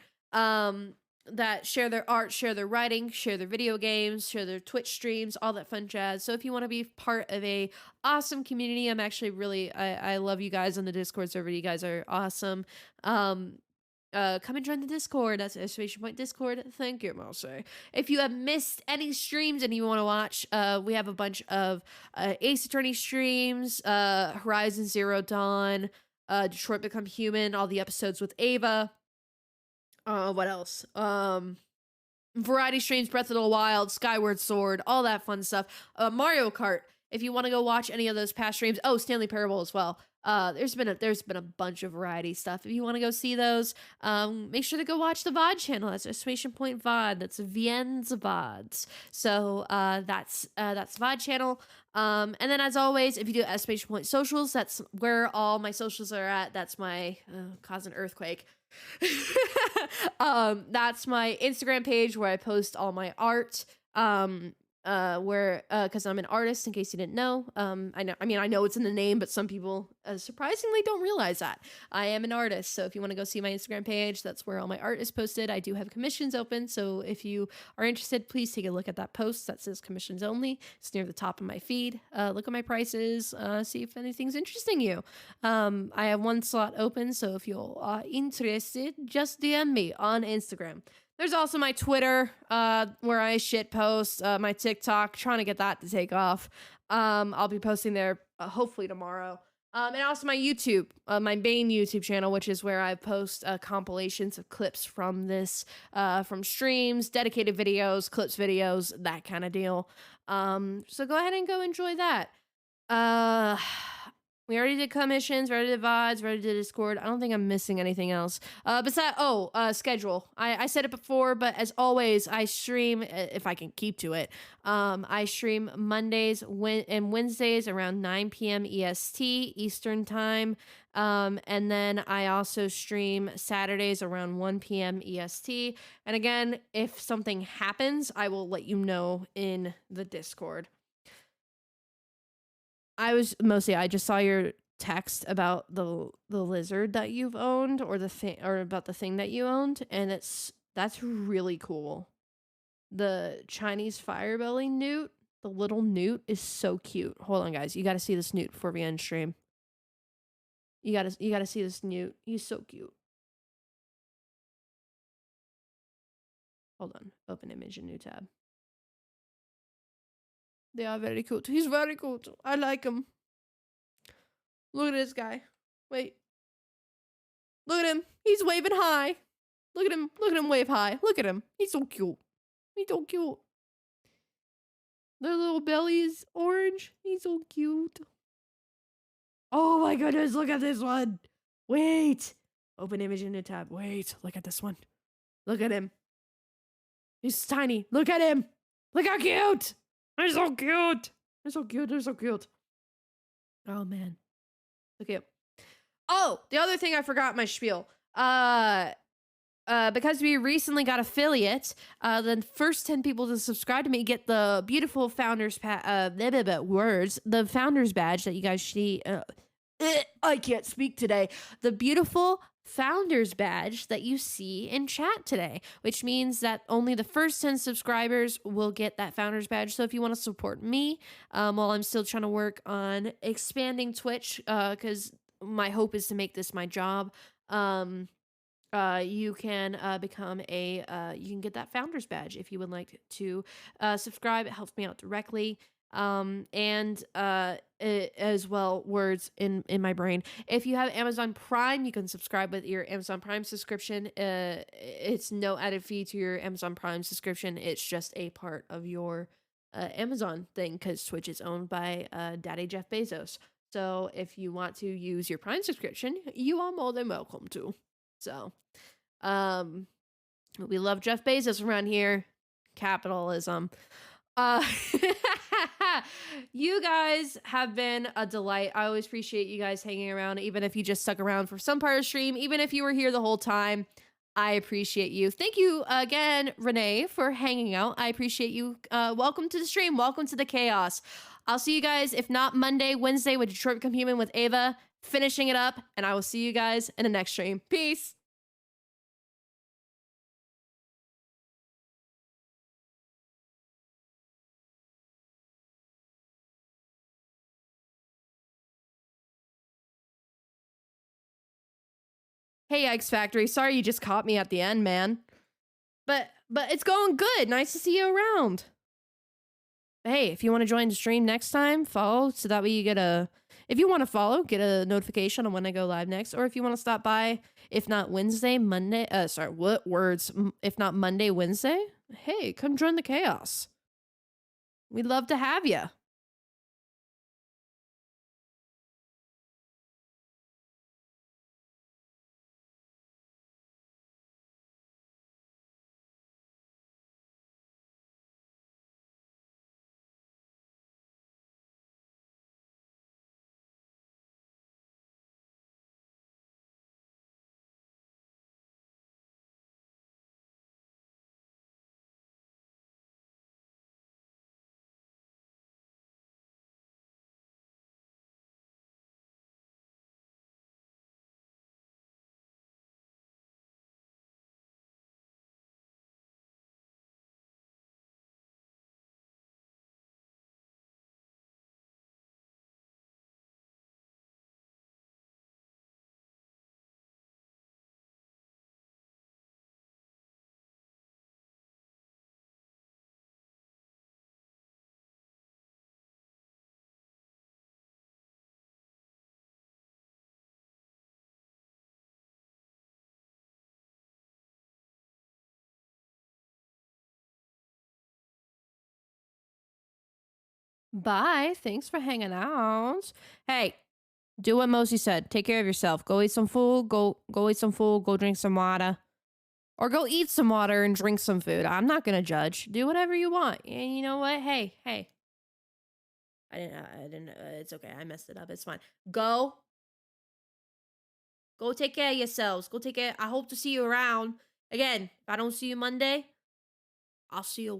that share their art, share their writing, share their video games, share their Twitch streams, all that fun jazz. So if you want to be part of a awesome community, I'm actually really, I love you guys on the Discord server. You guys are awesome. Come and join the Discord. That's exclamation point Discord. Thank you, Marcy. If you have missed any streams and you want to watch, we have a bunch of Ace Attorney streams, Horizon Zero Dawn, Detroit Become Human, all the episodes with Ava. What else? Variety streams, Breath of the Wild, Skyward Sword, all that fun stuff. Mario Kart. If you want to go watch any of those past streams, Stanley Parable as well. There's been a bunch of variety stuff. If you want to go see those, make sure to go watch the VOD channel. That's exclamation point VOD. That's Vien's VODs. So that's VOD channel. And then as always, if you do exclamation point socials, that's where all my socials are at. That's my cause an earthquake. That's my Instagram page where I post all my art. Because I'm an artist, in case you didn't know. I know it's in the name, but some people surprisingly don't realize that I am an artist. So if you want to go see my Instagram page, that's where all my art is posted. I do have commissions open, so if you are interested, please take a look at that post that says commissions only. It's near the top of my feed. Look at my prices, see if anything's interesting you. I have one slot open, so if you're interested, just DM me on Instagram. There's also my Twitter, where I shit post, my TikTok, trying to get that to take off. I'll be posting there hopefully tomorrow. And also my YouTube, my main YouTube channel, which is where I post compilations of clips from from streams, dedicated videos, clips videos, that kind of deal. So go ahead and go enjoy that. We already did commissions, we already did VODs, we already did Discord. I don't think I'm missing anything else. Besides, schedule. I said it before, but as always, I stream, if I can keep to it. I stream Mondays and Wednesdays around 9 p.m. EST, Eastern Time. And then I also stream Saturdays around 1 p.m. EST. And again, if something happens, I will let you know in the Discord. I just saw your text about the lizard that you've owned, or about the thing that you owned, and that's really cool. The Chinese firebelly newt, the little newt, is so cute. Hold on, guys, you got to see this newt before we end stream. You gotta see this newt. He's so cute. Hold on, open image in new tab. They are very cute. He's very cute. I like him. Look at this guy. Wait. Look at him. He's waving high. Look at him. Look at him wave high. Look at him. He's so cute. He's so cute. Their little belly is orange. He's so cute. Oh my goodness. Look at this one. Wait. Open image in the tab. Wait. Look at this one. Look at him. He's tiny. Look at him. Look how cute. They're so cute. They're so cute. They're so cute. Oh, man. Look at. Oh, the other thing I forgot my spiel. Because we recently got affiliate, the first 10 people to subscribe to me get the beautiful founders the founders badge that you guys see. I can't speak today. The beautiful founders badge that you see in chat today, which means that only the first 10 subscribers will get that founders badge. So if you want to support me, while I'm still trying to work on expanding Twitch, because my hope is to make this my job, you can become you can get that founders badge if you would like to subscribe. It helps me out directly. and as well, words in my brain. If you have Amazon Prime, you can subscribe with your Amazon Prime subscription. It's no added fee to your Amazon Prime subscription. It's just a part of your Amazon thing, because Twitch is owned by Daddy Jeff Bezos. So if you want to use your Prime subscription, you are more than welcome to. So, we love Jeff Bezos around here. Capitalism. Uh, you guys have been a delight. I always appreciate you guys hanging around, even if you just stuck around for some part of the stream, even if you were here the whole time. I appreciate you. Thank you again, Renee, for hanging out. I appreciate you. Welcome to the stream. Welcome to the chaos. I'll see you guys, if not Monday, Wednesday with Detroit Become Human with Ava, finishing it up, and I will see you guys in the next stream. Peace. Hey, X Factory. Sorry you just caught me at the end, man. But it's going good. Nice to see you around. Hey, if you want to join the stream next time, follow so that way you if you want to follow, get a notification on when I go live next. Or if you want to stop by, if not Wednesday, Monday, what words? If not Monday, Wednesday, hey, come join the chaos. We'd love to have you. Bye. Thanks for hanging out. Hey, do what Mosey said. Take care of yourself. Go eat some food. Go eat some food. Go drink some water. Or go eat some water and drink some food. I'm not gonna judge. Do whatever you want. And you know what? Hey. I didn't, it's okay. I messed it up. It's fine. Go take care of yourselves. Go take care. I hope to see you around. Again, if I don't see you Monday, I'll see you